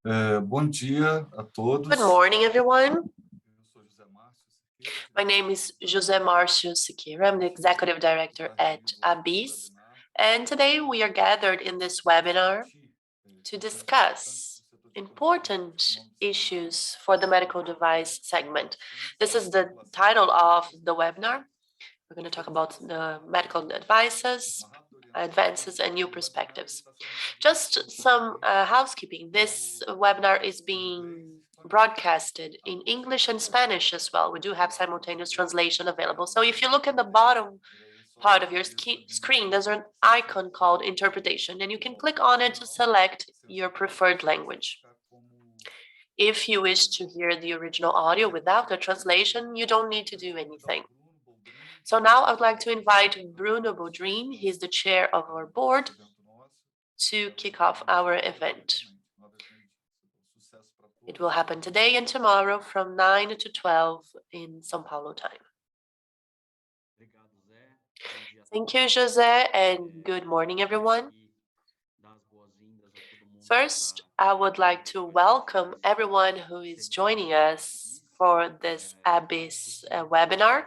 Bom dia a todos. Good morning, everyone. Eu sou José Márcio Siqueira. My name is José Márcio Siqueira. I'm the Executive Director at ABIS. And today we are gathered in this webinar to discuss important issues for the medical device segment. This is the title of the webinar. We're going to talk about the medical devices, advances, and new perspectives. Just some housekeeping. This webinar is being broadcasted in English and Spanish as well. We do have simultaneous translation available. So if you look at the bottom part of your screen, there's an icon called interpretation, and you can click on it to select your preferred language. If you wish to hear the original audio without the translation, you don't need to do anything. So now I would like to invite Bruno Bodrin, he's the chair of our board, to kick off our event. It will happen today and tomorrow from 9 to 12 in São Paulo time. Thank you, José, and good morning, everyone. First, I would like to welcome everyone who is joining us for this ABIS webinar.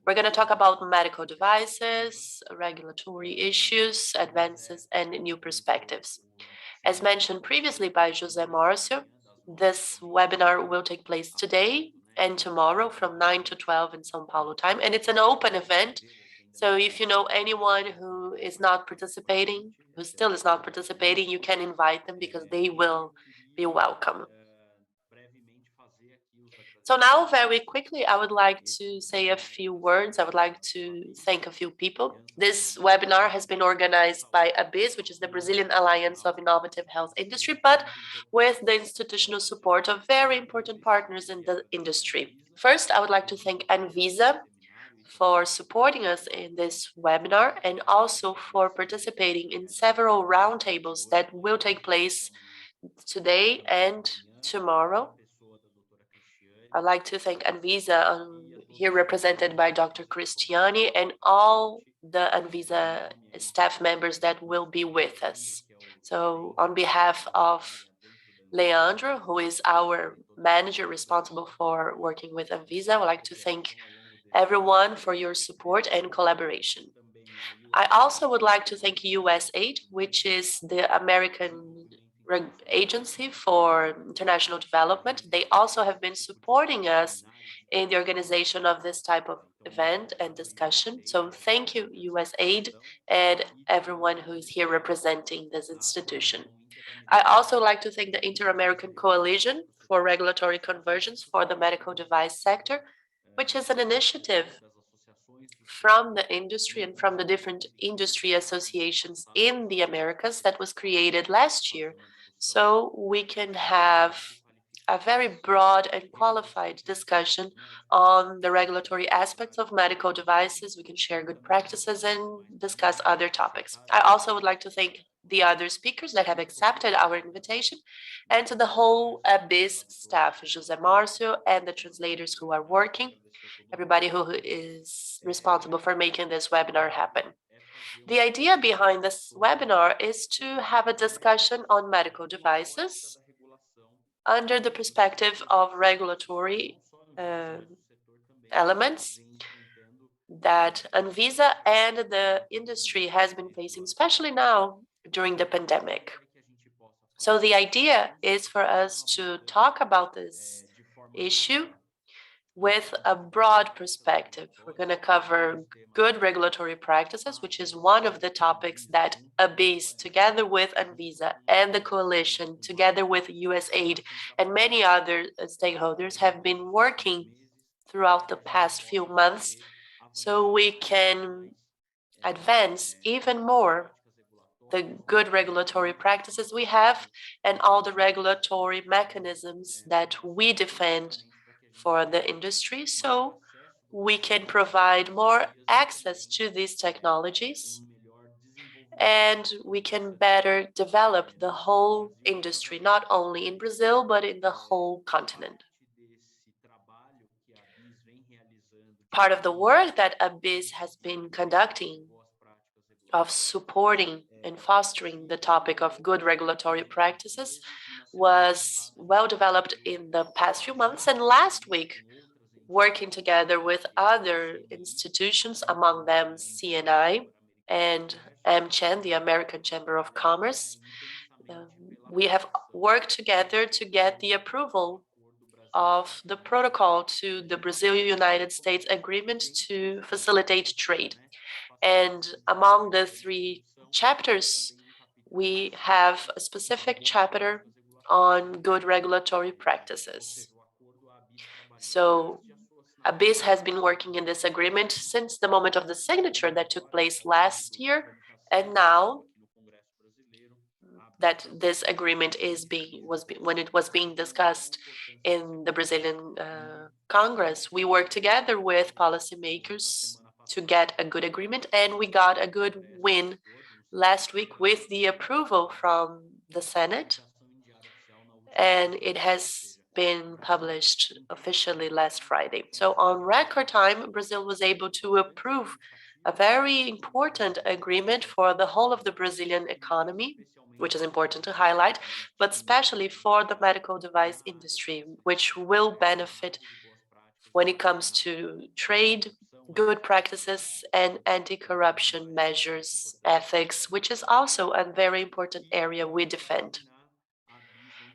We're going to talk about medical devices, regulatory issues, advances, and new perspectives. As mentioned previously by José Márcio, this webinar will take place today and tomorrow from 9 to 12 in São Paulo time, and it's an open event. So if you know anyone who is not participating, who still is not participating, you can invite them because they will be welcome. So now, very quickly, I would like to say a few words. I would like to thank a few people. This webinar has been organized by ABIS, which is the Brazilian Alliance of Innovative Health Industry, but with the institutional support of very important partners in the industry. First, I would like to thank Anvisa for supporting us in this webinar and also for participating in several roundtables that will take place today and tomorrow. I'd like to thank Anvisa, here represented by Dr. Cristiani, and all the Anvisa staff members that will be with us. So on behalf of Leandro, who is our manager responsible for working with Anvisa, I would like to thank everyone for your support and collaboration. I also would like to thank USAID, which is the American Agency for International Development. They also have been supporting us in the organization of this type of event and discussion. So thank you, USAID, and everyone who is here representing this institution. I also like to thank the Inter-American Coalition for Regulatory Convergence for the Medical Device Sector, which is an initiative from the industry and from the different industry associations in the Americas that was created last year. So we can have a very broad and qualified discussion on the regulatory aspects of medical devices. We can share good practices and discuss other topics. I also would like to thank the other speakers that have accepted our invitation, and to the whole ABIS staff, José Márcio, and the translators who are working, everybody who is responsible for making this webinar happen. The idea behind this webinar is to have a discussion on medical devices under the perspective of regulatory elements that Anvisa and the industry has been facing, especially now during the pandemic. So the idea is for us to talk about this issue with a broad perspective. We're going to cover good regulatory practices, which is one of the topics that ABIS, together with Anvisa and the coalition, together with USAID and many other stakeholders, have been working throughout the past few months so we can advance even more the good regulatory practices we have and all the regulatory mechanisms that we defend for the industry, so we can provide more access to these technologies and we can better develop the whole industry, not only in Brazil, but in the whole continent. Part of the work that ABIS has been conducting of supporting and fostering the topic of good regulatory practices was well developed in the past few months. And last week, working together with other institutions, among them CNI and AmCham, the American Chamber of Commerce, we have worked together to get the approval of the protocol to the Brazil-United States agreement to facilitate trade. And among the 3 chapters, we have a specific chapter on good regulatory practices. So ABIS has been working in this agreement since the moment of the signature that took place last year, and now that this agreement when it was being discussed in the Brazilian Congress, we worked together with policymakers to get a good agreement, and we got a good win last week with the approval from the Senate, and it has been published officially last Friday. So on record time, Brazil was able to approve a very important agreement for the whole of the Brazilian economy, which is important to highlight, but especially for the medical device industry, which will benefit when it comes to trade, good practices, and anti-corruption measures, ethics, which is also a very important area we defend.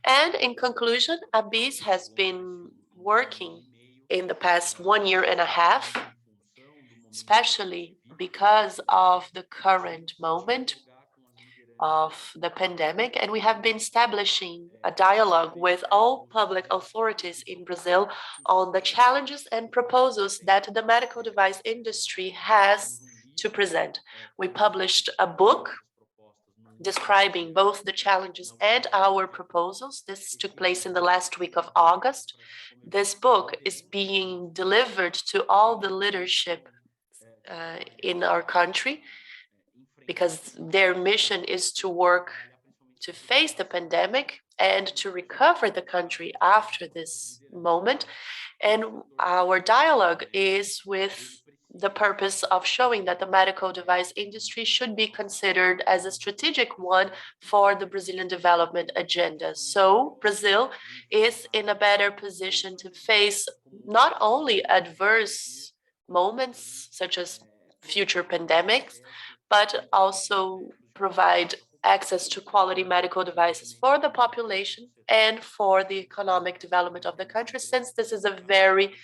And in conclusion, ABIS has been working in the past 1.5 years, especially because of the current moment of the pandemic, and we have been establishing a dialogue with all public authorities in Brazil on the challenges and proposals that the medical device industry has to present. We published a book describing both the challenges and our proposals. This took place in the last week of August. This book is being delivered to all the leadership in our country, because their mission is to work to face the pandemic and to recover the country after this moment. And our dialogue is with the purpose of showing that the medical device industry should be considered as a strategic one for the Brazilian development agenda. So Brazil is in a better position to face not only adverse moments such as future pandemics, but also provide access to quality medical devices for the population and for the economic development of the country, since this is a very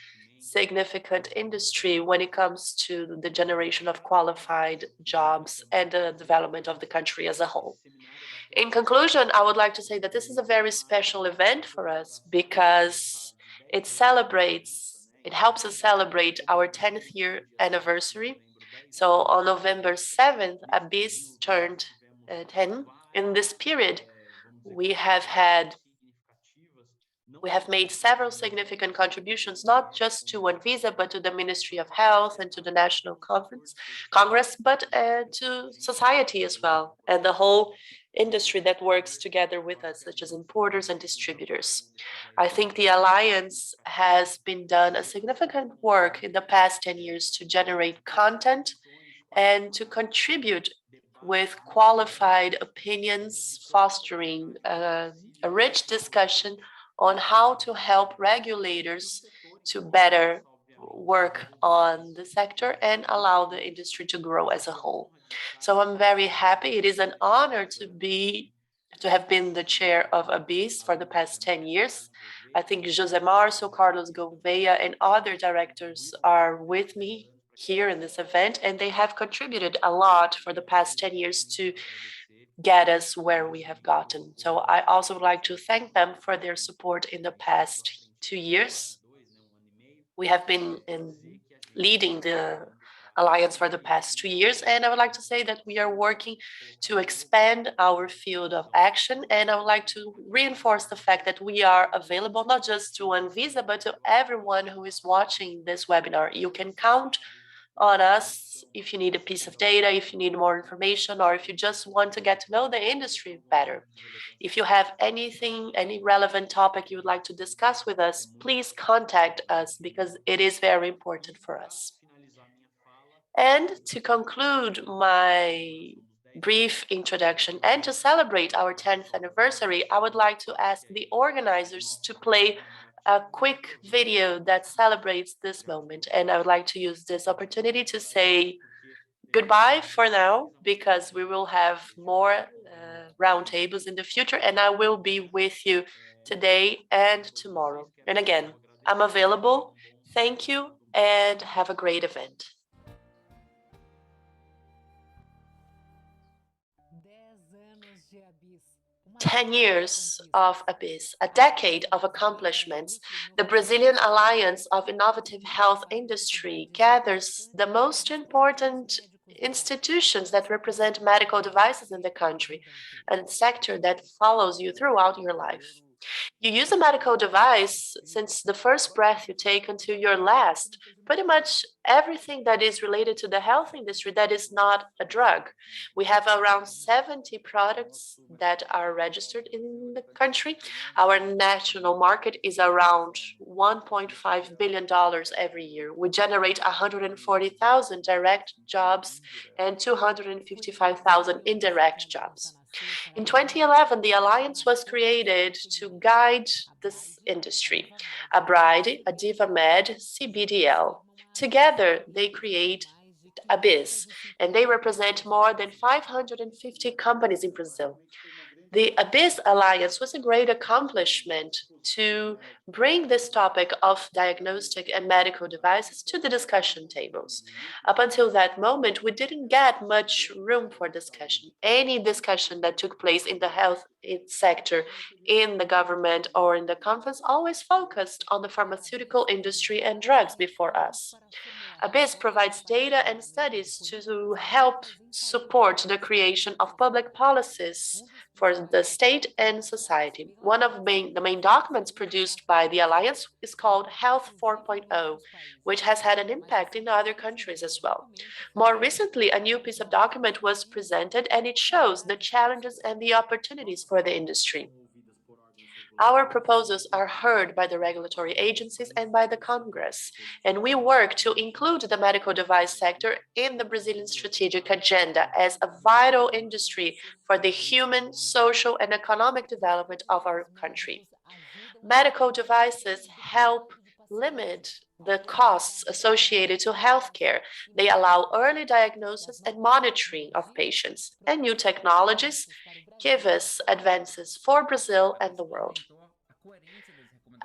significant industry when it comes to the generation of qualified jobs and the development of the country as a whole. In conclusion, I would like to say that this is a very special event for us because it helps us celebrate our 10th year anniversary. So on November 7th, ABIS turned 10. In this period, we have made several significant contributions, not just to Anvisa, but to the Ministry of Health and to the National Congress, but to society as well, and the whole industry that works together with us, such as importers and distributors. I think the Alliance has been done a significant work in the past 10 years to generate content and to contribute with qualified opinions, fostering a rich discussion on how to help regulators to better work on the sector and allow the industry to grow as a whole. So I'm very happy. It is an honor to have been the chair of ABIS for the past 10 years. I think José Marcio, Carlos Gouveia, and other directors are with me here in this event, and they have contributed a lot for the past 10 years to get us where we have gotten. So I also would like to thank them for their support in the past 2 years. We have been leading the Alliance for the past 2 years, and I would like to say that we are working to expand our field of action, and I would like to reinforce the fact that we are available not just to Anvisa, but to everyone who is watching this webinar. You can count on us if you need a piece of data, if you need more information, or if you just want to get to know the industry better. If you have anything, any relevant topic you would like to discuss with us, please contact us because it is very important for us. And to conclude my brief introduction. And to celebrate our 10th anniversary, I would like to ask the organizers to play a quick video that celebrates this moment. And I would like to use this opportunity to say goodbye for now, because we will have more roundtables in the future, and I will be with you today and tomorrow. And again, I'm available. Thank you and have a great event. 10 years of Abyss, a decade of accomplishments, the Brazilian Alliance of Innovative Health Industry gathers the most important institutions that represent medical devices in the country, a sector that follows you throughout your life. You use a medical device since the first breath you take until your last. Pretty much everything that is related to the health industry that is not a drug. We have around 70 products that are registered in the country. Our national market is around $1.5 billion every year. We generate 140,000 direct jobs and 255,000 indirect jobs. In 2011, the alliance was created to guide this industry. A Diva Med, CBDL. Together, they create Abyss, and they represent more than 550 companies in Brazil. The Abyss Alliance was a great accomplishment to bring this topic of diagnostic and medical devices to the discussion tables. Up until that moment, we didn't get much room for discussion. Any discussion that took place in the health sector, in the government, or in the conference always focused on the pharmaceutical industry and drugs before us. Abyss provides data and studies to help support the creation of public policies for the state and society. One of the main documents produced by the Alliance is called Health 4.0, which has had an impact in other countries as well. More recently, a new piece of document was presented, and it shows the challenges and the opportunities for the industry. Our proposals are heard by the regulatory agencies and by the Congress, and we work to include the medical device sector in the Brazilian strategic agenda as a vital industry for the human, social, and economic development of our country. Medical devices help limit the costs associated to healthcare. They allow early diagnosis and monitoring of patients, and new technologies give us advances for Brazil and the world.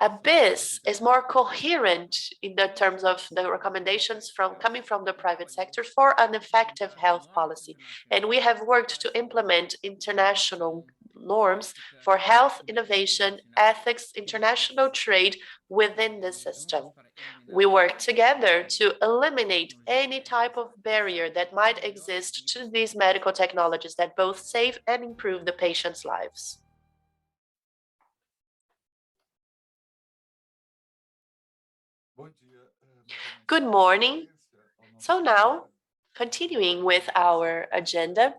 Abyss is more coherent in the terms of the recommendations coming from the private sector for an effective health policy. And we have worked to implement international norms for health, innovation, ethics, international trade within the system. We work together to eliminate any type of barrier that might exist to these medical technologies that both save and improve the patient's lives. Good morning. So now, continuing with our agenda,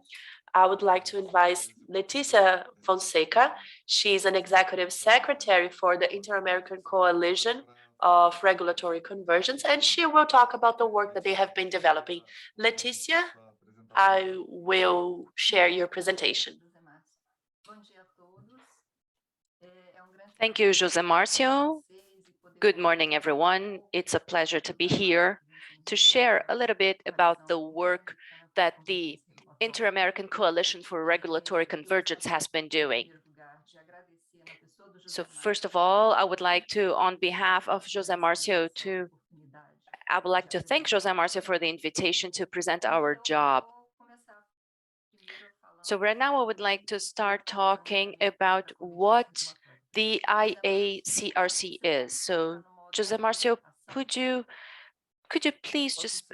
I would like to invite Leticia Fonseca. She's an executive secretary for the Inter-American Coalition of Regulatory Convergence, and she will talk about the work that they have been developing. Leticia, I will share your presentation. Thank you, José Marcio. Good morning, everyone. It's a pleasure to be here to share a little bit about the work that the Inter-American Coalition for Regulatory Convergence has been doing. So first of all, I would like to, on behalf of José Marcio, I would like to thank José Marcio for the invitation to present our job. So right now, I would like to start talking about what the IACRC is. So José Marcio, could you please just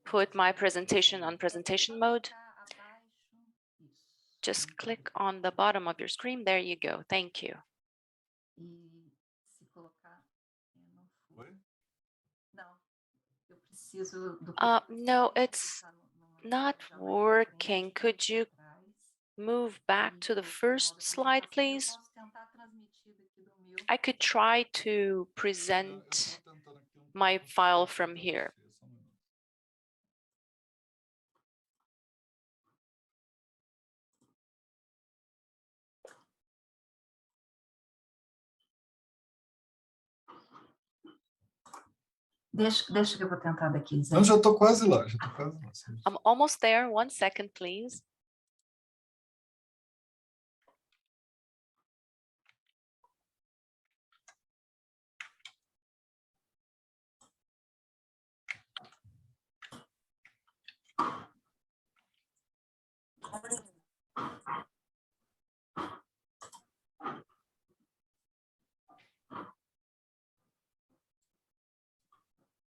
put my presentation on presentation mode? Just click on the bottom of your screen. There you go. Thank you. No, it's not working. Could you move back to the first slide, please? I could try to present my file from here. Deixa que eu vou tentar daqui, Zé. Não, já estou quase lá, já estou quase lá. I'm almost there. 1 second, please.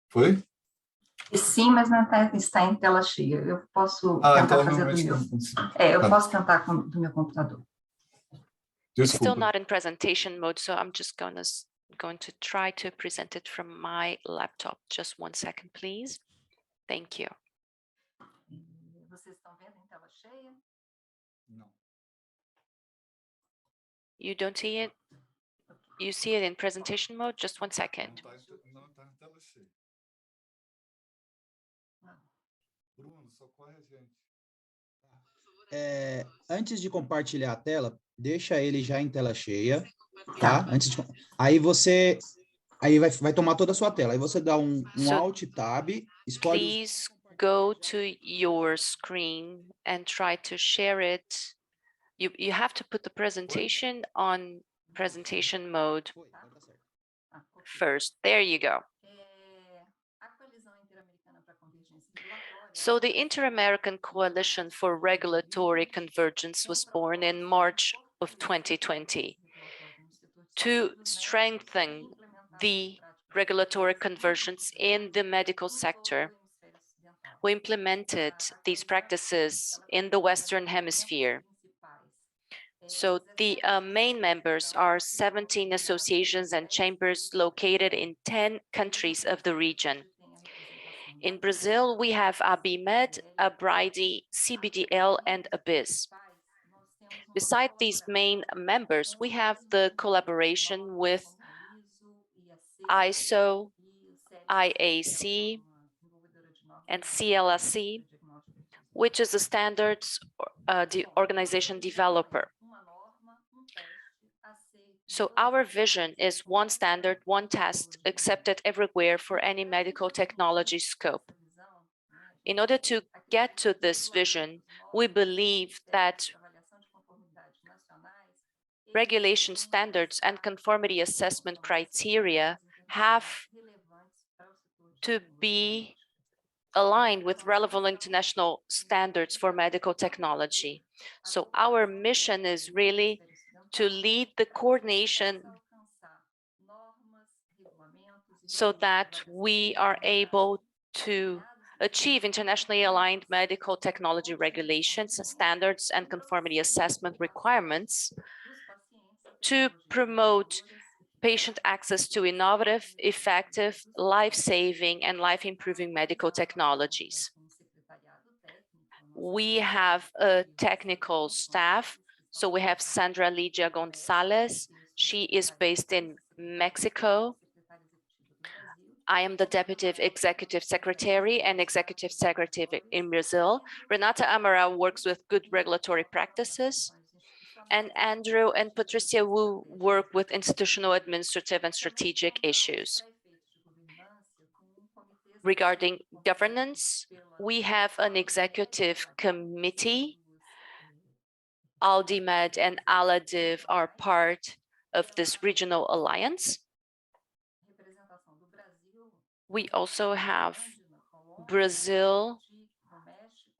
Foi? Sim, mas não está em tela cheia. Eu posso Ah, tentar então fazer do realmente meu. não consigo. Eu Tá. posso tentar do meu computador. It's still Desculpa. not in presentation mode, so I'm just going to try to present it from my laptop. Just 1 second, please. Thank you. Vocês estão vendo em tela cheia? Não. You don't see it? You see it in presentation mode? Just 1 second. Não tá em tela cheia. Bruno, socorre a gente. Antes de compartilhar a tela, deixa ele já em tela cheia, tá? Aí você vai tomar toda a sua tela. Aí você dá um So, Alt Tab, escolhe Please go to your screen and try to share it. You have to put the presentation on presentation mode Foi, vai dar certo. Ok. first. There you go. A Coalizão Interamericana para a Convergência Regulatória. So the Inter-American Coalition for Regulatory Convergence was born in March of 2020 to strengthen the regulatory convergence in the medical sector. We implemented these practices in the Western Hemisphere. So the main members are 17 associations and chambers located in 10 countries of the region. In Brazil, we have ABIMED, ABRIDE, CBDL, and ABIS. Beside these main members, we have the collaboration with ISO, IAC, and CLSC, which is a standards organization developer. So our vision is one standard, one test, accepted everywhere for any medical technology scope. In order to get to this vision, we believe that regulation standards and conformity assessment criteria have to be aligned with relevant international standards for medical technology. So our mission is really to lead the coordination so that we are able to achieve internationally aligned medical technology regulations, standards, and conformity assessment requirements to promote patient access to innovative, effective, life-saving, and life-improving medical technologies. We have a technical staff. So we have Sandra Lidia Gonzalez. She is based in Mexico. I am the Deputy Executive Secretary and Executive Secretary in Brazil. Renata Amaral works with good regulatory practices. And Andrew and Patricia Wu work with institutional, administrative, and strategic issues. Regarding governance, we have an executive committee. Aldimed and Aladiv are part of this regional alliance. We also have Brazil,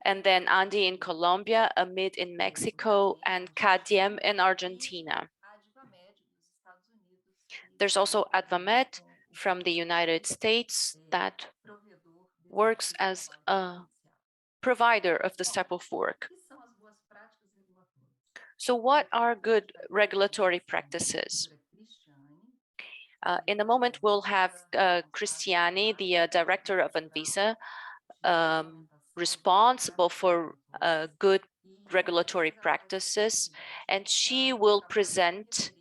and then Andy in Colombia, Amid in Mexico, and Cadiem in Argentina. There's also Advamed from the United States that works as a provider of this type of work. So what are good regulatory practices? In a moment, we'll have Cristiani, the director of Anvisa, responsible for good regulatory practices, and she will present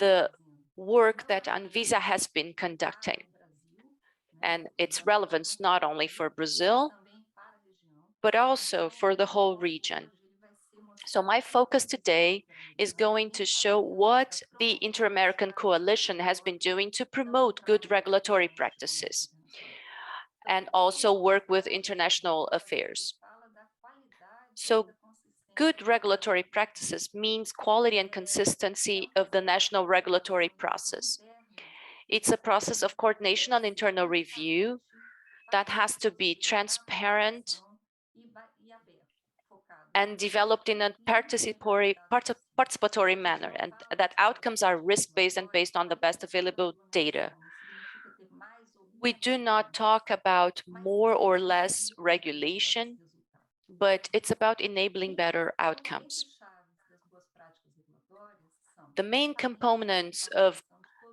the work that Anvisa has been conducting and its relevance not only for Brazil, but also for the whole region. So my focus today is going to show what the Inter-American Coalition has been doing to promote good regulatory practices and also work with international affairs. So good regulatory practices means quality and consistency of the national regulatory process. It's a process of coordination and internal review that has to be transparent and developed in a participatory manner, and that outcomes are risk-based and based on the best available data. We do not talk about more or less regulation, but it's about enabling better outcomes. The main components of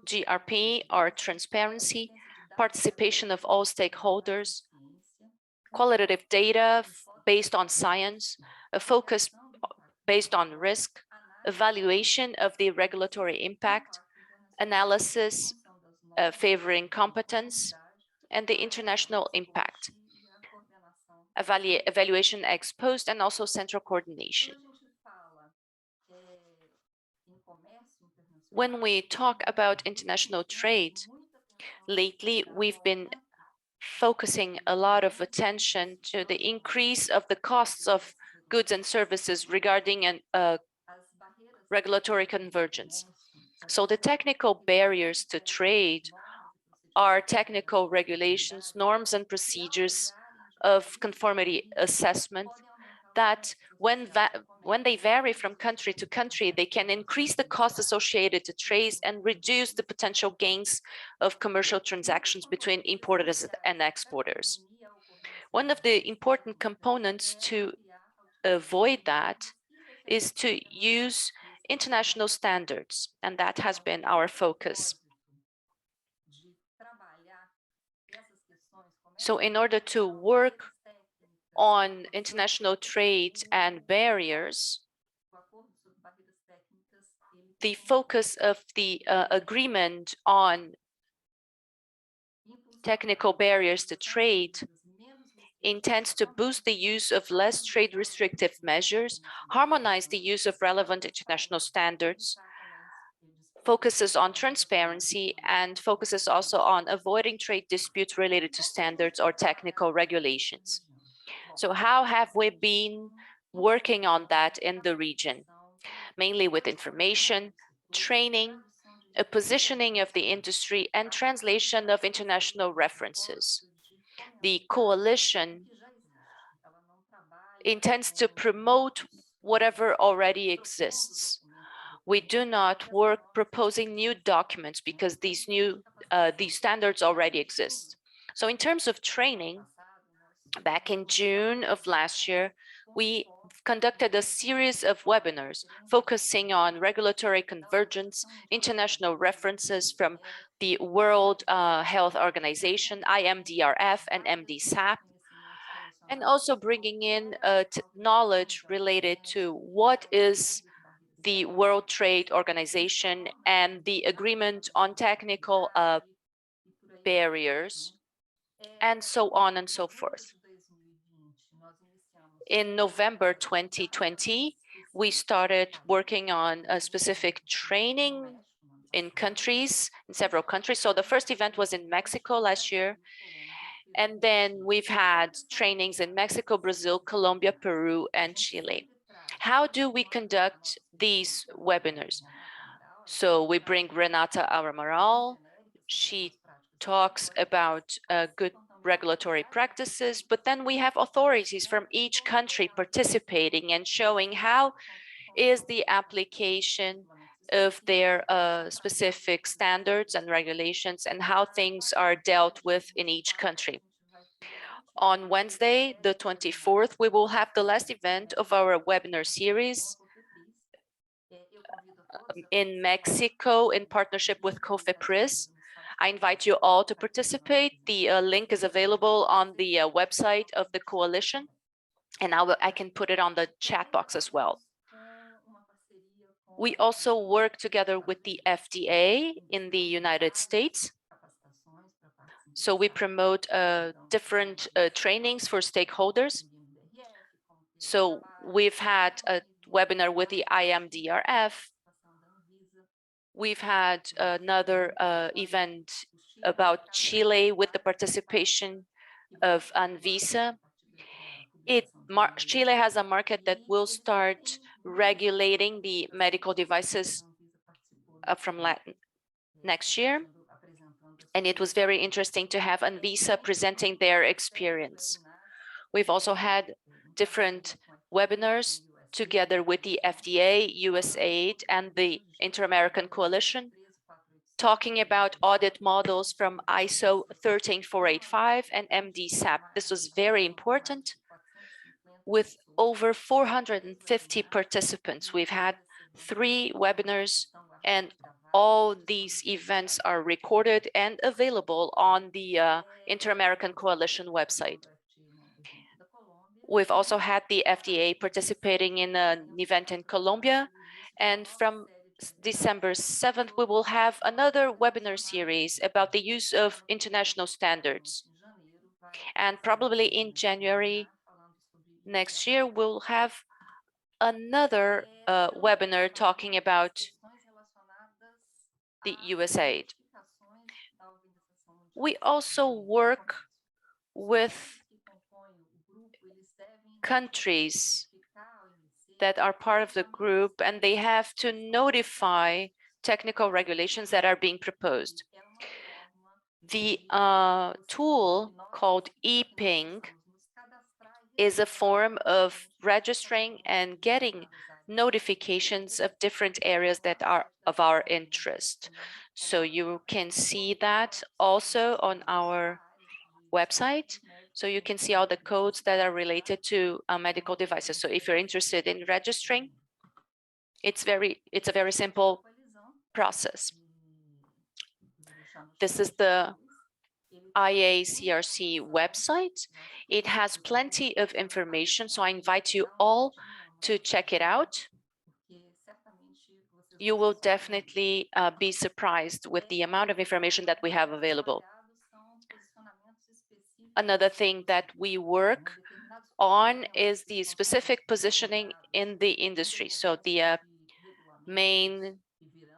GRP are transparency, participation of all stakeholders, qualitative data based on science, a focus based on risk, evaluation of the regulatory impact, analysis favoring competence, and the international impact, evaluation ex post, and also central coordination. When we talk about international trade, lately we've been focusing a lot of attention to the increase of the costs of goods and services regarding regulatory convergence. So the technical barriers to trade are technical regulations, norms, and procedures of conformity assessment that when they vary from country to country, they can increase the costs associated to trade and reduce the potential gains of commercial transactions between importers and exporters. One of the important components to avoid that is to use international standards, and that has been our focus. So in order to work on international trade and barriers, the focus of the agreement on technical barriers to trade intends to boost the use of less trade restrictive measures, harmonize the use of relevant international standards, focuses on transparency, and focuses also on avoiding trade disputes related to standards or technical regulations. So how have we been working on that in the region? Mainly with information, training, a positioning of the industry, and translation of international references. The coalition intends to promote whatever already exists. We do not work proposing new documents because these standards already exist. So in terms of training, back in June of last year, we conducted a series of webinars focusing on regulatory convergence, international references from the World Health Organization, IMDRF, and MDSAP, and also bringing in knowledge related to what is the World Trade Organization and the Agreement on Technical Barriers, and so on and so forth. In November 2020, we started working on a specific training in several countries. So the first event was in Mexico last year. And then we've had trainings in Mexico, Brazil, Colombia, Peru, and Chile. How do we conduct these webinars? So we bring Renata Amaral. She talks about good regulatory practices, but then we have authorities from each country participating and showing how is the application of their specific standards and regulations and how things are dealt with in each country. On Wednesday, the 24th, we will have the last event of our webinar series in Mexico in partnership with COFEPRIS. I invite you all to participate. The link is available on the website of the coalition, and I can put it on the chat box as well. We also work together with the FDA in the United States. So we promote different trainings for stakeholders. So we've had webinar with the IMDRF. We've had another event about Chile with the participation of Anvisa. Chile has a market that will start regulating the medical devices from next year. And it was very interesting to have Anvisa presenting their experience. We've also had different webinars together with the FDA, USAID, and the Inter-American Coalition, talking about audit models from ISO 13485 and MDSAP. This was very important. With over 450 participants, we've had 3 webinars, and all these events are recorded and available on the Inter-American Coalition website. We've also had the FDA participating in an event in Colombia, and from December 7th, we will have another webinar series about the use of international standards. And probably in January next year, we'll have another webinar talking about the USAID. We also work with countries that are part of the group, and they have to notify technical regulations that are being proposed. The tool called ePing is a form of registering and getting notifications of different areas that are of our interest. So you can see that also on our website. So you can see all the codes that are related to medical devices. So if you're interested in registering, it's a very simple process. This is the IACRC website. It has plenty of information, so I invite you all to check it out. You will definitely be surprised with the amount of information that we have available. Another thing that we work on is the specific positioning in the industry. So the main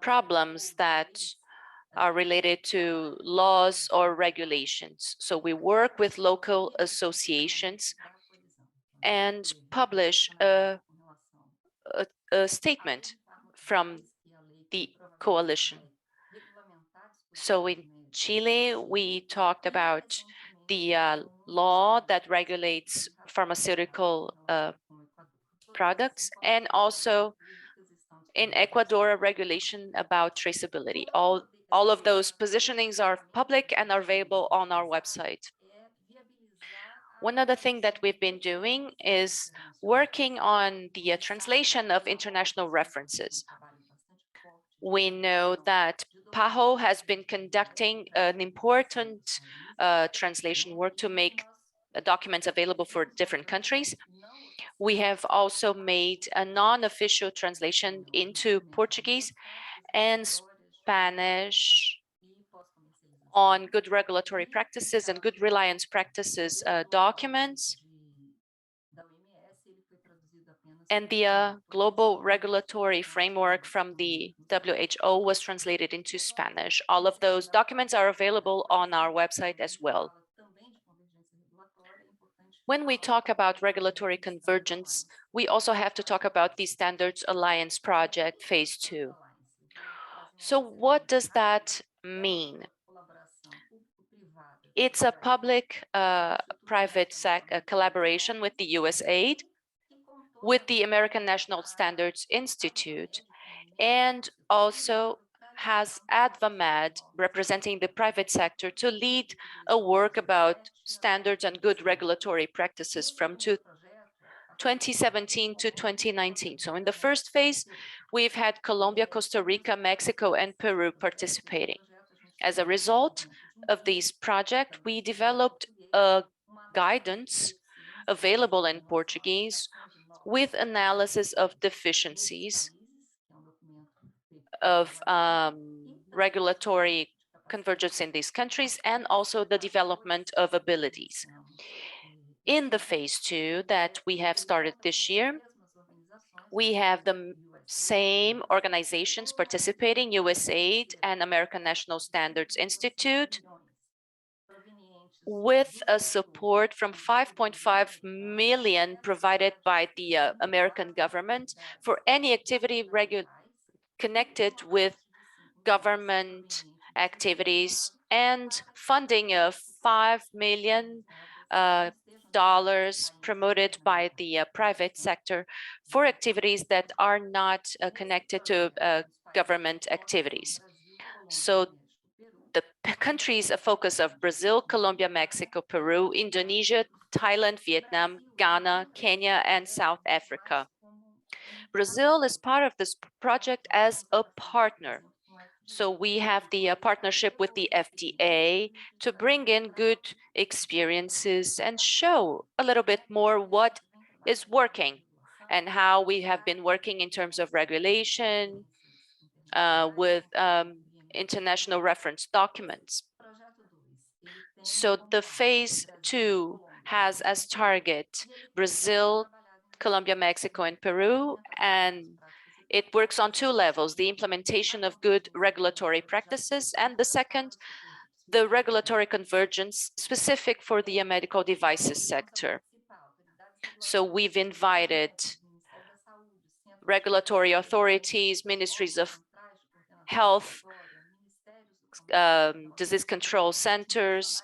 problems that are related to laws or regulations. So we work with local associations and publish a statement from the coalition. So in Chile, we talked about the law that regulates pharmaceutical products, and also in Ecuador, a regulation about traceability. All of those positionings are public and are available on our website. One other thing that we've been doing is working on the translation of international references. We know that PAHO has been conducting an important translation work to make documents available for different countries. We have also made a non-official translation into Portuguese and Spanish on good regulatory practices and good reliance practices documents. And the global regulatory framework from the WHO was translated into Spanish. All of those documents are available on our website as well. When we talk about regulatory convergence, we also have to talk about the Standards Alliance Project Phase 2. So what does that mean? It's a public-private collaboration with the USAID, with the American National Standards Institute, and also has ADVAMED representing the private sector to lead a work about standards and good regulatory practices from 2017 to 2019. So in the first phase, we've had Colombia, Costa Rica, Mexico, and Peru participating. As a result of this project, we developed a guidance available in Portuguese with analysis of deficiencies of regulatory convergence in these countries, and also the development of abilities. In the phase 2 that we have started this year, We have the same organizations participating, USAID and American National Standards Institute, with a support from 5.5 million provided by the American government for any activity connected with government activities, and funding of $5 million dollars promoted by the private sector for activities that are not connected to government activities. So the countries of focus of Brazil, Colombia, Mexico, Peru, Indonesia, Thailand, Vietnam, Ghana, Kenya, and South Africa. Brazil is part of this project as a partner. So we have the partnership with the FDA to bring in good experiences and show a little bit more what is working and how we have been working in terms of regulation with international reference documents. So the phase 2 has as target Brazil, Colombia, Mexico, and Peru, and it works on 2 levels: the implementation of good regulatory practices, and the second, the regulatory convergence specific for the medical devices sector. So we've invited regulatory authorities, ministries of health, disease control centers,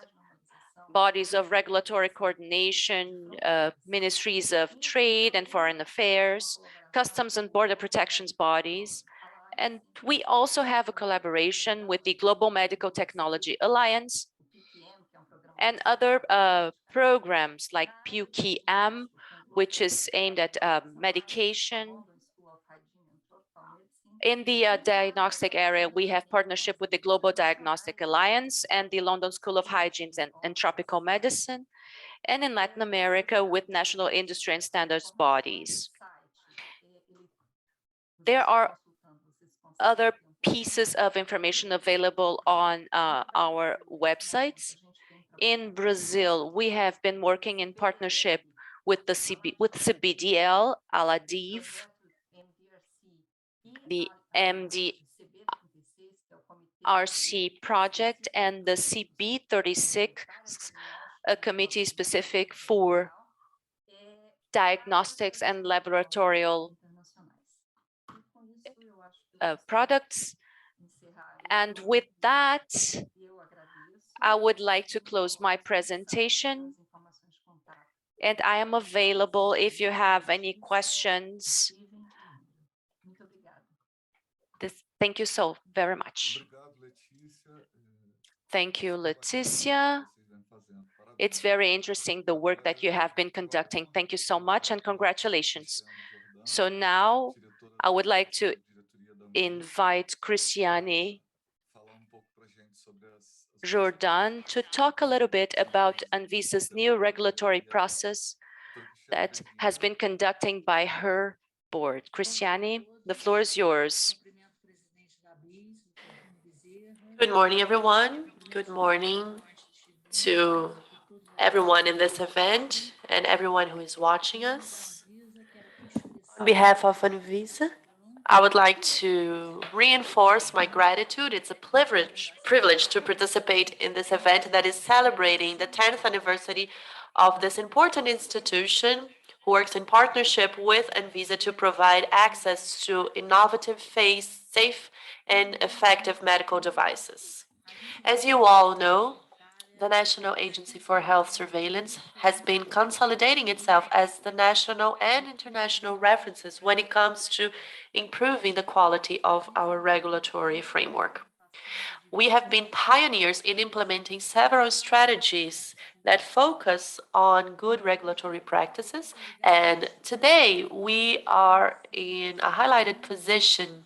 bodies of regulatory coordination, ministries of trade and foreign affairs, customs and border protections bodies. And we also have a collaboration with the Global Medical Technology Alliance and other programs like PUQM, which is aimed at medication. In the diagnostic area, we have partnership with the Global Diagnostic Alliance and the London School of Hygiene and Tropical Medicine, and in Latin America with national industry and standards bodies. There are other pieces of information available on our websites. In Brazil, we have been working in partnership with the CBDL, Aladiv, the MDRC project, and the CB36, a committee specific for diagnostics and laboratorial products. And with that, I would like to close my presentation, and I am available if you have any questions. Thank you so very much. Thank you, Leticia. It's very interesting, the work that you have been conducting. Thank you so much and congratulations. So now I would like to invite Cristiane Jordan to talk a little bit about Anvisa's new regulatory process that has been conducting by her board. Cristiane, the floor is yours. Good morning, everyone. Good morning to everyone in this event and everyone who is watching us. On behalf of Anvisa, I would like to reinforce my gratitude. It's a privilege to participate in this event that is celebrating the 10th anniversary of this important institution who works in partnership with Anvisa to provide access to innovative, safe, and effective medical devices. As you all know, the National Agency for Health Surveillance has been consolidating itself as the national and international references when it comes to improving the quality of our regulatory framework. We have been pioneers in implementing several strategies that focus on good regulatory practices, and today we are in a highlighted position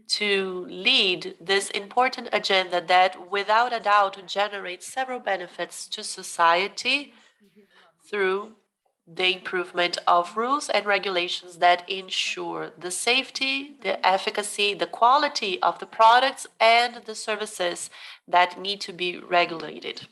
to lead this important agenda that, without a doubt, generates several benefits to society through the improvement of rules and regulations that ensure the safety, the efficacy, the quality of the products and the services that need to be regulated.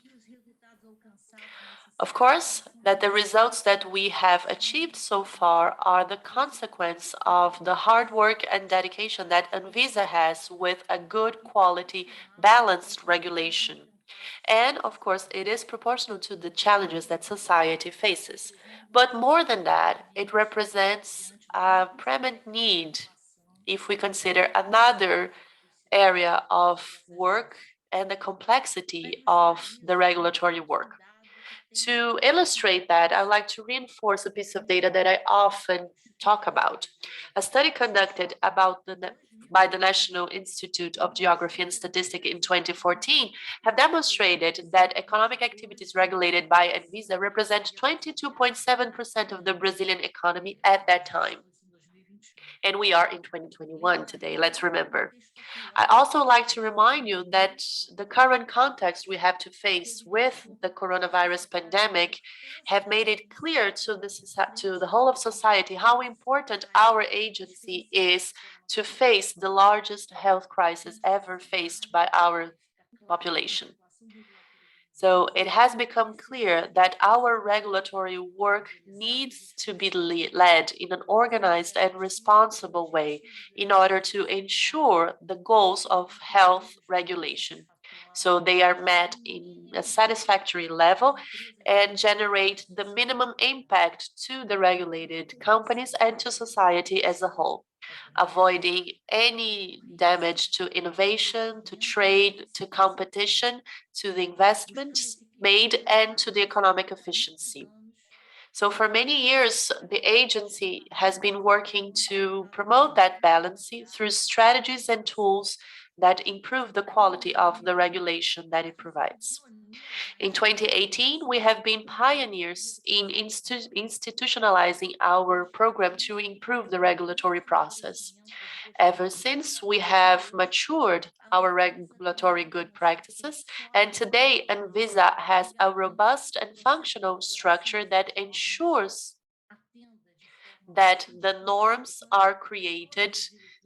Of course, that the results that we have achieved so far are the consequence of the hard work and dedication that Anvisa has with a good quality, balanced regulation. And of course, it is proportional to the challenges that society faces. But more than that, it represents a preeminent need if we consider another area of work and the complexity of the regulatory work. To illustrate that, I would like to reinforce a piece of data that I often talk about. A study conducted by the National Institute of Geography and Statistics in 2014 have demonstrated that economic activities regulated by Anvisa represent 22.7% of the Brazilian economy at that time. And we are in 2021 today, let's remember. I also like to remind you that the current context we have to face with the coronavirus pandemic have made it clear to the whole of society how important our agency is to face the largest health crisis ever faced by our population. So it has become clear that our regulatory work needs to be led in an organized and responsible way in order to ensure the goals of health regulation. So they are met in a satisfactory level and generate the minimum impact to the regulated companies and to society as a whole, avoiding any damage to innovation, to trade, to competition, to the investments made, and to the economic efficiency. So for many years, the agency has been working to promote that balance through strategies and tools that improve the quality of the regulation that it provides. In 2018, we have been pioneers in institutionalizing our program to improve the regulatory process. Ever since, we have matured our regulatory good practices, and today Anvisa has a robust and functional structure that ensures that the norms are created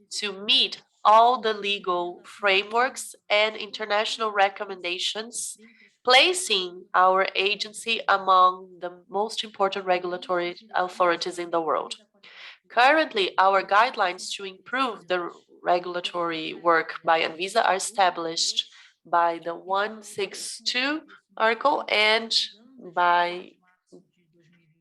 to meet all the legal frameworks and international recommendations, placing our agency among the most important regulatory authorities in the world. Currently, our guidelines to improve the regulatory work by Anvisa are established by the 162 article and by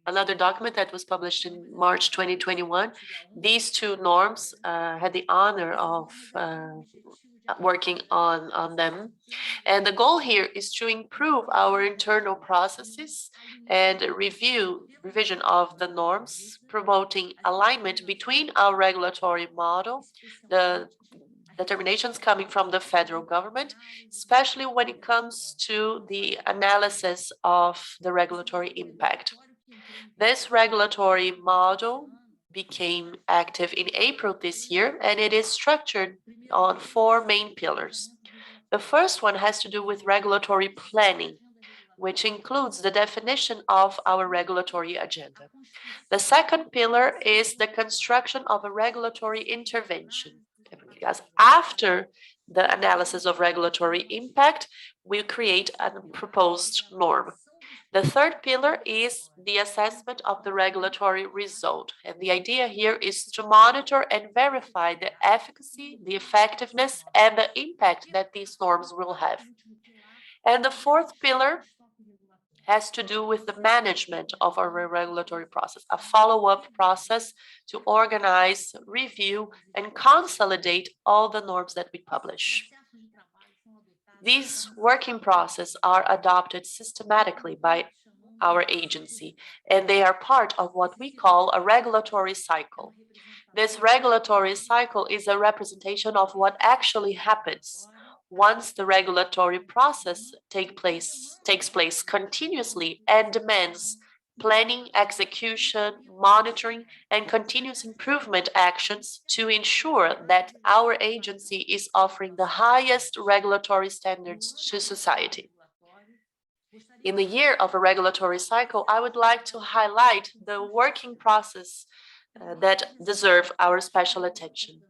another document that was published in March 2021. These two norms had the honor of working on them. And the goal here is to improve our internal processes and revision of the norms, promoting alignment between our regulatory model, the determinations coming from the federal government, especially when it comes to the analysis of the regulatory impact. This regulatory model became active in April this year, and it is structured on four main pillars. The first one has to do with regulatory planning, which includes the definition of our regulatory agenda. The second pillar is the construction of a regulatory intervention. Because after the analysis of regulatory impact, we create a proposed norm. The third pillar is the assessment of the regulatory result. And the idea here is to monitor and verify the efficacy, the effectiveness, and the impact that these norms will have. And the fourth pillar has to do with the management of our regulatory process, a follow-up process to organize, review, and consolidate all the norms that we publish. These working processes are adopted systematically by our agency, and they are part of what we call a regulatory cycle. This regulatory cycle is a representation of what actually happens once the regulatory process takes place continuously and demands planning, execution, monitoring, and continuous improvement actions to ensure that our agency is offering the highest regulatory standards to society. In the year of a regulatory cycle, I would like to highlight the working process that deserve our special attention.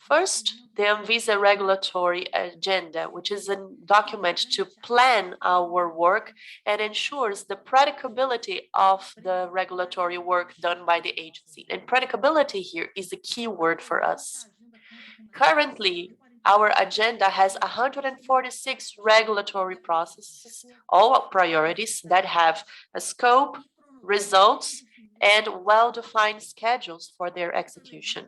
First, the Anvisa regulatory agenda, which is a document to plan our work and ensures the predictability of the regulatory work done by the agency. And predictability here is a key word for us. Currently, our agenda has 146 regulatory processes, all priorities that have a scope, results, and well-defined schedules for their execution.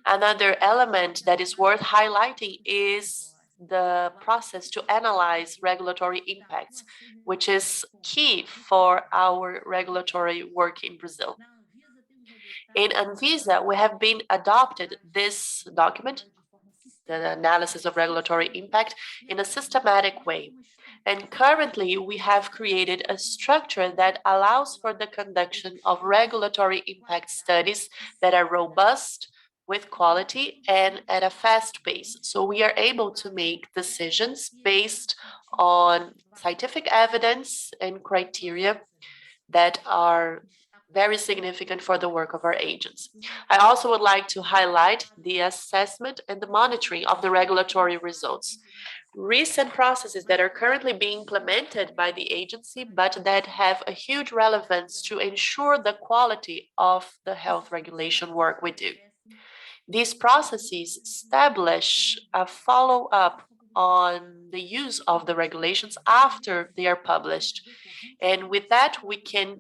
Another element that is worth highlighting is the process to analyze regulatory impacts, which is key for our regulatory work in Brazil. In Anvisa, we have been adopted this document, the analysis of regulatory impact, in a systematic way. And currently, we have created a structure that allows for the conduction of regulatory impact studies that are robust, with quality, and at a fast pace. So we are able to make decisions based on scientific evidence and criteria that are very significant for the work of our agents. I also would like to highlight the assessment and the monitoring of the regulatory results. Recent processes that are currently being implemented by the agency, but that have a huge relevance to ensure the quality of the health regulation work we do. These processes establish a follow-up on the use of the regulations after they are published. And with that, we can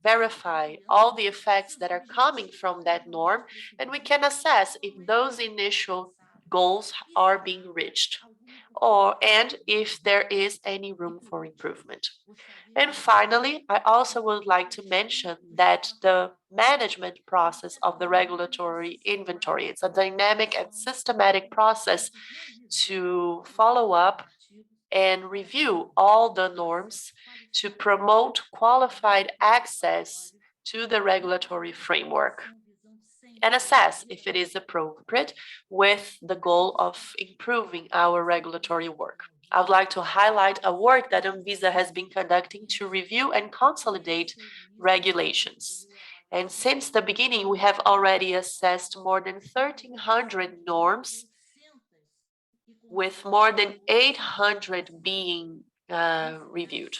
verify all the effects that are coming from that norm, and we can assess if those initial goals are being reached, and if there is any room for improvement. And finally, I also would like to mention that the management process of the regulatory inventory, it's a dynamic and systematic process to follow up and review all the norms to promote qualified access to the regulatory framework and assess if it is appropriate with the goal of improving our regulatory work. I would like to highlight a work that Anvisa has been conducting to review and consolidate regulations. And since the beginning, we have already assessed more than 1,300 norms, with more than 800 being reviewed.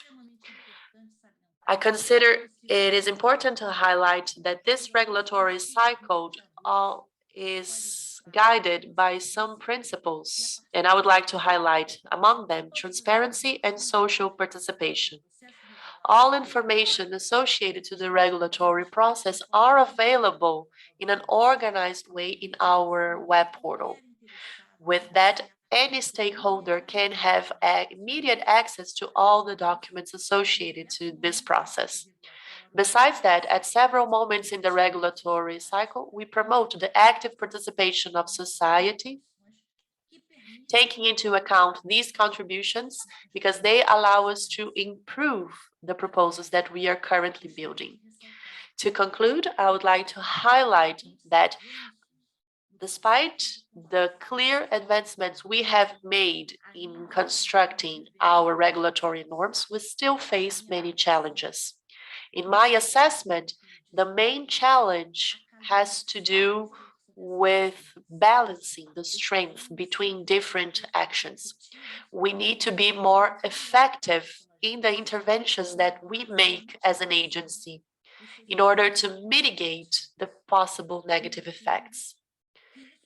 I consider it is important to highlight that this regulatory cycle is guided by some principles, and I would like to highlight among them transparency and social participation. All information associated to the regulatory process are available in an organized way in our web portal. With that, any stakeholder can have immediate access to all the documents associated to this process. Besides that, at several moments in the regulatory cycle, we promote the active participation of society, taking into account these contributions because they allow us to improve the proposals that we are currently building. To conclude, I would like to highlight that despite the clear advancements we have made in constructing our regulatory norms, we still face many challenges. In my assessment, the main challenge has to do with balancing the strength between different actions. We need to be more effective in the interventions that we make as an agency in order to mitigate the possible negative effects.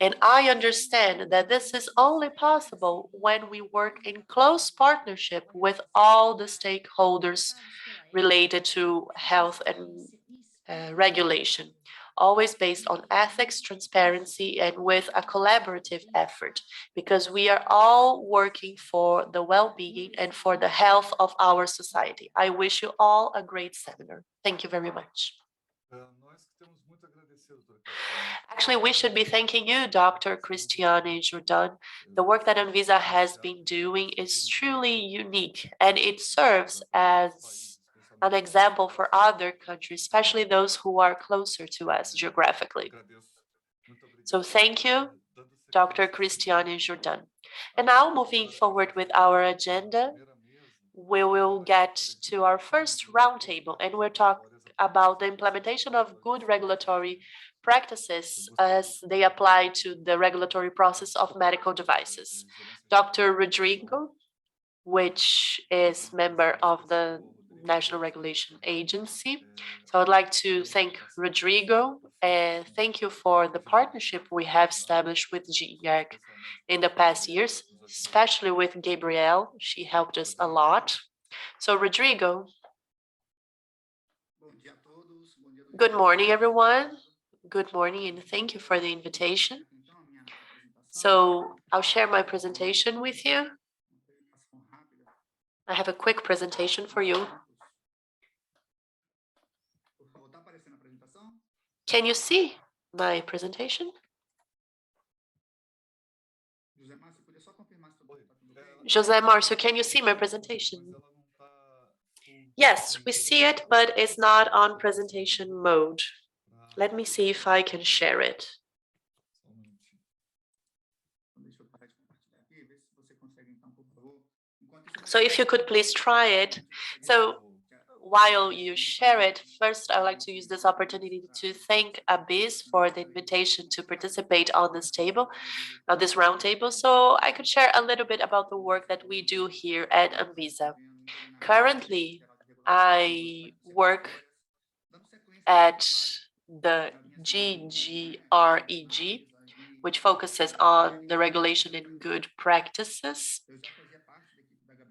And I understand that this is only possible when we work in close partnership with all the stakeholders related to health and regulation, always based on ethics, transparency, and with a collaborative effort, because we are all working for the well-being and for the health of our society. I wish you all a great seminar. Thank you very much. Nós que temos muito a agradecer, doutora Cristiane. Actually, we should be thanking you, Dr. Cristiane Jordan. The work that Anvisa has been doing is truly unique, and it serves as an example for other countries, especially those who are closer to us geographically. So thank you, Dr. Cristiane Jordan. And now, moving forward with our agenda, we will get to our first roundtable, and we'll talk about the implementation of good regulatory practices as they apply to the regulatory process of medical devices. Dr. Rodrigo, which is member of the National Regulation Agency. So I'd like to thank Rodrigo and thank you for the partnership we have established with GERC in the past years, especially with Gabrielle. She helped us a lot. So Rodrigo, good morning, everyone. Good morning, and thank you for the invitation. So I'll share my presentation with you. I have a quick presentation for you. Can you see my presentation? José Marcio, can you see my presentation? Yes, we see it, but it's not on presentation mode. Let me see if I can share it. So if you could please try it. So while you share it, first I'd like to use this opportunity to thank Abyss for the invitation to participate on this table, on this roundtable, so I could share a little bit about the work that we do here at Anvisa. Currently, I work at the GGREG, which focuses on the regulation and good practices.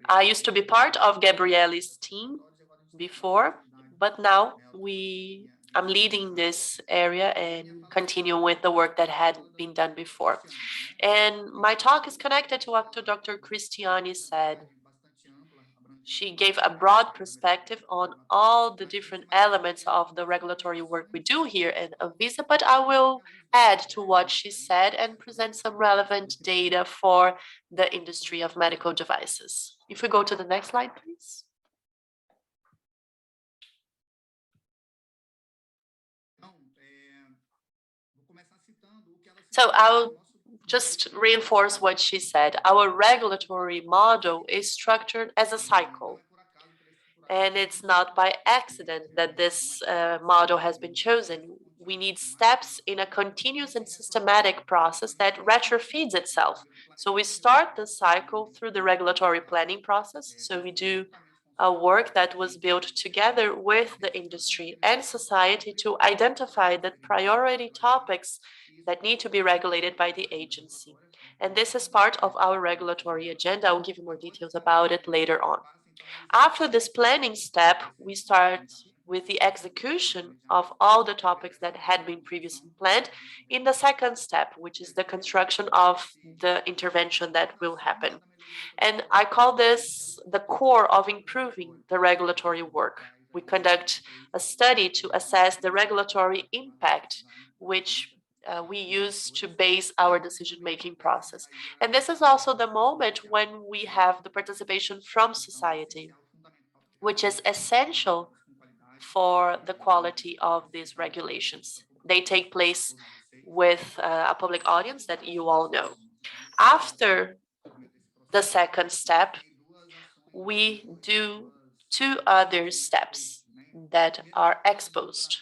I used to be part of Gabriele's team before, but now I'm leading this area and continue with the work that had been done before. And my talk is connected to what Dr. Cristiani said. She gave a broad perspective on all the different elements of the regulatory work we do here in Anvisa, but I will add to what she said and present some relevant data for the industry of medical devices. If we go to the next slide, please. So I'll just reinforce what she said. Our regulatory model is structured as a cycle. And it's not by accident that this model has been chosen. We need steps in a continuous and systematic process that retrofeeds itself. So we start the cycle through the regulatory planning process. So we do a work that was built together with the industry and society to identify the priority topics that need to be regulated by the agency. And this is part of our regulatory agenda. I'll give you more details about it later on. After this planning step, we start with the execution of all the topics that had been previously planned in the second step, which is the construction of the intervention that will happen. And I call this the core of improving the regulatory work. We conduct a study to assess the regulatory impact, which we use to base our decision-making process. And this is also the moment when we have the participation from society, which is essential for the quality of these regulations. They take place with a public audience that you all know. After the second step, we do two other steps that are exposed.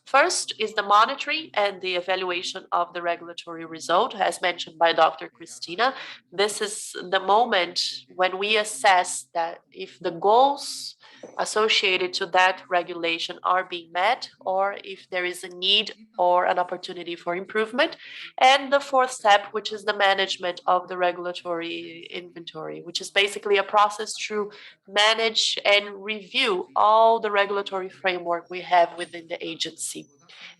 First is the monitoring and the evaluation of the regulatory result, as mentioned by Dr. Christina. This is the moment when we assess that if the goals associated to that regulation are being met or if there is a need or an opportunity for improvement. And the fourth step, which is the management of the regulatory inventory, which is basically a process to manage and review all the regulatory framework we have within the agency.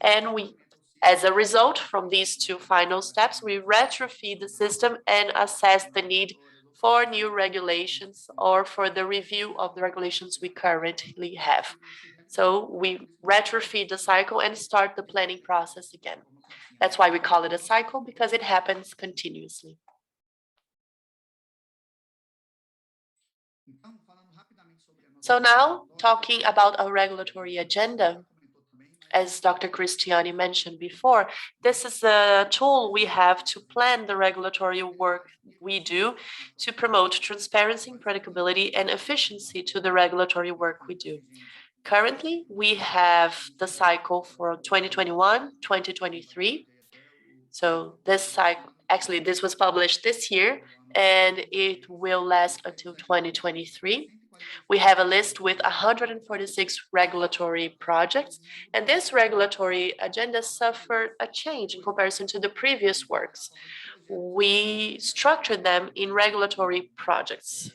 And we, as a result from these two final steps, we retrofeed the system and assess the need for new regulations or for the review of the regulations we currently have. So we retrofeed the cycle and start the planning process again. That's why we call it a cycle, because it happens continuously. So now, talking about our regulatory agenda, as Dr. Cristiani mentioned before, this is a tool we have to plan the regulatory work we do to promote transparency, predictability, and efficiency to the regulatory work we do. Currently, we have the cycle for 2021, 2023. So this cycle, actually, this was published this year, and it will last until 2023. We have a list with 146 regulatory projects, and this regulatory agenda suffered a change in comparison to the previous works. We structured them in regulatory projects.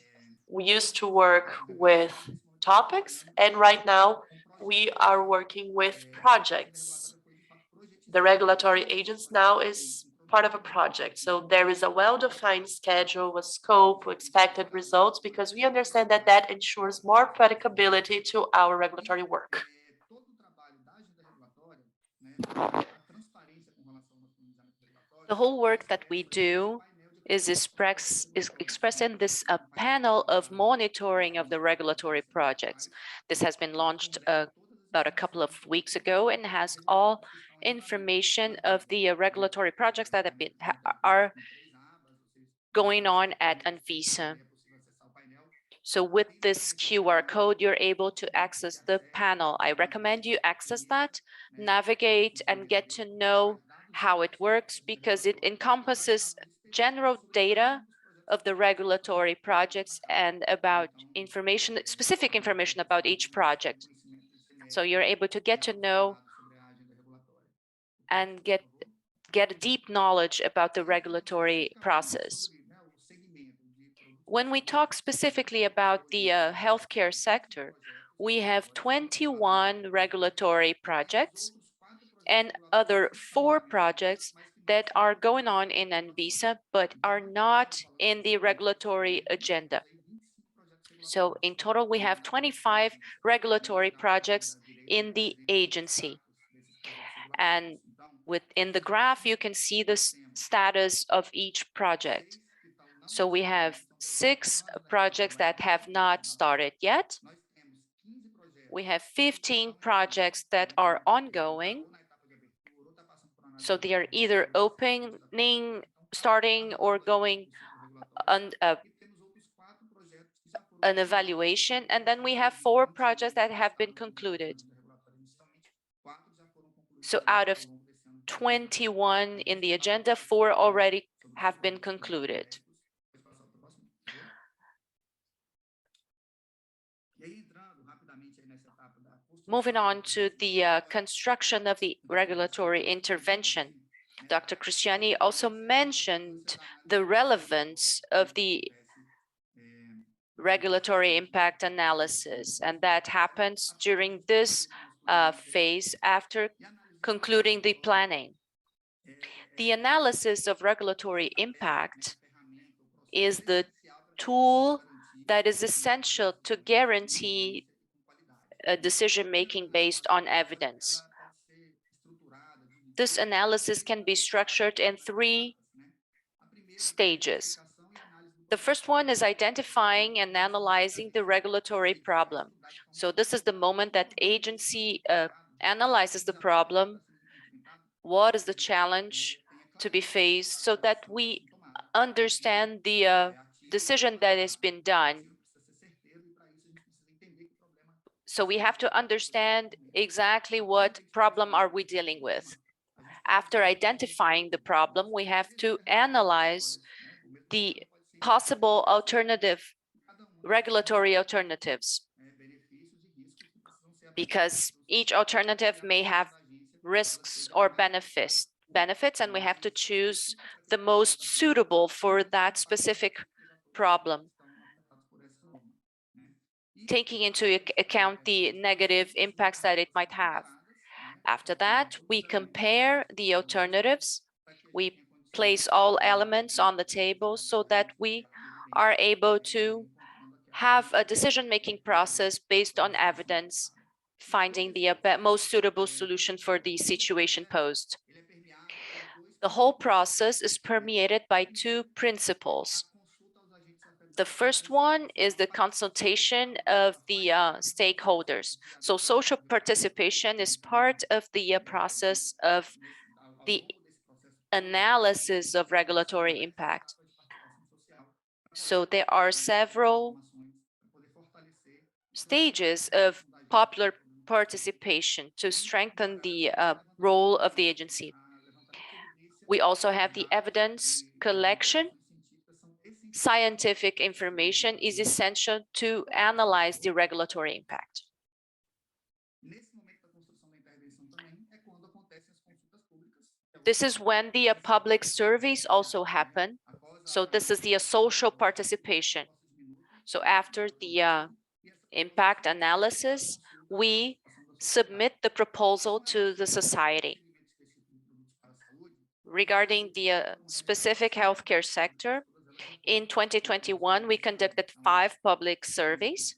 We used to work with topics, and right now we are working with projects. The regulatory agents now is part of a project. So there is a well-defined schedule, a scope, expected results, because we understand that that ensures more predictability to our regulatory work. The whole work that we do is expressed in this panel of monitoring of the regulatory projects. This has been launched about a couple of weeks ago and has all information of the regulatory projects that are going on at Anvisa. So with this QR code, you're able to access the panel. I recommend you access that, navigate, and get to know how it works, because it encompasses general data of the regulatory projects and about information, specific information about each project. So you're able to get to know and get a deep knowledge about the regulatory process. When we talk specifically about the healthcare sector, we have 21 regulatory projects and other 4 projects that are going on in Anvisa, but are not in the regulatory agenda. So in total, we have 25 regulatory projects in the agency. And within the graph, you can see the status of each project. So we have 6 projects that have not started yet. We have 15 projects that are ongoing. So they are either opening, starting, or going on an evaluation. And then we have 4 projects that have been concluded. So out of 21 in the agenda, 4 already have been concluded. Moving on to the construction of the regulatory intervention. Dr. Cristiani also mentioned the relevance of the regulatory impact analysis, and that happens during this phase after concluding the planning. The analysis of regulatory impact is the tool that is essential to guarantee a decision-making based on evidence. This analysis can be structured in 3 stages. The first one is identifying and analyzing the regulatory problem. So this is the moment that agency analyzes the problem. What is the challenge to be faced, so that we understand the decision that has been done. So we have to understand exactly what problem are we dealing with. After identifying the problem, we have to analyze the possible regulatory alternatives, because each alternative may have risks or benefits, and we have to choose the most suitable for that specific problem, taking into account the negative impacts that it might have. After that, we compare the alternatives. We place all elements on the table so that we are able to have a decision-making process based on evidence, finding the most suitable solution for the situation posed. The whole process is permeated by 2 principles. The first one is the consultation of the stakeholders. So social participation is part of the process of the analysis of regulatory impact. So there are several stages of popular participation to strengthen the role of the agency. We also have the evidence collection. Scientific information is essential to analyze the regulatory impact. This is when the public surveys also happen. So this is the social participation. So after the impact analysis, we submit the proposal to the society. Regarding the specific healthcare sector, in 2021, we conducted 5 public surveys.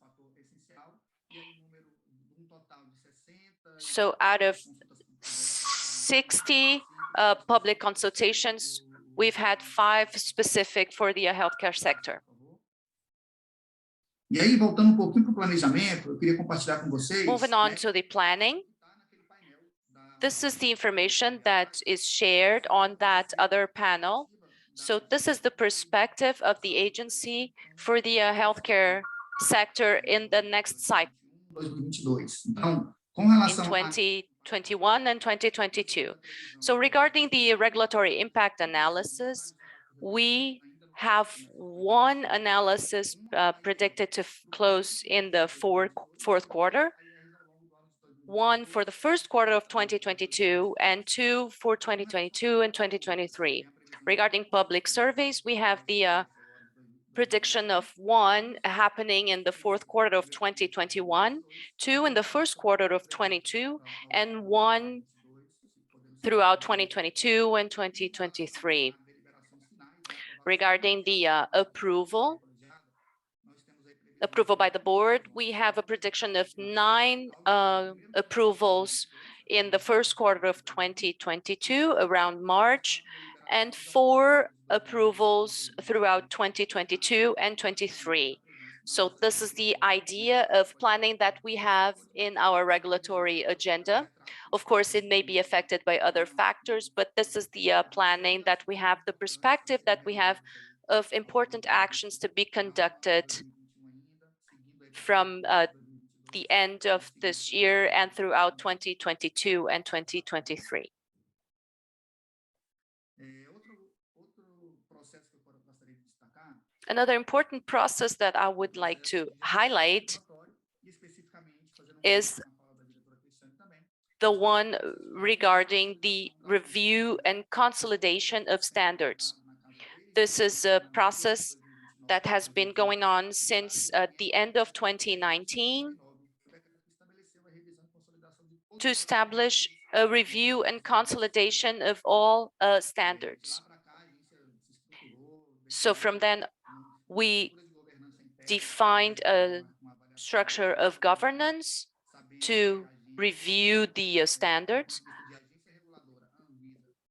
So out of 60 public consultations, we've had 5 specific for the healthcare sector. E aí, voltando pouquinho para o planejamento, eu queria compartilhar com vocês. Moving on to the planning. This is the information that is shared on that other panel. So this is the perspective of the agency for the healthcare sector in the next cycle. 2022. Então, com In relação 2021 and 2022. So regarding the regulatory impact analysis, we have one analysis predicted to close in the fourth quarter, one for the first quarter of 2022, and 2 for 2022 and 2023. Regarding public surveys, we have the prediction of 1 happening in the fourth quarter of 2021, 2 in the first quarter of 22, and 1 throughout 2022 and 2023. Regarding the approval by the board, we have a prediction of 9 approvals in the first quarter of 2022, around March, and 4 approvals throughout 2022 and 23. So this is the idea of planning that we have in our regulatory agenda. Of course, it may be affected by other factors, but this is the planning that we have, the perspective that we have of important actions to be conducted from the end of this year and throughout 2022 and 2023. Another important process that I would like to highlight is the one regarding the review and consolidation of standards. This is a process that has been going on since the end of 2019 to establish a review and consolidation of all standards. So from then, we defined a structure of governance to review the standards.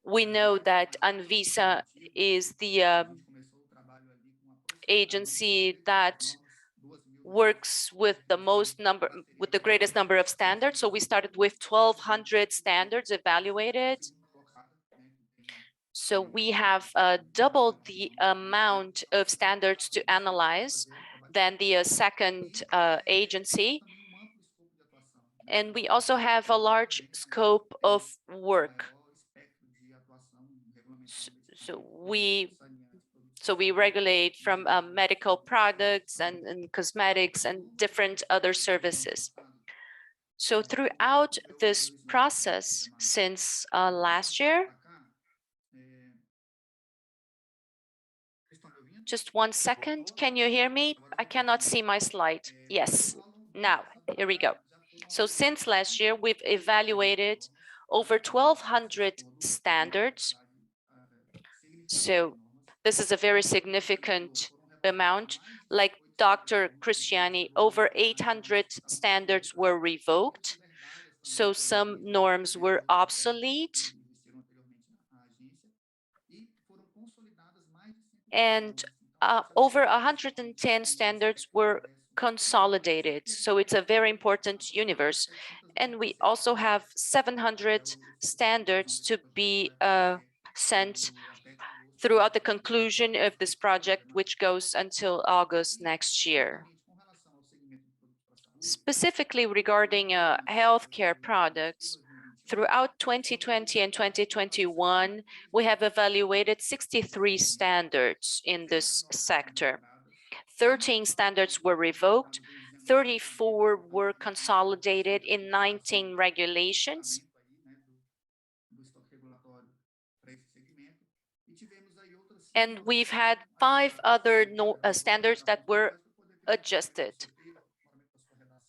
We know that Anvisa is the agency that works with the greatest number of standards. So we started with 1,200 standards evaluated. So we have doubled the amount of standards to analyze than the second agency. And we also have a large scope of work. So we regulate from medical products and cosmetics and different other services. So throughout this process since last year, just 1 second, can you hear me? I cannot see my slide. Yes, now, here we go. So since last year, we've evaluated over 1,200 standards. So this is a very significant amount. Like Dr. Cristiani, over 800 standards were revoked. So some norms were obsolete. And over 110 standards were consolidated. So it's a very important universe. And we also have 700 standards to be sent throughout the conclusion of this project, which goes until August next year. Specifically regarding healthcare products, throughout 2020 and 2021, we have evaluated 63 standards in this sector. 13 standards were revoked, 34 were consolidated in 19 regulations, and we've had 5 other standards that were adjusted.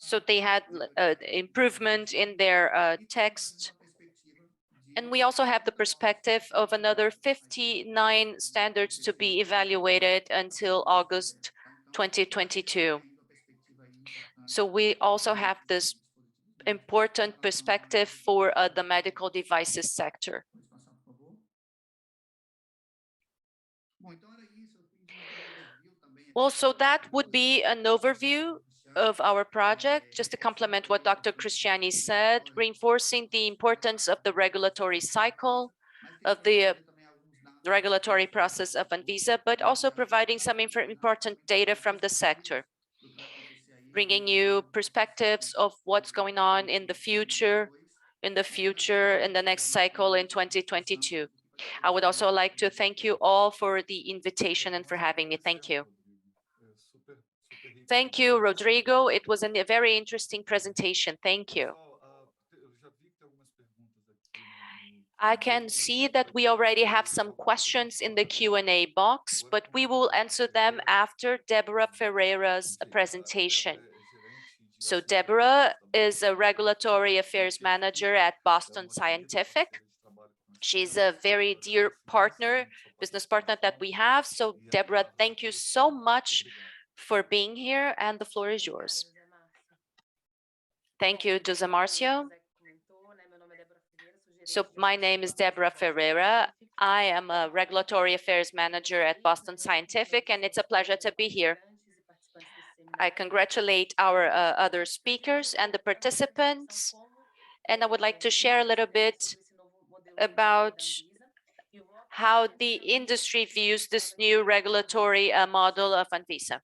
So they had improvement in their text. And we also have the perspective of another 59 standards to be evaluated until August 2022. So we also have this important perspective for the medical devices sector. Well, so that would be an overview of our project, just to complement what Dr. Cristiani said, reinforcing the importance of the regulatory cycle, of the regulatory process of Anvisa, but also providing some important data from the sector, bringing you perspectives of what's going on in the future, in the next cycle in 2022. I would also like to thank you all for the invitation and for having me. Thank you. Thank you, Rodrigo. It was a very interesting presentation. Thank you. I can see that we already have some questions in the Q&A box, but we will answer them after Deborah Ferreira's presentation. So Deborah is a regulatory affairs manager at Boston Scientific. She's a very dear partner, business partner that we have. So Deborah, thank you so much for being here, and the floor is yours. Thank you, José Marcio. So my name is Deborah Ferreira. I am a regulatory affairs manager at Boston Scientific, and it's a pleasure to be here. I congratulate our other speakers and the participants, and I would like to share a little bit about how the industry views this new regulatory model of Anvisa.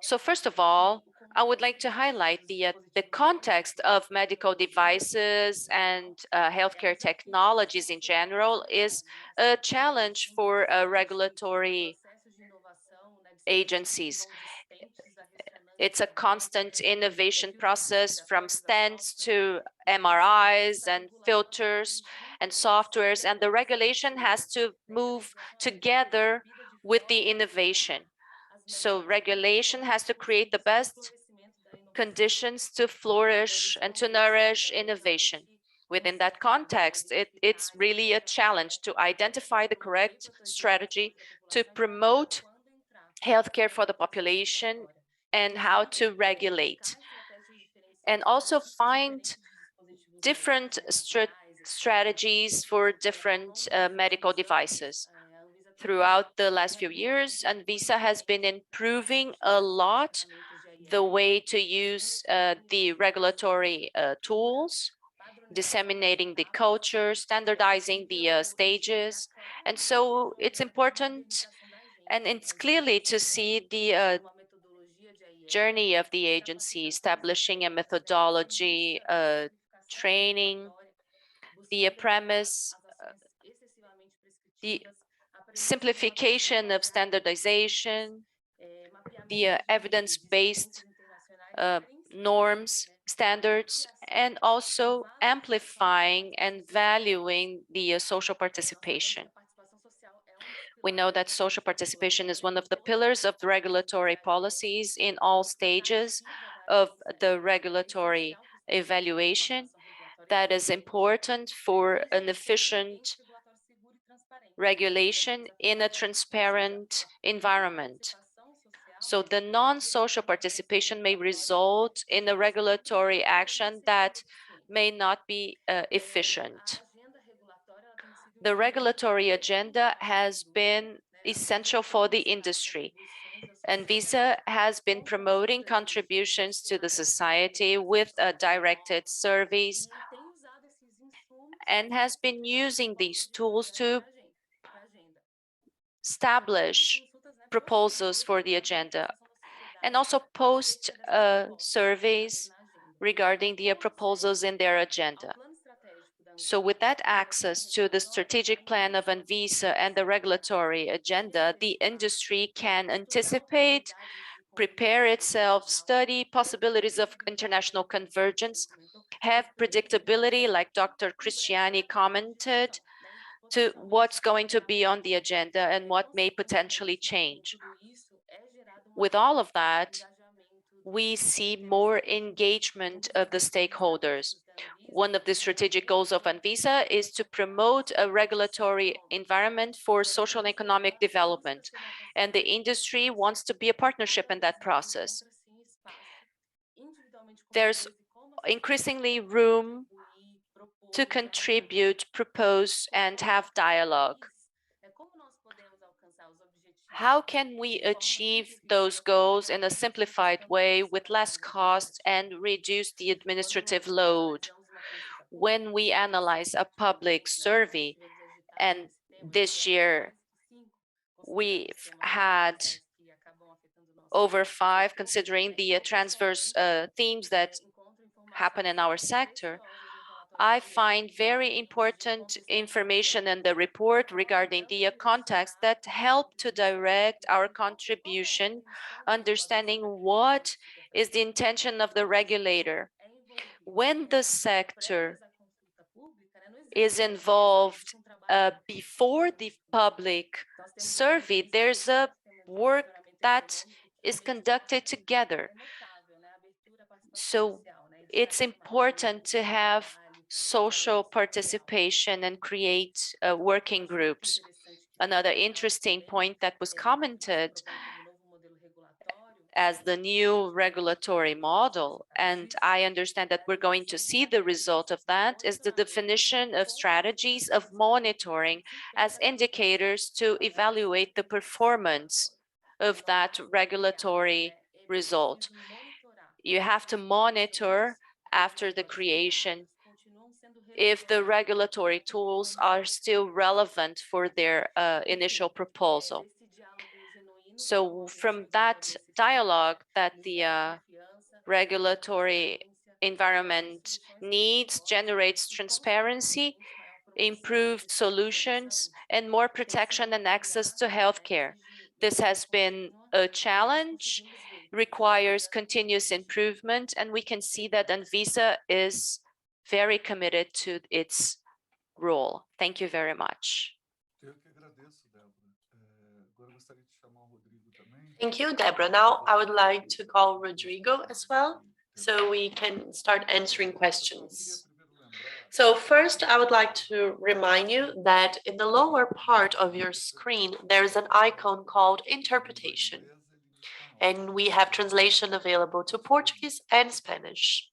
So first of all, I would like to highlight the context of medical devices and healthcare technologies in general is a challenge for regulatory agencies. It's a constant innovation process, from stents to MRIs and filters and softwares, and the regulation has to move together with the innovation. So regulation has to create the best conditions to flourish and to nourish innovation. Within that context, it's really a challenge to identify the correct strategy to promote healthcare for the population and how to regulate, and also find different strategies for different medical devices. Throughout the last few years, Anvisa has been improving a lot the way to use the regulatory tools, disseminating the culture, standardizing the stages. And so it's important, and it's clearly to see the journey of the agency, establishing a methodology, training, the premise, the simplification of standardization, the evidence-based norms, standards, and also amplifying and valuing the social participation. We know that social participation is one of the pillars of the regulatory policies in all stages of the regulatory evaluation. That is important for an efficient regulation in a transparent environment. So the non-social participation may result in a regulatory action that may not be efficient. The regulatory agenda has been essential for the industry. Anvisa has been promoting contributions to the society with directed surveys and has been using these tools to establish proposals for the agenda. and also post surveys regarding the proposals in their agenda. So with that access to the strategic plan of Anvisa and the regulatory agenda, the industry can anticipate, prepare itself, study possibilities of international convergence, have predictability, like Dr. Christiani commented, to what's going to be on the agenda and what may potentially change. With all of that, we see more engagement of the stakeholders. One of the strategic goals of Anvisa is to promote a regulatory environment for social and economic development, and the industry wants to be a partnership in that process. There's increasingly room to contribute, propose, and have dialogue. How can we achieve those goals in a simplified way with less costs and reduce the administrative load? When we analyze a public survey, and this year we've had over 5, considering the transverse themes that happen in our sector, I find very important information in the report regarding the context that help to direct our contribution, understanding what is the intention of the regulator. When the sector is involved before the public survey, there's a work that is conducted together. So it's important to have social participation and create working groups. Another interesting point that was commented as the new regulatory model, and I understand that we're going to see the result of that, is the definition of strategies of monitoring as indicators to evaluate the performance of that regulatory result. You have to monitor after the creation if the regulatory tools are still relevant for their initial proposal. So from that dialogue that the regulatory environment needs, generates transparency, improved solutions, and more protection and access to healthcare. This has been a challenge, requires continuous improvement, and we can see that Anvisa is very committed to its role. Thank you very much. Eu que agradeço, Débora. Agora eu gostaria de chamar o Rodrigo também. Thank you, Deborah. Now I would like to call Rodrigo as well, so we can start answering questions. So first, I would like to remind you that in the lower part of your screen, there's an icon called Interpretation, and we have translation available to Portuguese and Spanish.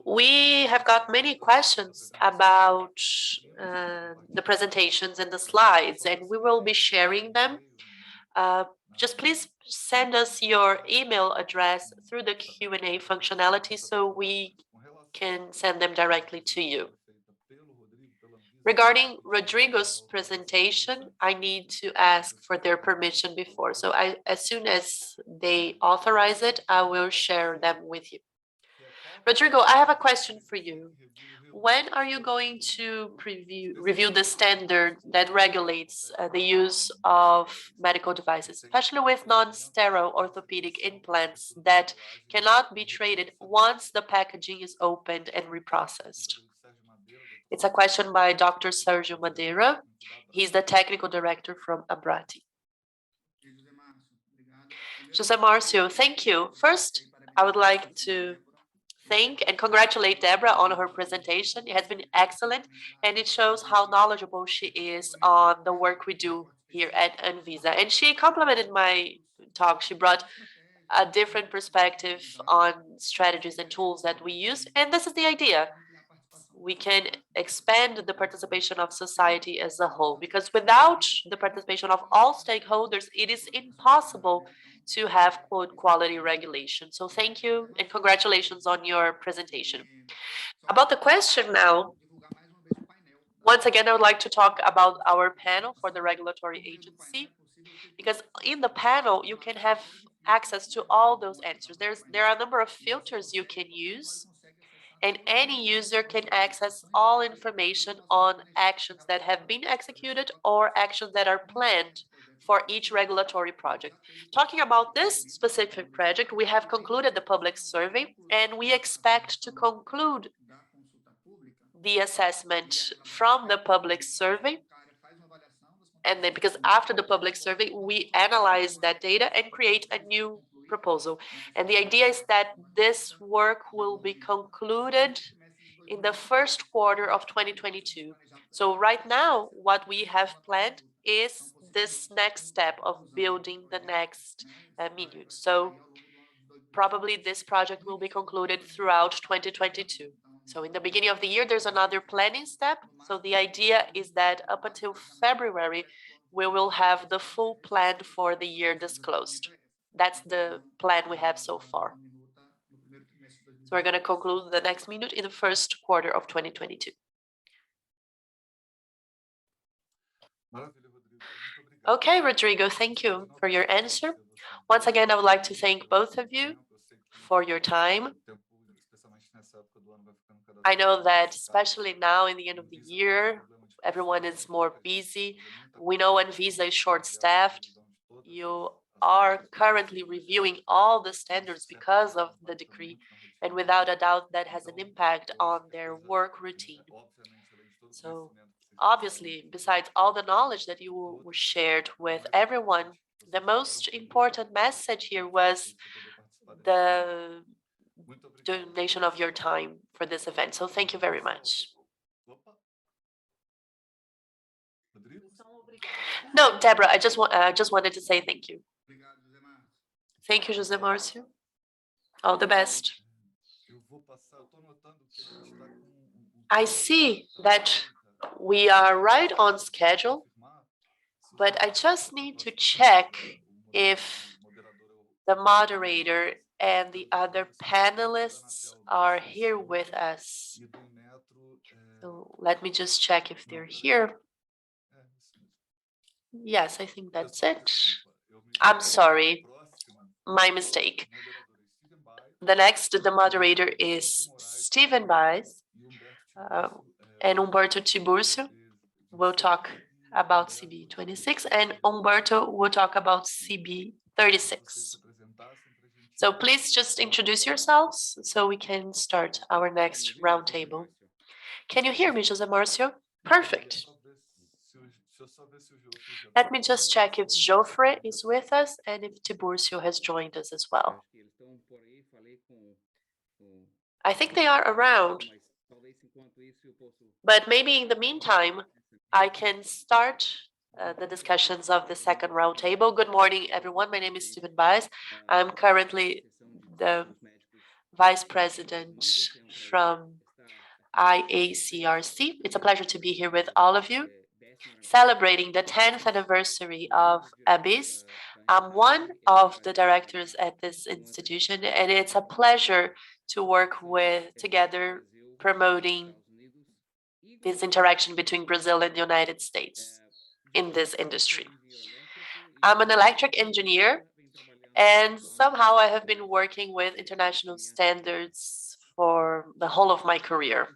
We have got many questions about the presentations and the slides, and we will be sharing them. Just please send us your email address through the Q&A functionality so we can send them directly to you. Regarding Rodrigo's presentation, I need to ask for their permission before. So as soon as they authorize it, I will share them with you. Rodrigo, I have a question for you. When are you going to review the standard that regulates the use of medical devices, especially with non-sterile orthopedic implants that cannot be traded once the packaging is opened and reprocessed? It's a question by Dr. Sergio Madeira. He's the technical director from Abrati. José Marcio, thank you. First, I would like to thank and congratulate Deborah on her presentation. It has been excellent, and it shows how knowledgeable she is on the work we do here at Anvisa. And she complemented my talk. She brought a different perspective on strategies and tools that we use, and this is the idea. We can expand the participation of society as a whole, because without the participation of all stakeholders, it is impossible to have quote quality regulation. So thank you and congratulations on your presentation. About the question now, once again, I would like to talk about our panel for the regulatory agency. because in the panel, you can have access to all those answers. There are a number of filters you can use, and any user can access all information on actions that have been executed or actions that are planned for each regulatory project. Talking about this specific project, we have concluded the public survey, and we expect to conclude the assessment from the public survey. And then, because after the public survey, we analyze that data and create a new proposal. And the idea is that this work will be concluded in the first quarter of 2022. So right now, what we have planned is this next step of building the next minute. So probably this project will be concluded throughout 2022. So in the beginning of the year, there's another planning step. So the idea is that up until February, we will have the full plan for the year disclosed. That's the plan we have so far. So we're going to conclude the next minute in the first quarter of 2022. Okay, Rodrigo, thank you for your answer. Once again, I would like to thank both of you for your time. I know that especially now in the end of the year, everyone is more busy. We know Anvisa is short-staffed. You are currently reviewing all the standards because of the decree, and without a doubt that has an impact on their work routine. So obviously, besides all the knowledge that you were shared with everyone, the most important message here was the donation of your time for this event. So thank you very much. No, Deborah, I just wanted to say thank you. Thank you, José Márcio. All the best. I see that we are right on schedule, but I just need to check if the moderator and the other panelists are here with us. So let me just check if they're here. Yes, I think that's it. I'm sorry, my mistake. The moderator is Stephen Baez, and Humberto Tiburcio will talk about CB 26, and Humberto will talk about CB 36. So please just introduce yourselves so we can start our next roundtable. Can you hear me, José Márcio? Perfect. Let me just check if Joffre is with us and if Tiburcio has joined us as well. I think they are around, but maybe in the meantime, I can start the discussions of the second roundtable. Good morning, everyone. My name is Stephen Baez. I'm currently the Vice President from IACRC. It's a pleasure to be here with all of you, celebrating the 10th anniversary of ABIS. I'm one of the directors at this institution, and it's a pleasure to work together promoting this interaction between Brazil and the United States in this industry. I'm an electric engineer, and somehow I have been working with international standards for the whole of my career.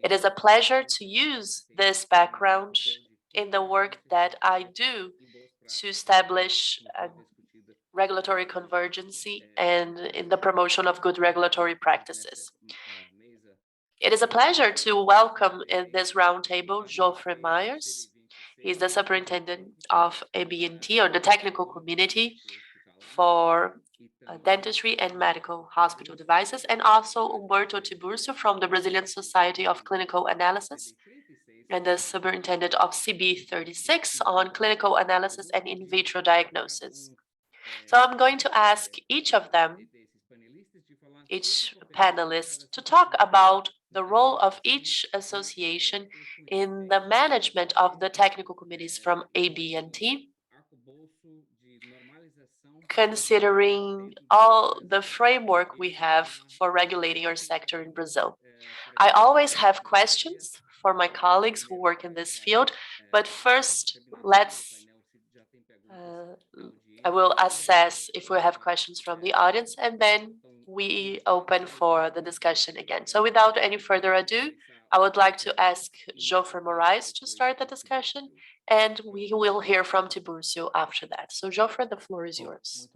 It is a pleasure to use this background in the work that I do to establish a regulatory convergency and in the promotion of good regulatory practices. It is a pleasure to welcome in this roundtable Joffre Myers. He's the superintendent of ABNT, or the technical community for dentistry and medical hospital devices, and also Humberto Tiburcio from the Brazilian Society of Clinical Analysis, and the superintendent of CB 36 on clinical analysis and in vitro diagnosis. So I'm going to ask each of them, each panelist, to talk about the role of each association in the management of the technical committees from ABNT, considering all the framework we have for regulating our sector in Brazil. I always have questions for my colleagues who work in this field, but first let's I will assess if we have questions from the audience, and then we open for the discussion again. So without any further ado, I would like to ask Geoffrey Moraes to start the discussion, and we will hear from Tiburcio after that. So Geoffrey, the floor is yours.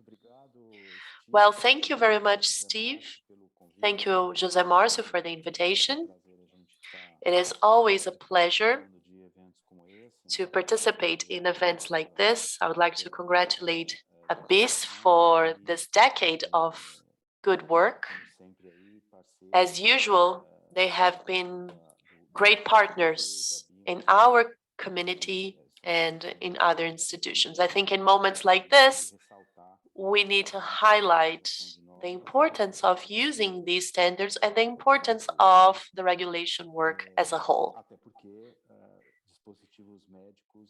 Well, thank you very much, Steve. Thank you, José Márcio, for the invitation. It is always a pleasure to participate in events like this. I would like to congratulate Anvisa for this decade of good work. As usual, they have been great partners in our community and in other institutions. I think in moments like this, we need to highlight the importance of using these standards and the importance of the regulation work as a whole.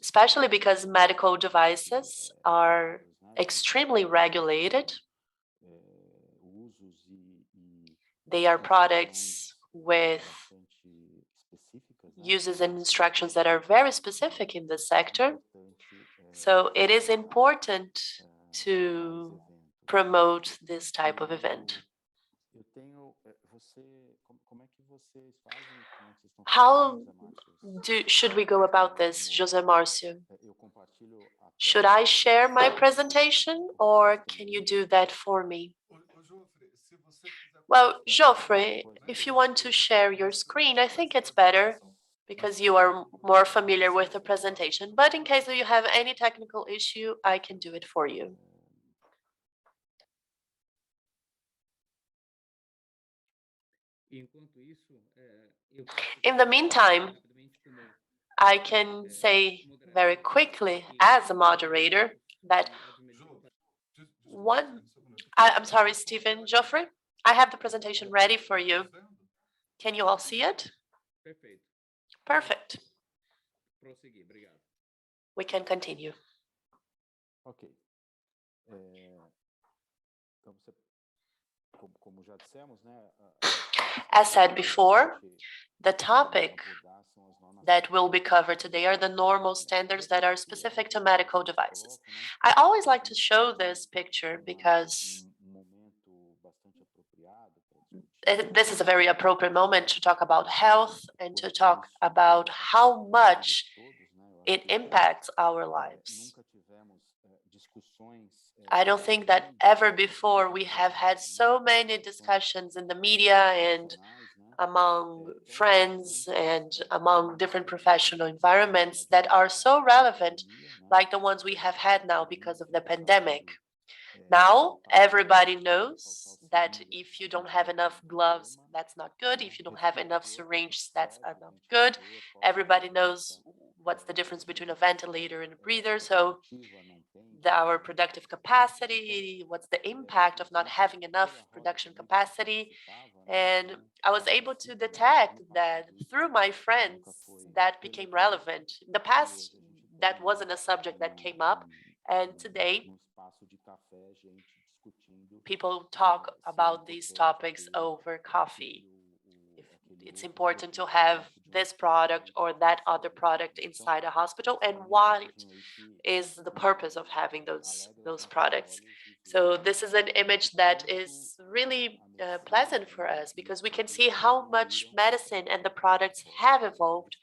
Especially because medical devices are extremely regulated. They are products with uses and instructions that are very specific in the sector. So it is important to promote this type of event. How should we go about this, José Márcio? Should I share my presentation or can you do that for me? Well, Geoffrey, if you want to share your screen, I think it's better because you are more familiar with the presentation. But in case you have any technical issue, I can do it for you. In the meantime, I can say very quickly as a moderator that I'm sorry, Stephen, Geoffrey, I have the presentation ready for you. Can you all see it? Perfect. We can continue. As said before, the topic that will be covered today are the normal standards that are specific to medical devices. I always like to show this picture because this is a very appropriate moment to talk about health and to talk about how much it impacts our lives. I don't think that ever before we have had so many discussions in the media and among friends and among different professional environments that are so relevant, like the ones we have had now because of the pandemic. Now, everybody knows that if you don't have enough gloves, that's not good. If you don't have enough syringes, that's not good. Everybody knows what's the difference between a ventilator and a breather. So our productive capacity, what's the impact of not having enough production capacity. And I was able to detect that through my friends that became relevant. In the past, that wasn't a subject that came up. And today, people talk about these topics over coffee. It's important to have this product or that other product inside a hospital, and what is the purpose of having those products. So this is an image that is really pleasant for us because we can see how much medicine and the products have evolved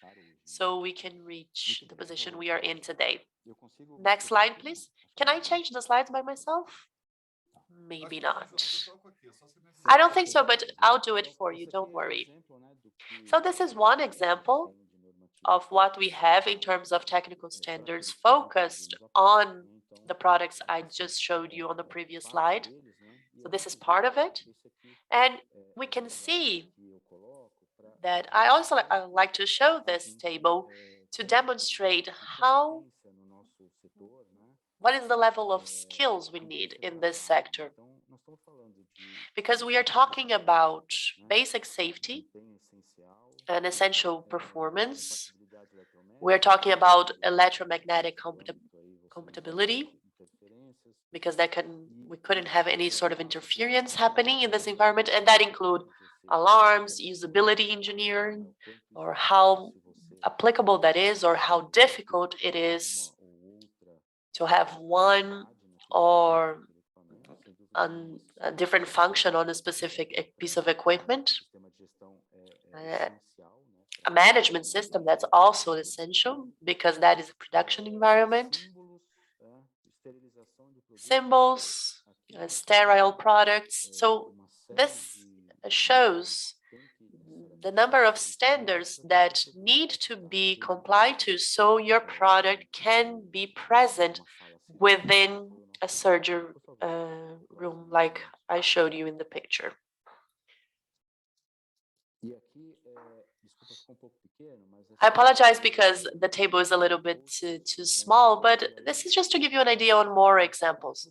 so we can reach the position we are in today. Next slide, please. Can I change the slides by myself? Maybe not. I don't think so, but I'll do it for you, don't worry. So this is one example of what we have in terms of technical standards focused on the products I just showed you on the previous slide. So this is part of it. And we can see that I also like to show this table to demonstrate what is the level of skills we need in this sector. Because we are talking about basic safety and essential performance. We're talking about electromagnetic compatibility because we couldn't have any sort of interference happening in this environment, and that include alarms, usability engineering, or how applicable that is or how difficult it is to have one or a different function on a specific piece of equipment. A management system that's also essential because that is a production environment. Symbols, sterile products. So this shows the number of standards that need to be complied to so your product can be present within a surgery room like I showed you in the picture. I apologize because the table is a little bit too small, but this is just to give you an idea on more examples.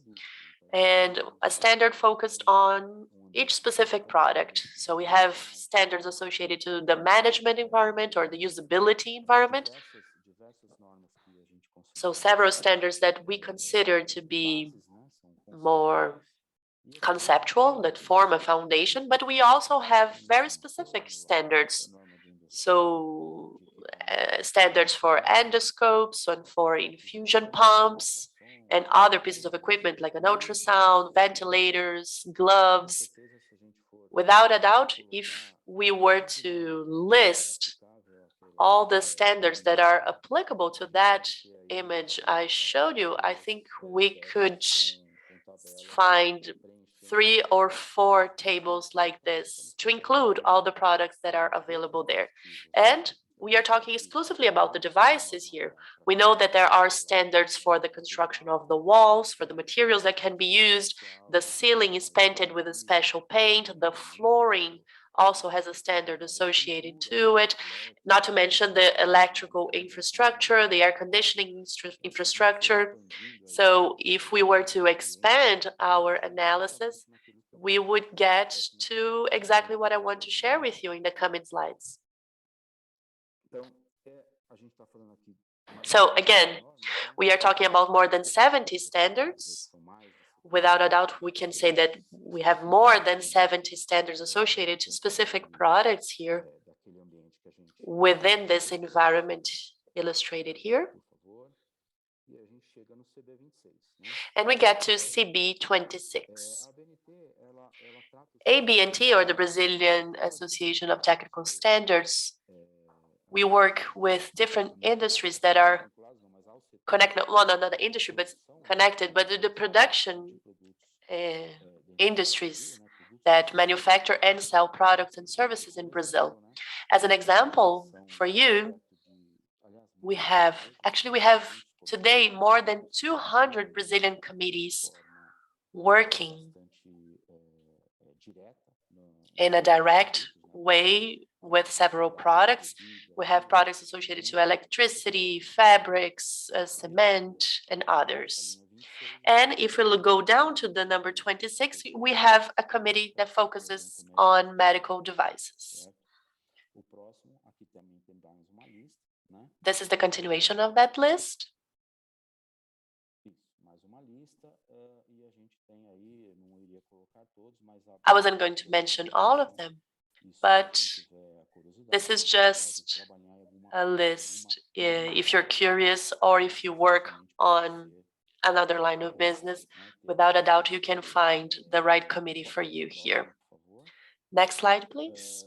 And a standard focused on each specific product. So we have standards associated to the management environment or the usability environment. So several standards that we consider to be more conceptual, that form a foundation, but we also have very specific standards. So standards for endoscopes and for infusion pumps and other pieces of equipment like an ultrasound, ventilators, gloves. Without a doubt, if we were to list all the standards that are applicable to that image I showed you, I think we could find 3 or 4 tables like this to include all the products that are available there. And we are talking exclusively about the devices here. We know that there are standards for the construction of the walls, for the materials that can be used. The ceiling is painted with a special paint. The flooring also has a standard associated to it, not to mention the electrical infrastructure, the air conditioning infrastructure. So if we were to expand our analysis, we would get to exactly what I want to share with you in the coming slides. So again, we are talking about more than 70 standards. Without a doubt, we can say that we have more than 70 standards associated to specific products here within this environment illustrated here. And we get to CB26. ABNT, or the Brazilian Association of Technical Standards, we work with different industries that are connected, well, not the industry, but connected, but the production industries that manufacture and sell products and services in Brazil. As an example for you, we have today more than 200 Brazilian committees working in a direct way with several products. We have products associated to electricity, fabrics, cement, and others. And if we'll go down to the number 26, we have a committee that focuses on medical devices. This is the continuation of that list. I wasn't going to mention all of them, but this is just a list. If you're curious or if you work on another line of business, without a doubt, you can find the right committee for you here. Next slide, please.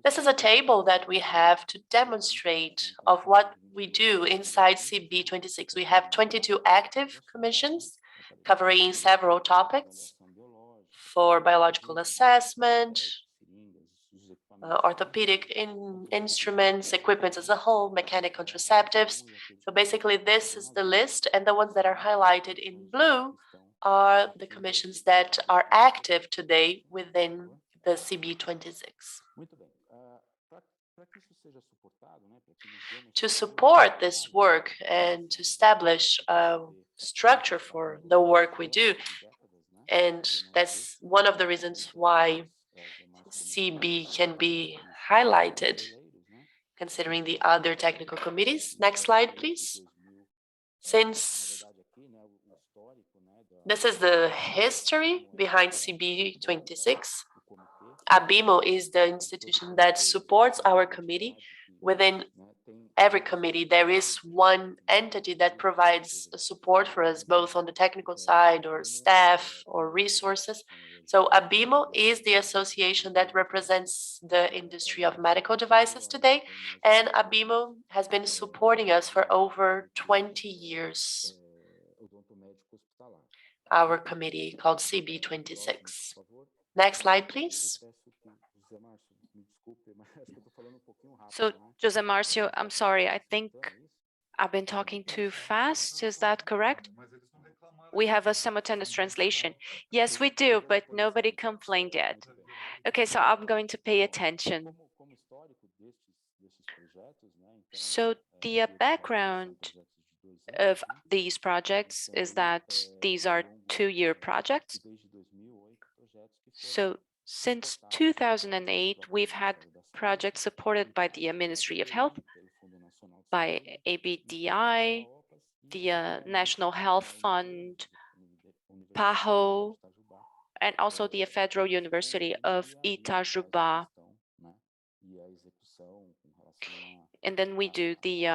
This is a table that we have to demonstrate of what we do inside CB26. We have 22 active commissions covering several topics for biological assessment, orthopedic instruments, equipment as a whole, mechanic contraceptives. So basically this is the list, and the ones that are highlighted in blue are the commissions that are active today within the CB26. To support this work and to establish a structure for the work we do, and that's one of the reasons why CB can be highlighted, considering the other technical committees. Next slide, please. Since this is the history behind CB26, ABIMO is the institution that supports our committee. Within every committee, there is one entity that provides support for us, both on the technical side or staff or resources. So ABIMO is the association that represents the industry of medical devices today, and ABIMO has been supporting us for over 20 years. Our committee called CB26. Next slide, please. So, Jose Marcio, I'm sorry, I think I've been talking too fast. Is that correct? Mas eles não reclamaram. We have a simultaneous translation. Yes, we do, but nobody complained yet. Okay, so I'm going to pay attention. So the background of these projects is that these are two-year projects. So since 2008, we've had projects supported by the Ministry of Health, by ABDI, the National Health Fund, PAHO, and also the Federal University of Itajubá. And then we do the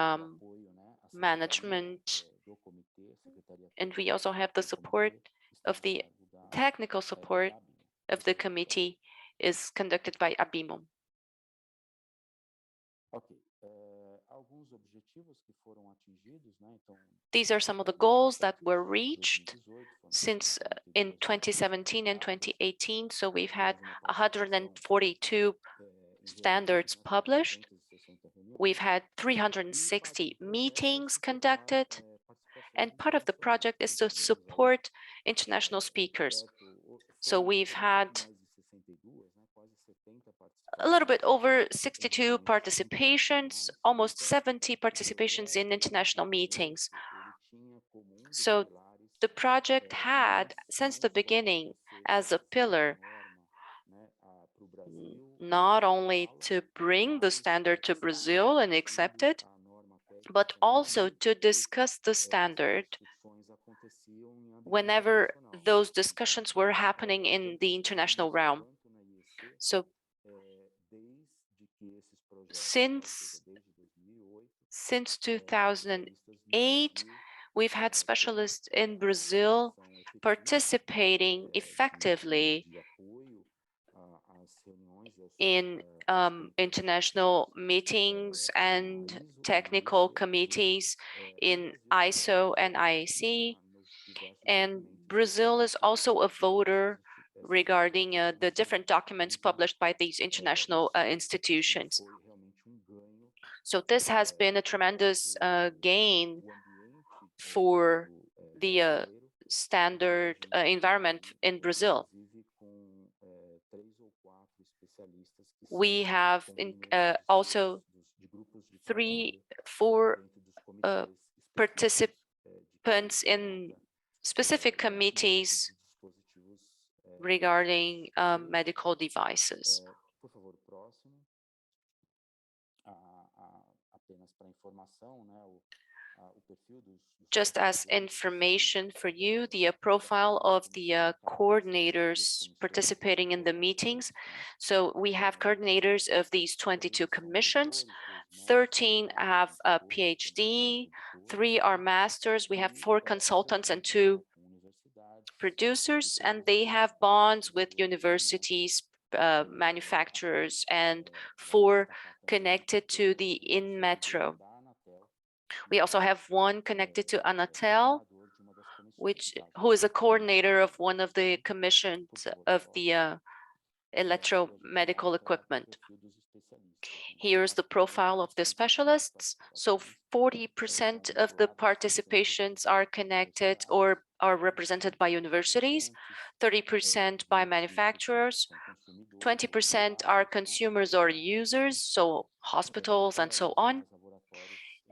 management, and we also have the support of the technical support of the committee is conducted by ABIMO. These are some of the goals that were reached since in 2017 and 2018. So we've had 142 standards published. We've had 360 meetings conducted, and part of the project is to support international speakers. So we've had a little bit over 62 participations, almost 70 participations in international meetings. So the project had, since the beginning, as a pillar, not only to bring the standard to Brazil and accept it, but also to discuss the standard whenever those discussions were happening in the international realm. So since 2008, we've had specialists in Brazil participating effectively in international meetings and technical committees in ISO and IAC. And Brazil is also a voter regarding the different documents published by these international institutions. So this has been a tremendous gain for the standard environment in Brazil. We have also 4 participants in specific committees regarding medical devices. Just as information for you, the profile of the coordinators participating in the meetings. So we have coordinators of these 22 commissions. 13 have a PhD, 3 are masters. We have 4 consultants and 2 producers, and they have bonds with universities, manufacturers, and 4 connected to the InMetro. We also have 1 connected to Anatel, who is a coordinator of one of the commissions of the electromedical equipment. Here's the profile of the specialists. So 40% of the participations are connected or are represented by universities, 30% by manufacturers, 20% are consumers or users, so hospitals and so on.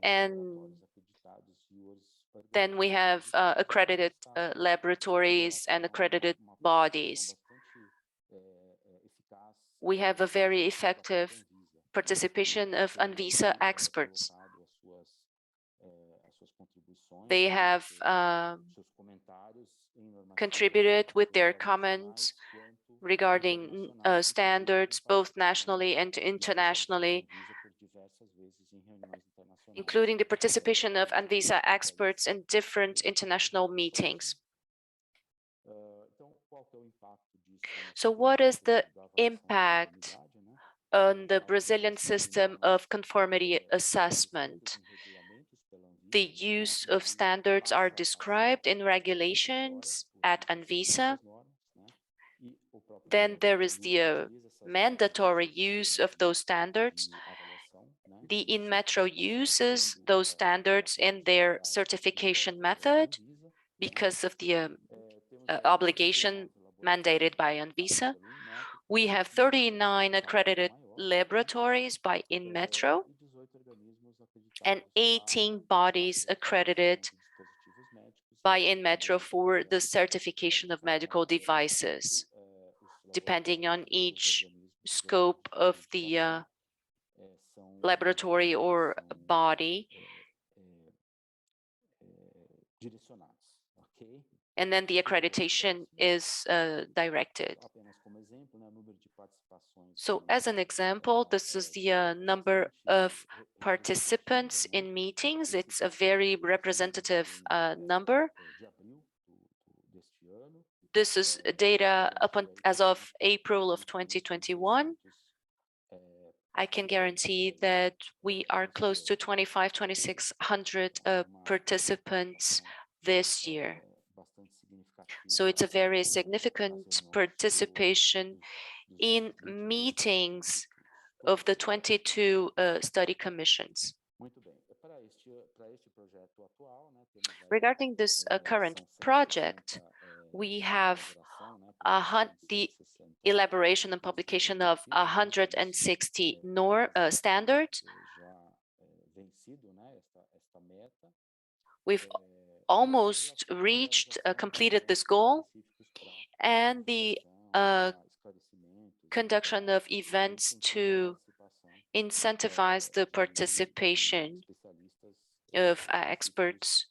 And then we have accredited laboratories and accredited bodies. We have a very effective participation of Anvisa experts. They have contributed with their comments regarding standards, both nationally and internationally, including the participation of Anvisa experts in different international meetings. So what is the impact on the Brazilian system of conformity assessment? The use of standards are described in regulations at Anvisa. Then there is the mandatory use of those standards. The in-metro uses those standards in their certification method because of the obligation mandated by Anvisa. We have 39 accredited laboratories by in-metro and 18 bodies accredited by in-metro for the certification of medical devices, depending on each scope of the laboratory or body. And then the accreditation is directed. So as an example, this is the number of participants in meetings. It's a very representative number. This is data as of April of 2021. I can guarantee that we are close to 2,600 participants this year. So it's a very significant participation in meetings of the 22 study commissions. Regarding this current project, we have the elaboration and publication of 160 standards. We've almost reached, completed this goal, and the conduction of events to incentivize the participation of experts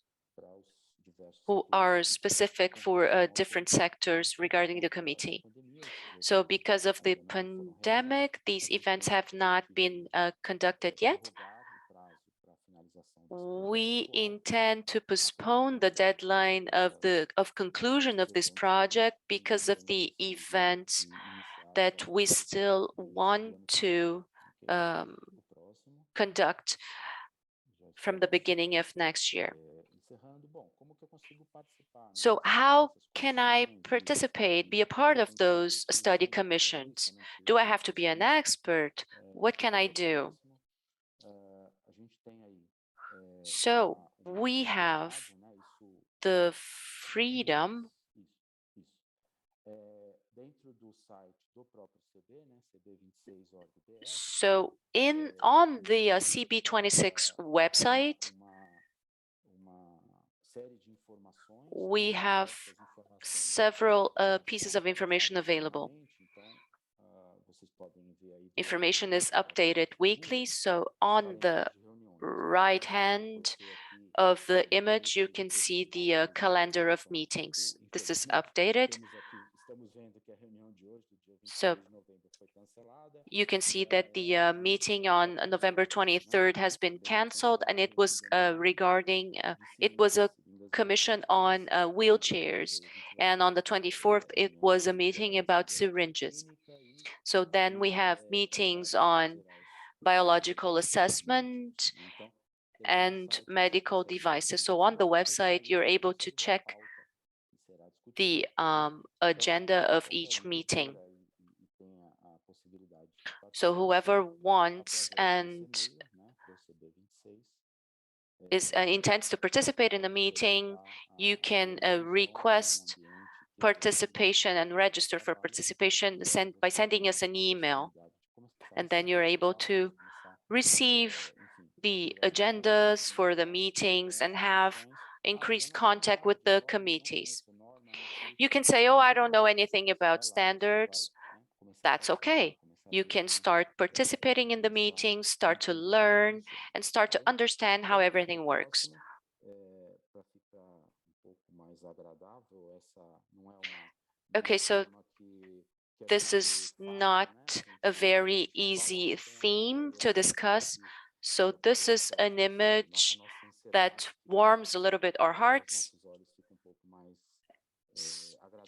who are specific for different sectors regarding the committee. So because of the pandemic, these events have not been conducted yet. We intend to postpone the deadline of conclusion of this project because of the events that we still want to conduct from the beginning of next year. So how can I participate, be a part of those study commissions? Do I have to be an expert? What can I do? So we have the freedom so on the CB26 website, we have several pieces of information available. Information is updated weekly, so on the right hand of the image, you can see the calendar of meetings. This is updated. So you can see that the meeting on November 23rd has been canceled, and it was regarding, it was a commission on wheelchairs. And on the 24th, it was a meeting about syringes. So then we have meetings on biological assessment and medical devices. So on the website, you're able to check the agenda of each meeting. So whoever wants and intends to participate in the meeting, you can request participation and register for participation by sending us an email. And then you're able to receive the agendas for the meetings and have increased contact with the committees. You can say, oh, I don't know anything about standards. That's okay. You can start participating in the meetings, start to learn, and start to understand how everything works. Okay, so This is not a very easy theme to discuss. So this is an image that warms a little bit our hearts,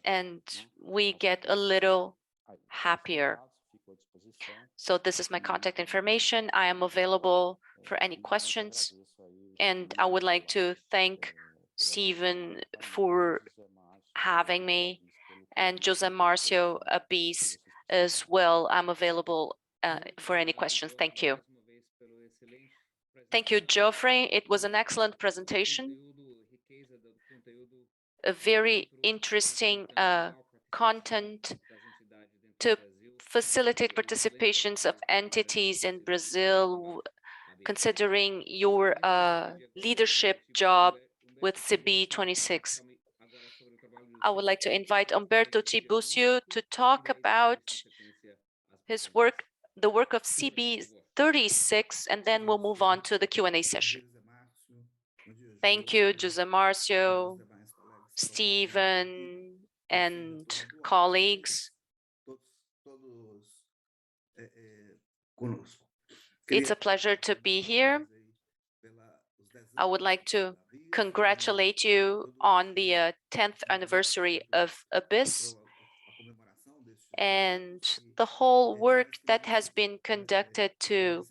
and we get a little happier. So this is my contact information. I am available for any questions, and I would like to thank Stephen for having me, and Jose Marcio Abis as well. I'm available for any questions. Thank you. Thank you, Geoffrey. It was an excellent presentation, a very interesting content to facilitate participations of entities in Brazil, considering your leadership job with CB26. I would like to invite Umberto Tiburcio to talk about his work, the work of CB36, and then we'll move on to the Q&A session. Thank you, Jose Marcio, Stephen, and colleagues. It's a pleasure to be here. I would like to congratulate you on the 10th anniversary of Abyss and the whole work that has been conducted to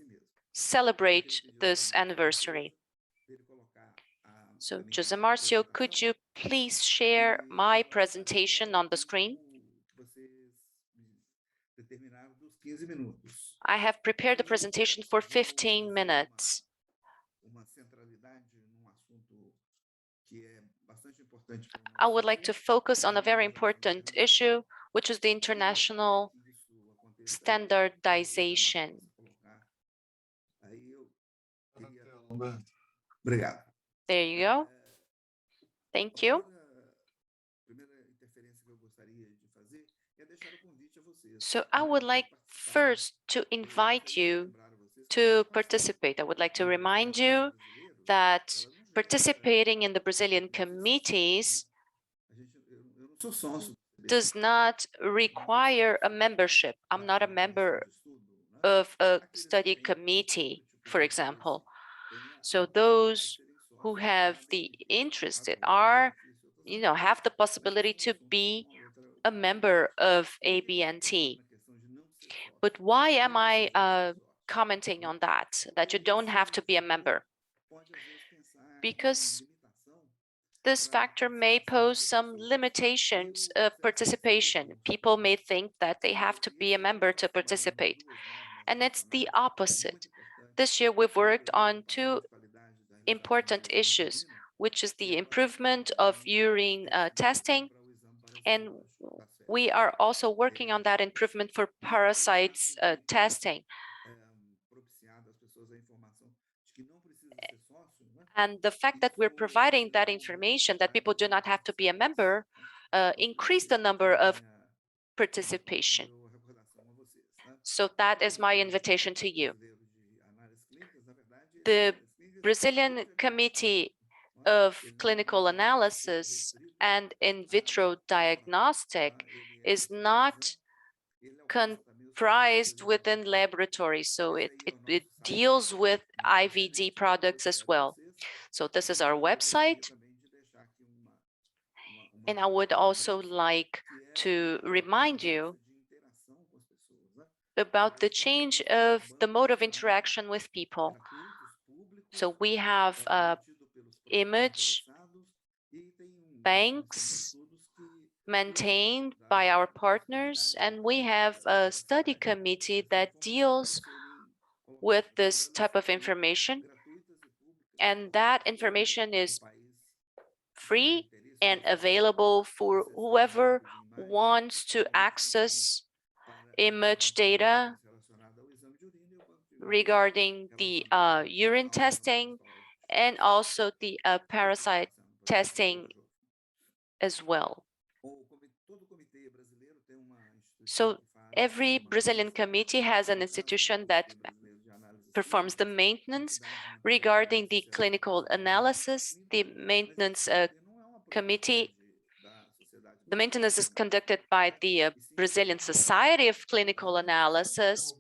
celebrate this anniversary. So, Jose Marcio, could you please share my presentation on the screen? I have prepared the presentation for 15 minutes. I would like to focus on a very important issue, which is the international standardization. There you go. Thank you. So I would like first to invite you to participate. I would like to remind you that participating in the Brazilian committees does not require a membership. I'm not a member of a study committee, for example. So those who have the interest are, have the possibility to be a member of ABNT. But why am I commenting on that you don't have to be a member? Because this factor may pose some limitations of participation. People may think that they have to be a member to participate, and it's the opposite. This year, we've worked on two important issues, which is the improvement of urine testing, and we are also working on that improvement for parasites testing. And the fact that we're providing that information, that people do not have to be a member, increase the number of participation. So that is my invitation to you. The Brazilian Committee of Clinical Analysis and In Vitro Diagnostic is not comprised within laboratories, so it deals with IVD products as well. So this is our website. And I would also like to remind you about the change of the mode of interaction with people. So we have image banks maintained by our partners, and we have a study committee that deals with this type of information. And that information is free and available for whoever wants to access image data regarding the urine testing and also the parasite testing as well. So every Brazilian committee has an institution that performs the maintenance regarding the clinical analysis. The maintenance committee The maintenance is conducted by the Brazilian Society of Clinical Analysis.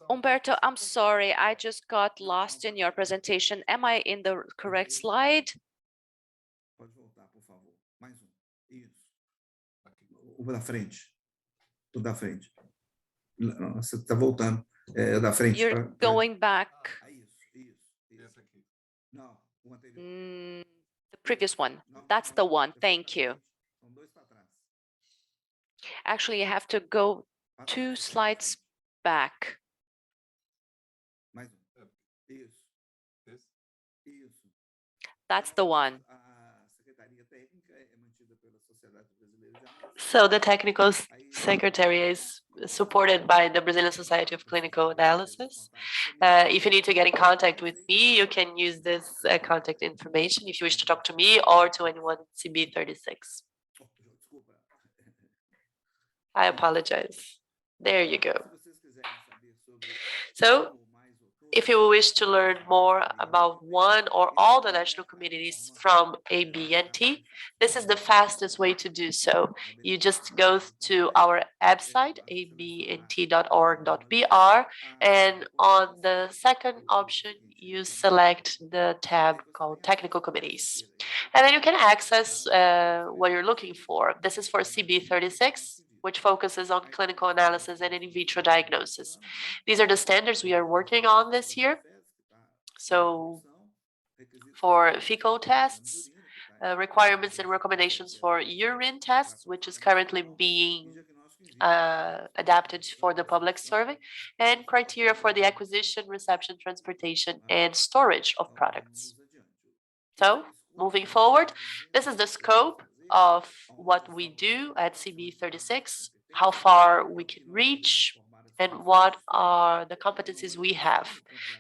Humberto, I'm sorry, I just got lost in your presentation. Am I in the correct slide? Pode voltar, por favor. Mais um. Isso. O da frente. O da frente. Não, você está voltando. É da frente. You're going back. Isso. Não, o anterior. The previous one. That's the one. Thank you. São dois para trás. Actually, you have to go 2 slides back. Mais um. Isso. Isso. That's the one. A Secretaria Técnica é mantida pela Sociedade Brasileira de Análise. So the technical secretary is supported by the Brazilian Society of Clinical Analysis. If you need to get in contact with me, you can use this contact information if you wish to talk to me or to anyone at CB36. Desculpa. I apologize. There you go. Se vocês quiserem saber sobre So if you wish to learn more about one or all the national communities from ABNT, this is the fastest way to do so. You just go to our website, abnt.org.br, and on the second option, you select the tab called Technical Committees. And then you can access what you're looking for. This is for CB36, which focuses on clinical analysis and in vitro diagnosis. These are the standards we are working on this year. So for fecal tests, requirements and recommendations for urine tests, which is currently being adapted for the public survey, and criteria for the acquisition, reception, transportation, and storage of products. So moving forward, this is the scope of what we do at CB36, how far we can reach, and what are the competencies we have.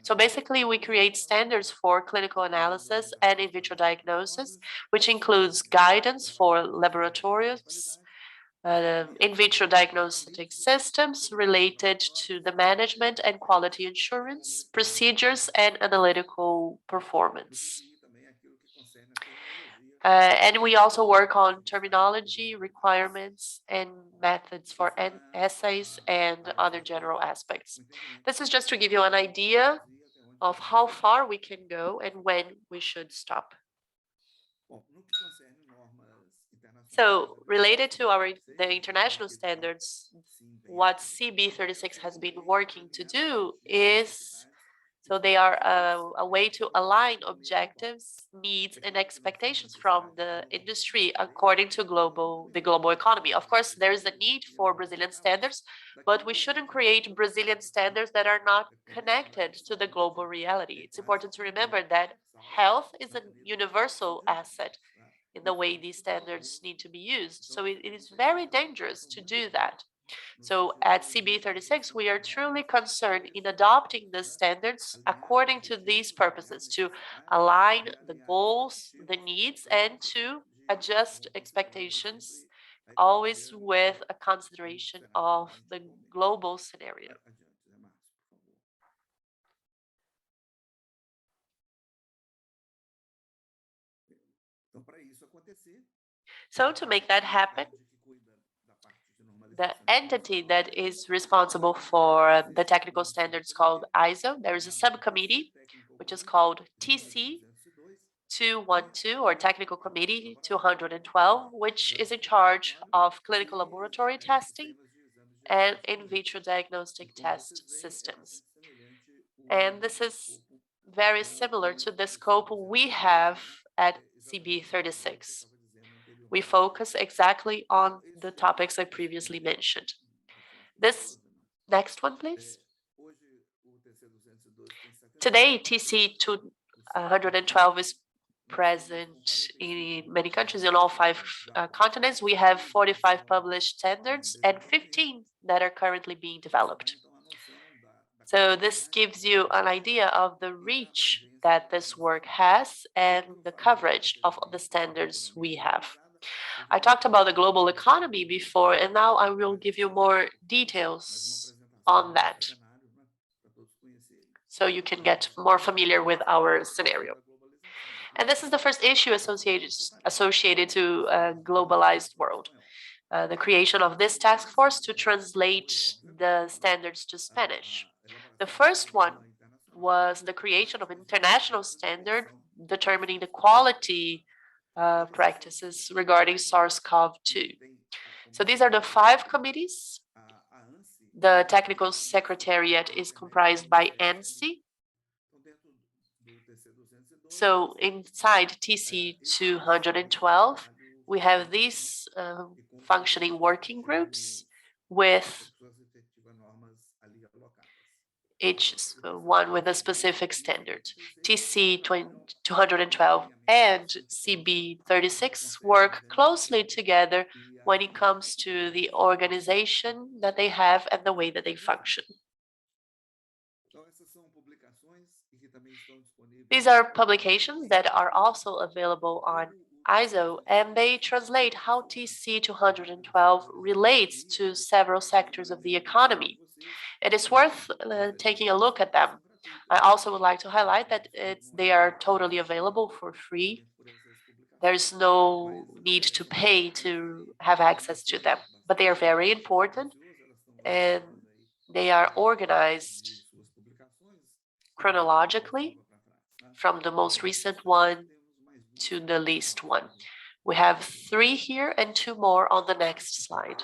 So basically, we create standards for clinical analysis and in vitro diagnosis, which includes guidance for laboratories, in vitro diagnostic systems related to the management and quality assurance, procedures, and analytical performance. And we also work on terminology, requirements, and methods for essays and other general aspects. This is just to give you an idea of how far we can go and when we should stop. So related to the international standards, what CB36 has been working to do is, so they are a way to align objectives, needs, and expectations from the industry according to the global economy. Of course, there is a need for Brazilian standards, but we shouldn't create Brazilian standards that are not connected to the global reality. It's important to remember that health is a universal asset in the way these standards need to be used. So it is very dangerous to do that. So at CB36, we are truly concerned in adopting the standards according to these purposes, to align the goals, the needs, and to adjust expectations, always with a consideration of the global scenario. So to make that happen, the entity that is responsible for the technical standards called ISO, there is a subcommittee, which is called TC 212 or Technical Committee 212, which is in charge of clinical laboratory testing and in vitro diagnostic test systems. And this is very similar to the scope we have at CB36. We focus exactly on the topics I previously mentioned. This next one, please. Today, TC 212 is present in many countries in all 5 continents. We have 45 published standards and 15 that are currently being developed. So this gives you an idea of the reach that this work has and the coverage of the standards we have. I talked about the global economy before, and now I will give you more details on that, so you can get more familiar with our scenario. And this is the first issue associated to a globalized world. The creation of this task force to translate the standards to Spanish. The first one was the creation of an international standard determining the quality practices regarding SARS-CoV-2. So these are the 5 committees. The technical secretariat is comprised by ANSI. So inside TC 212, we have these functioning working groups with each one with a specific standard. TC 212 and CB 36 work closely together when it comes to the organization that they have and the way that they function. These are publications that are also available on ISO, and they translate how TC 212 relates to several sectors of the economy. It is worth taking a look at them. I also would like to highlight that they are totally available for free. There's no need to pay to have access to them, but they are very important and they are organized chronologically from the most recent one to the least one. We have 3 here and 2 more on the next slide.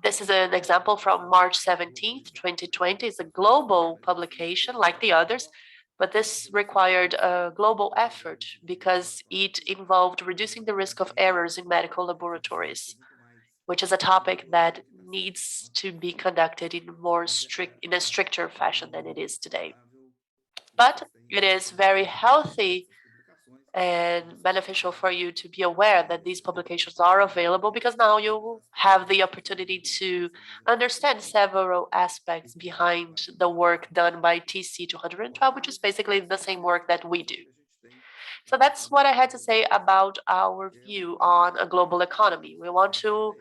This is an example from March 17th, 2020. It's a global publication like the others, but this required a global effort because it involved reducing the risk of errors in medical laboratories, which is a topic that needs to be conducted in a stricter fashion than it is today. But it is very healthy and beneficial for you to be aware that these publications are available, because now you have the opportunity to understand several aspects behind the work done by TC 212, which is basically the same work that we do. So that's what I had to say about our view on a global economy. We want to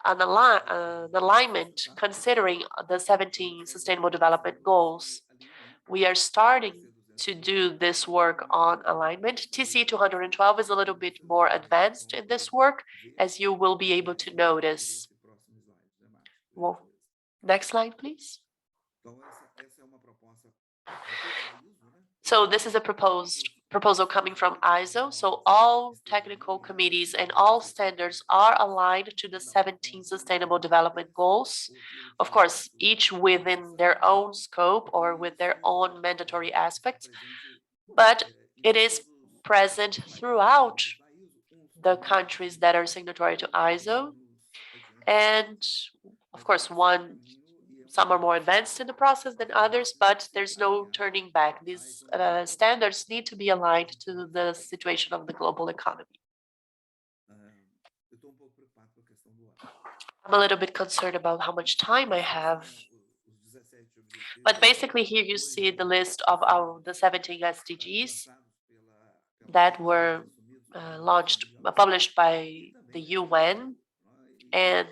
an alignment considering the 17 Sustainable Development Goals. We are starting to do this work on alignment. TC 212 is a little bit more advanced in this work, as you will be able to notice. Well, next slide, please. So this is a proposal coming from ISO. So all technical committees and all standards are aligned to the 17 Sustainable Development Goals. Of course, each within their own scope or with their own mandatory aspects, but it is present throughout the countries that are signatory to ISO. And of course, some are more advanced in the process than others, but there's no turning back. These standards need to be aligned to the situation of the global economy. I'm a little bit concerned about how much time I have. But basically here you see the list of the 17 SDGs that were published by the UN, and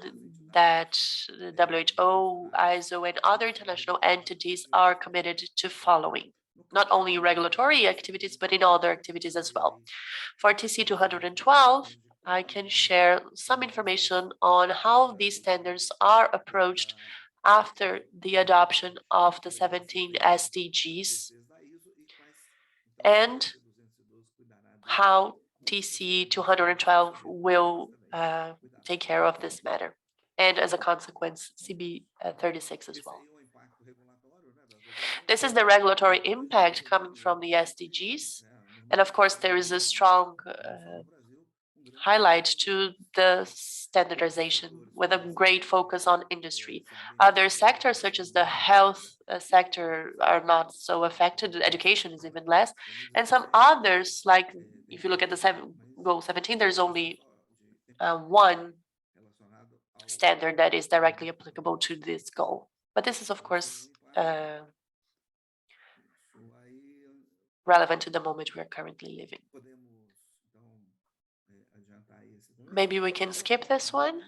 that the WHO, ISO, and other international entities are committed to following, not only regulatory activities, but in other activities as well. For TC 212, I can share some information on how these standards are approached after the adoption of the 17 SDGs and how TC 212 will take care of this matter, and as a consequence, CB 36 as well. This is the regulatory impact coming from the SDGs, and of course there is a strong highlight to the standardization with a great focus on industry. Other sectors such as the health sector are not so affected, education is even less, and some others, like if you look at the goal 17, there's only one standard that is directly applicable to this goal. But this is of course relevant to the moment we are currently living. Maybe we can skip this one.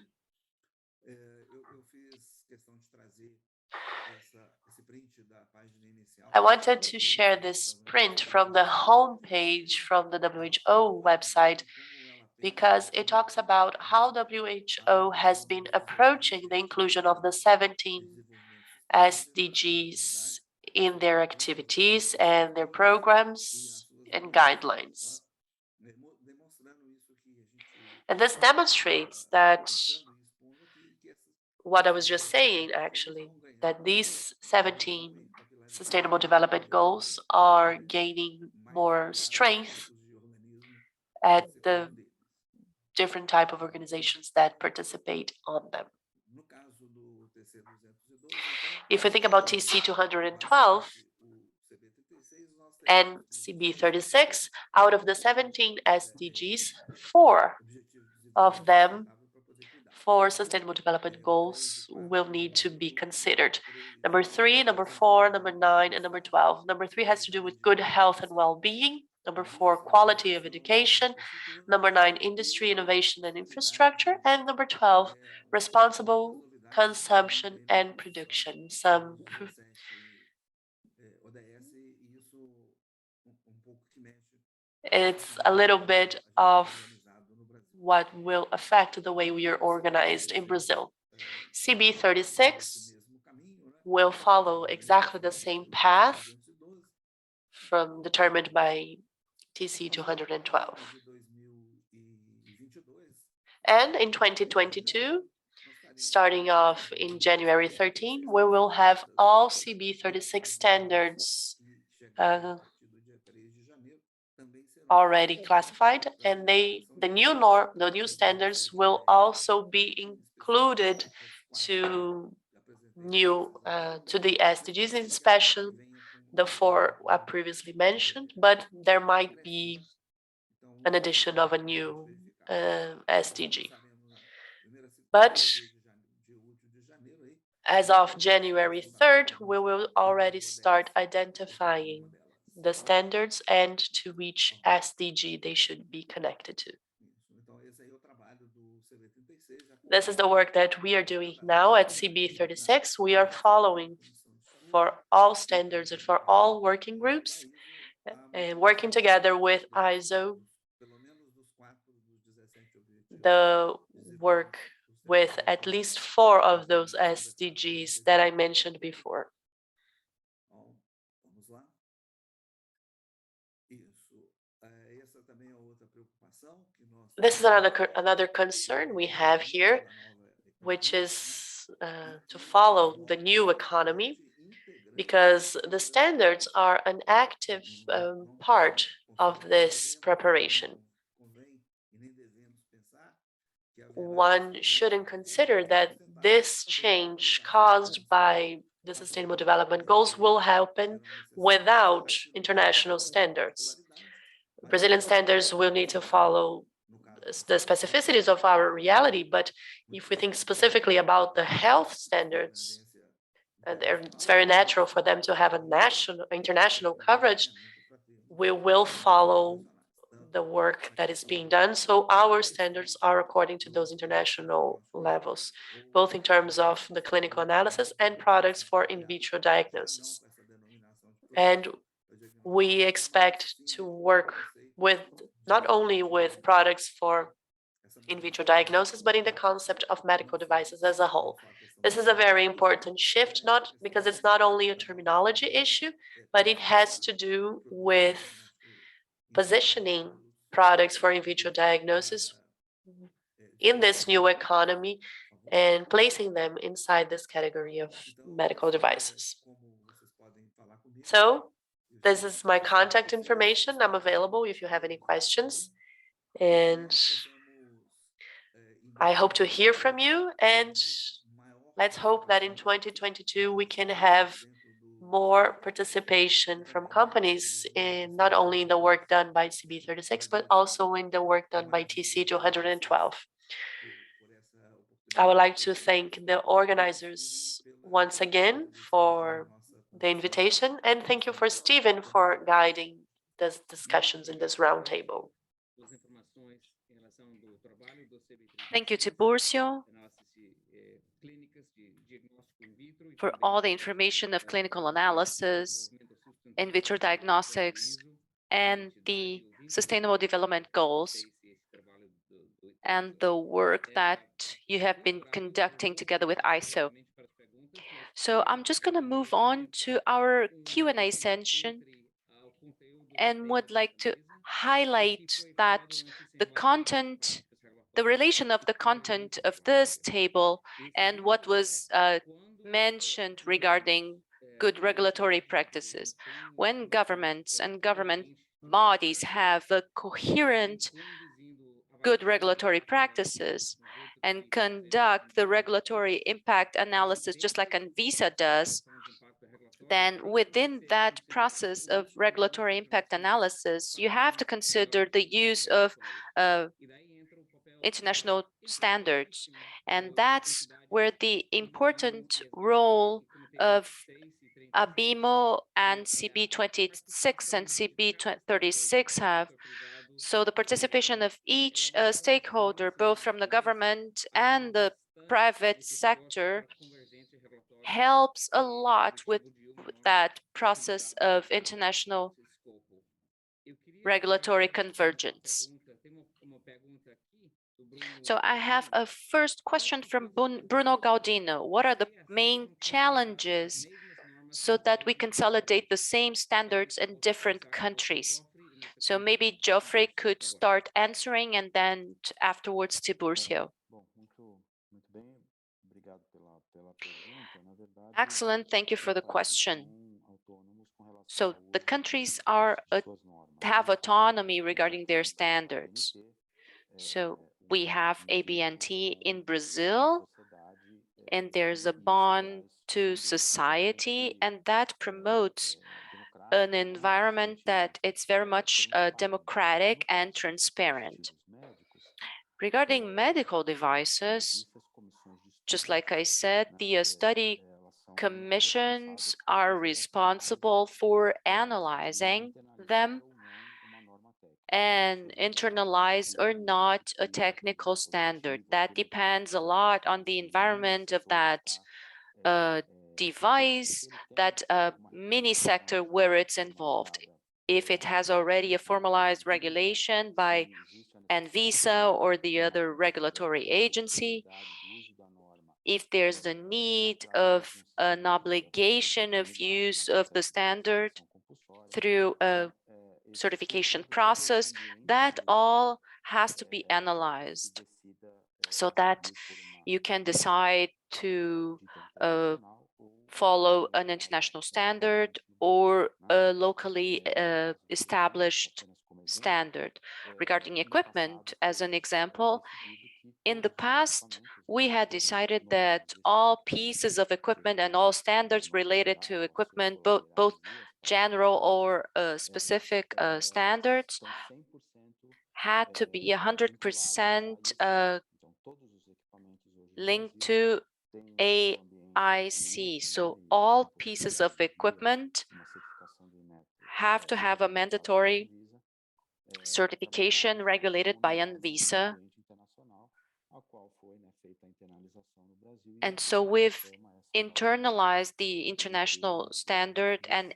I wanted to share this print from the homepage from the WHO website because it talks about how WHO has been approaching the inclusion of the 17 SDGs in their activities and their programs and guidelines. And this demonstrates that what I was just saying, actually, that these 17 Sustainable Development Goals are gaining more strength at the different type of organizations that participate on them. If we think about TC 212 and CB 36, out of the 17 SDGs, 4 of them for Sustainable Development Goals will need to be considered. Number 3, number 4, number 9, and number 12. Number 3 has to do with good health and well-being. Number 4, quality of education. Number 9, industry, innovation, and infrastructure. And number 12, responsible consumption and production. It's a little bit of what will affect the way we are organized in Brazil. CB 36 will follow exactly the same path from determined by TC 212. And in 2022, starting off in January 13, we will have all CB 36 standards already classified, and the new standards will also be included to the SDGs, especially the 4 I previously mentioned, but there might be an addition of a new SDG. But as of January 3rd, we will already start identifying the standards and to which SDG they should be connected to. This is the work that we are doing now at CB36. We are following for all standards and for all working groups and working together with ISO, the work with at least 4 of those SDGs that I mentioned before. This is another concern we have here, which is to follow the new economy, because the standards are an active part of this preparation. One shouldn't consider that this change caused by the Sustainable Development Goals will happen without international standards. Brazilian standards will need to follow the specificities of our reality, but if we think specifically about the health standards, it's very natural for them to have a international coverage. We will follow the work that is being done. So our standards are according to those international levels, both in terms of the clinical analysis and products for in vitro diagnosis. And we expect to work with not only with products for in vitro diagnosis, but in the concept of medical devices as a whole. This is a very important shift, not because it's not only a terminology issue, but it has to do with positioning products for in vitro diagnosis in this new economy and placing them inside this category of medical devices. So this is my contact information. I'm available if you have any questions. And I hope to hear from you, and let's hope that in 2022 we can have more participation from companies in not only in the work done by CB36, but also in the work done by TC 212. I would like to thank the organizers once again for the invitation, and thank you for Stephen for guiding the discussions in this roundtable. Thank you, Tiburcio. for all the information of clinical analysis, in vitro diagnostics, and the Sustainable Development Goals, and the work that you have been conducting together with ISO. So I'm just going to move on to our Q&A session and would like to highlight that the content, the relation of the content of this table and what was mentioned regarding good regulatory practices. When governments and government bodies have a coherent good regulatory practices and conduct the regulatory impact analysis just like Anvisa does, then within that process of regulatory impact analysis, you have to consider the use of international standards. And that's where the important role of ABIMO and CB26 and CB36 have. So the participation of each stakeholder, both from the government and the private sector, helps a lot with that process of international regulatory convergence. So I have a first question from Bruno Gaudino. What are the main challenges so that we consolidate the same standards in different countries? So maybe Geoffrey could start answering and then afterwards Tiburcio. Excellent, thank you for the question. So the countries have autonomy regarding their standards. So we have ABNT in Brazil, and there's a bond to society, and that promotes an environment that it's very much democratic and transparent. Regarding medical devices, just like I said, the study commissions are responsible for analyzing them and internalize or not a technical standard. That depends a lot on the environment of that device, that mini sector where it's involved. If it has already a formalized regulation by Anvisa or the other regulatory agency, if there's the need of an obligation of use of the standard through a certification process, that all has to be analyzed so that you can decide to follow an international standard or a locally established standard. Regarding equipment, as an example, in the past, we had decided that all pieces of equipment and all standards related to equipment, both general or specific standards, had to be 100% linked to AIC. So all pieces of equipment have to have a mandatory certification regulated by Anvisa. And so we've internalized the international standard, and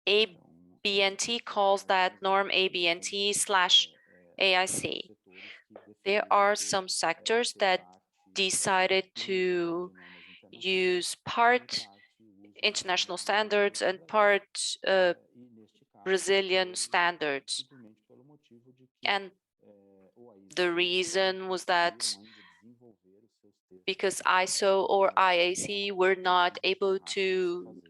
ABNT calls that norm ABNT/AIC. There are some sectors that decided to use part international standards and part Brazilian standards. And the reason was that because ISO or IAC were not able to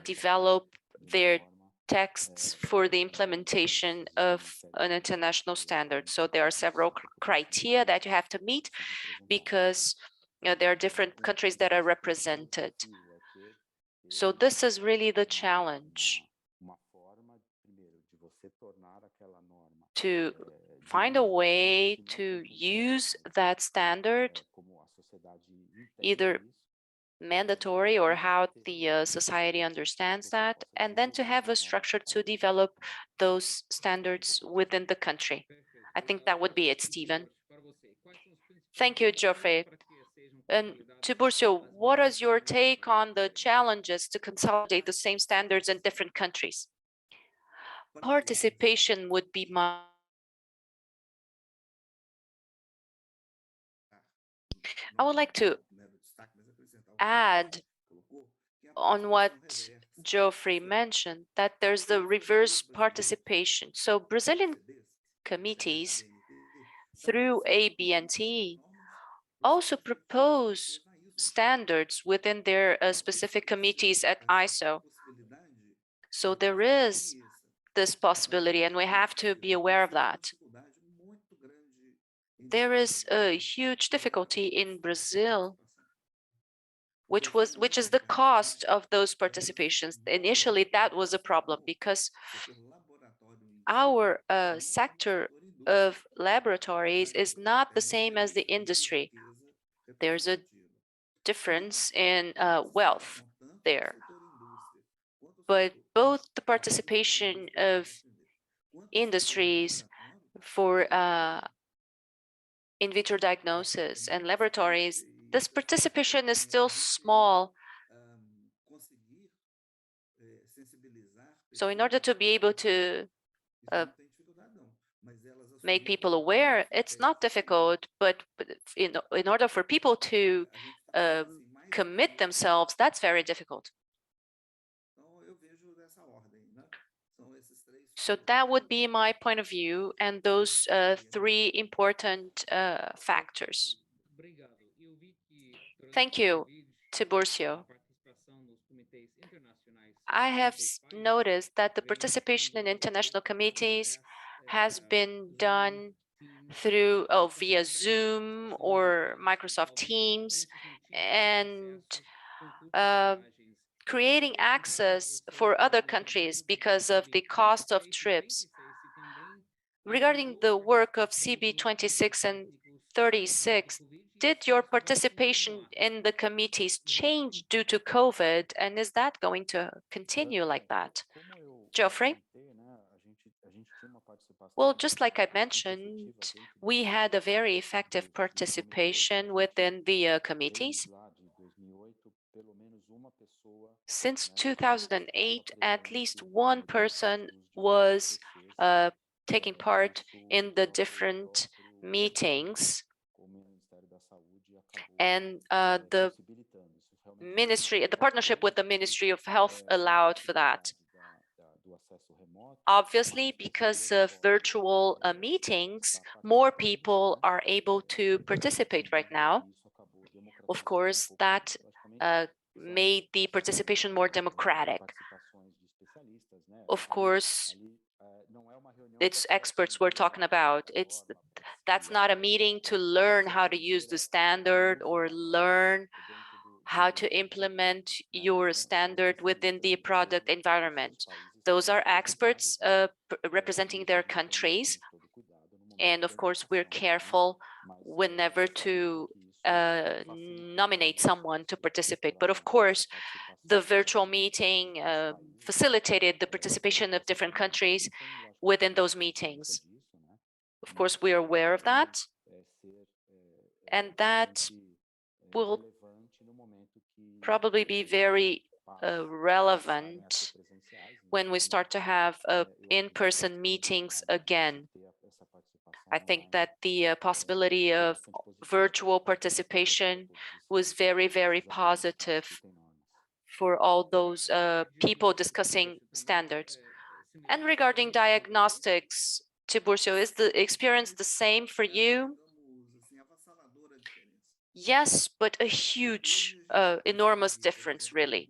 develop their texts for the implementation of an international standard. So there are several criteria that you have to meet because there are different countries that are represented. So this is really the challenge, to find a way to use that standard, either mandatory or how the society understands that, and then to have a structure to develop those standards within the country. I think that would be it, Stephen. Thank you, Geoffrey. And Tiburcio, what is your take on the challenges to consolidate the same standards in different countries? Participation would be my I would like to add on what Geoffrey mentioned, that there's the reverse participation. So Brazilian committees through ABNT also propose standards within their specific committees at ISO. So there is this possibility, and we have to be aware of that. There is a huge difficulty in Brazil, which is the cost of those participations. Initially, that was a problem because our sector of laboratories is not the same as the industry. There's a difference in wealth there. But both the participation of industries for in vitro diagnosis and laboratories, this participation is still small. So in order to be able to make people aware, it's not difficult, but in order for people to commit themselves, that's very difficult. So that would be my point of view, and those three important factors. Thank you, Tiburcio. I have noticed that the participation in international committees has been done through via Zoom or Microsoft Teams, and creating access for other countries because of the cost of trips. Regarding the work of CB 26 and 36, did your participation in the committees change due to COVID, and is that going to continue like that? Geoffrey? Well, just like I mentioned, we had a very effective participation within the committees. Since 2008, at least one person was taking part in the different meetings, and the partnership with the Ministry of Health allowed for that. Obviously, because of virtual meetings, more people are able to participate right now. Of course, that made the participation more democratic. Of course, it's experts we're talking about. That's not a meeting to learn how to use the standard or learn how to implement your standard within the product environment. Those are experts representing their countries. And of course, we're careful whenever to nominate someone to participate. But of course, the virtual meeting facilitated the participation of different countries within those meetings. Of course, we are aware of that, and that will probably be very relevant when we start to have in-person meetings again. I think that the possibility of virtual participation was very, very positive for all those people discussing standards. And regarding diagnostics, Tiburcio, is the experience the same for you? Yes, but a huge, enormous difference, really.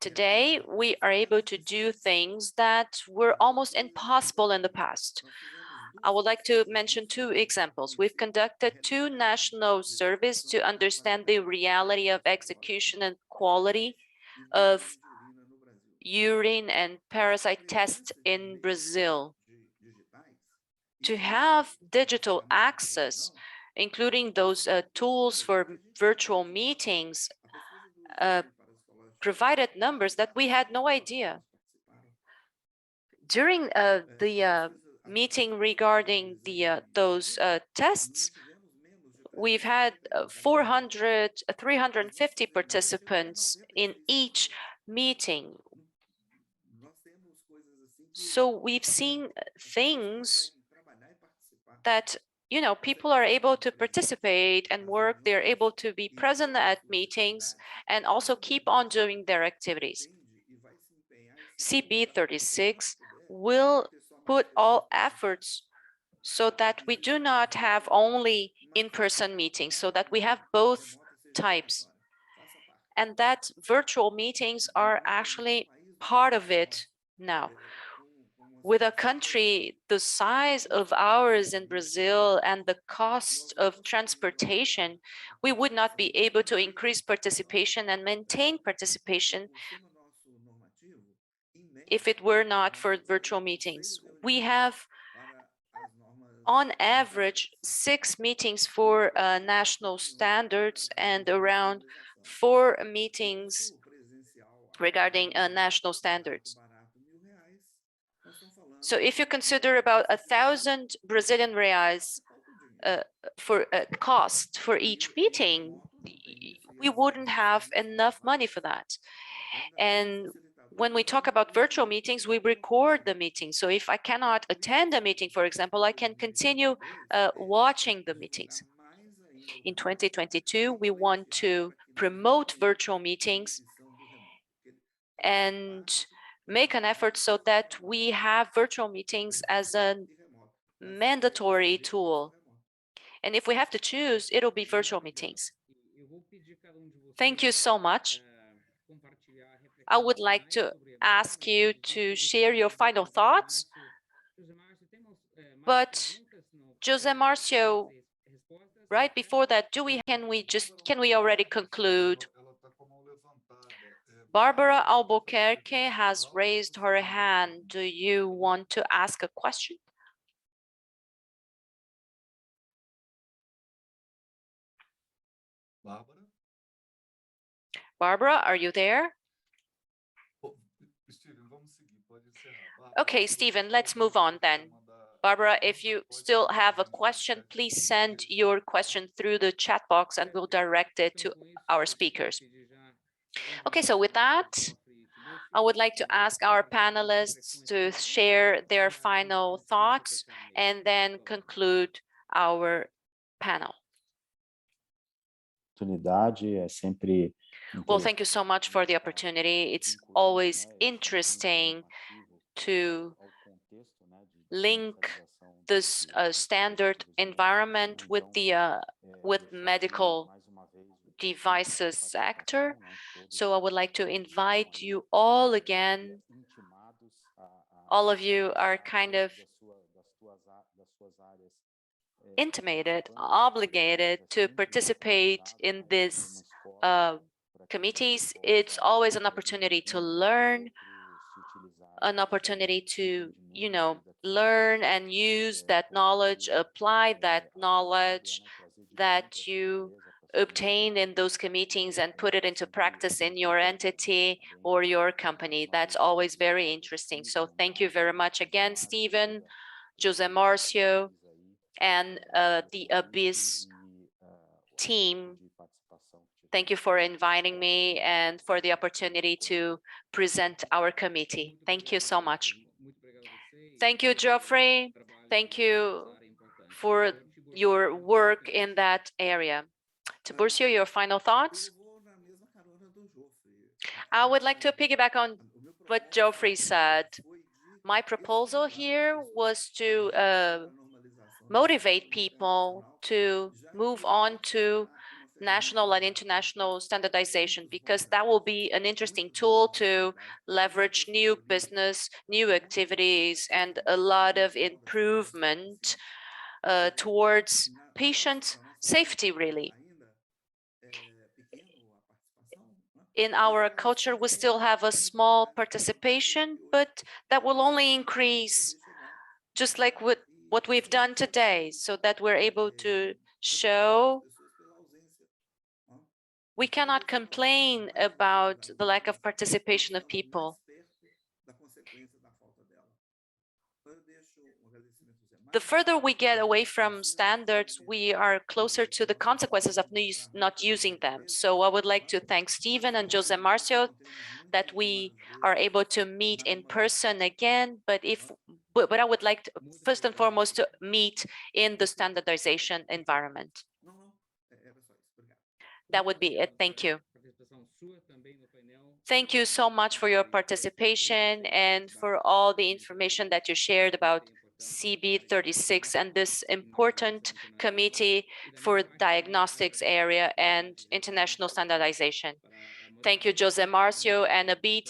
Today, we are able to do things that were almost impossible in the past. I would like to mention two examples. We've conducted 2 national surveys to understand the reality of execution and quality of urine and parasite tests in Brazil. To have digital access, including those tools for virtual meetings, provided numbers that we had no idea. During the meeting regarding those tests, we've had 350 participants in each meeting. So we've seen things that, you know, people are able to participate and work, they're able to be present at meetings and also keep on doing their activities. CB36 will put all efforts so that we do not have only in-person meetings, so that we have both types, and that virtual meetings are actually part of it now. With a country the size of ours in Brazil and the cost of transportation, we would not be able to increase participation and maintain participation if it were not for virtual meetings. We have, on average, 6 meetings for national standards and around 4 meetings regarding national standards. So if you consider about 1,000 Brazilian reais for cost for each meeting, we wouldn't have enough money for that. And when we talk about virtual meetings, we record the meeting. So if I cannot attend a meeting, for example, I can continue watching the meetings. In 2022, we want to promote virtual meetings and make an effort so that we have virtual meetings as a mandatory tool. And if we have to choose, it'll be virtual meetings. Thank you so much. I would like to ask you to share your final thoughts. But José Marcio, right before that, can we already conclude? Barbara Albuquerque has raised her hand. Do you want to ask a question? Bárbara? Barbara, are you there? Steven, vamos seguir. Pode encerrar. Okay, Stephen, let's move on then. Barbara, if you still have a question, please send your question through the chat box and we'll direct it to our speakers. Okay, so with that, I would like to ask our panelists to share their final thoughts and then conclude our panel. Well, thank you so much for the opportunity. It's always interesting to link this standard environment with the medical devices sector. So I would like to invite you all again. All of you are kind of intimated, obligated to participate in these committees. It's always an opportunity to learn, an opportunity to, you know, learn and use that knowledge, apply that knowledge that you obtain in those committees and put it into practice in your entity or your company. That's always very interesting. So thank you very much again, Stephen, José Marcio, and the ABIS team. Thank you for inviting me and for the opportunity to present our committee. Thank you so much. Thank you, Geoffrey. Thank you for your work in that area. Tiburcio, your final thoughts? I would like to piggyback on what Geoffrey said. My proposal here was to motivate people to move on to national and international standardization, because that will be an interesting tool to leverage new business, new activities, and a lot of improvement towards patient safety, really. In our culture, we still have a small participation, but that will only increase, just like what we've done today, so that we're able to show we cannot complain about the lack of participation of people. the further we get away from standards, we are closer to the consequences of not using them. So I would like to thank Stephen and Jose Marcio that we are able to meet in person again, but I would like to, first and foremost, to meet in the standardization environment. That would be it. Thank you. Thank you so much for your participation and for all the information that you shared about CB36 and this important committee for diagnostics area and international standardization. Thank you, Jose Marcio and Abi,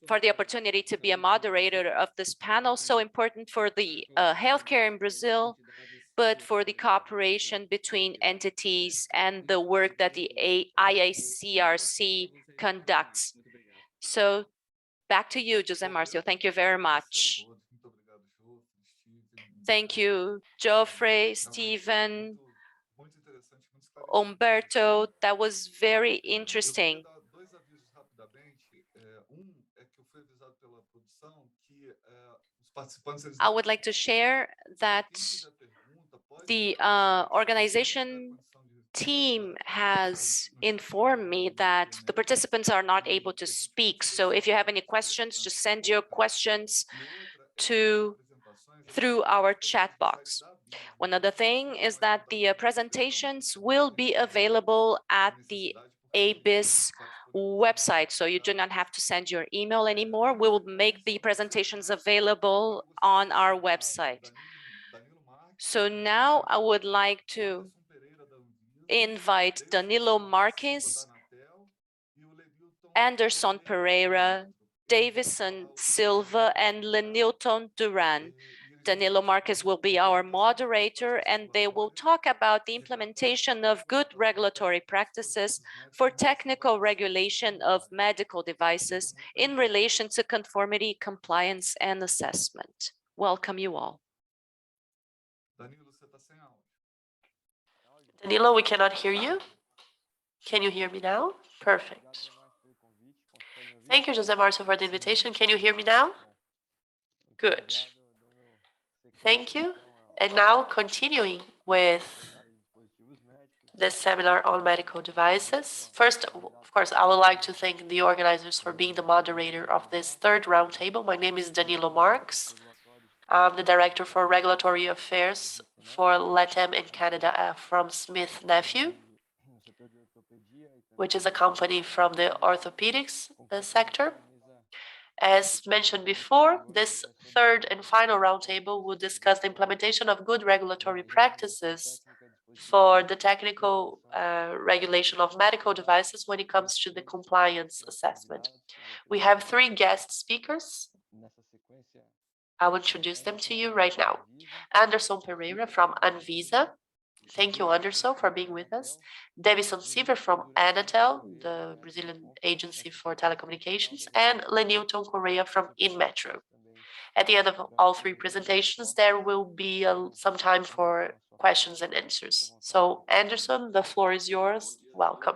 for the opportunity to be a moderator of this panel, so important for the healthcare in Brazil, but for the cooperation between entities and the work that the IACRC conducts. So back to you, Jose Marcio. Thank you very much. Thank you, Geoffrey, Stephen, Humberto. That was very interesting. I would like to share that the organization team has informed me that the participants are not able to speak. So if you have any questions, just send your questions through our chat box. One other thing is that the presentations will be available at the ABIS website, so you do not have to send your email anymore. We will make the presentations available on our website. So now I would like to invite Danilo Marques, Anderson Pereira, Davison Silva, and Lenilton Duran. Danilo Marques will be our moderator, and they will talk about the implementation of good regulatory practices for technical regulation of medical devices in relation to conformity, compliance, and assessment. Welcome you all. Danilo, we cannot hear you. Can you hear me now? Perfect. Thank you, Jose Marcio, for the invitation. Can you hear me now? Good. Thank you. And now continuing with this seminar on medical devices. First, of course, I would like to thank the organizers for being the moderator of this third roundtable. My name is Danilo Marques. I'm the Director for Regulatory Affairs for LATAM and Canada from Smith Nephew, which is a company from the orthopedics sector. As mentioned before, this third and final roundtable will discuss the implementation of good regulatory practices for the technical regulation of medical devices when it comes to the compliance assessment. We have three guest speakers. I will introduce them to you right now. Anderson Pereira from Anvisa. Thank you, Anderson, for being with us. Davison Silva from Anatel, the Brazilian Agency for Telecommunications, and Lenilton Correa from Inmetro. At the end of all three presentations, there will be some time for questions and answers. So, Anderson, the floor is yours. Welcome.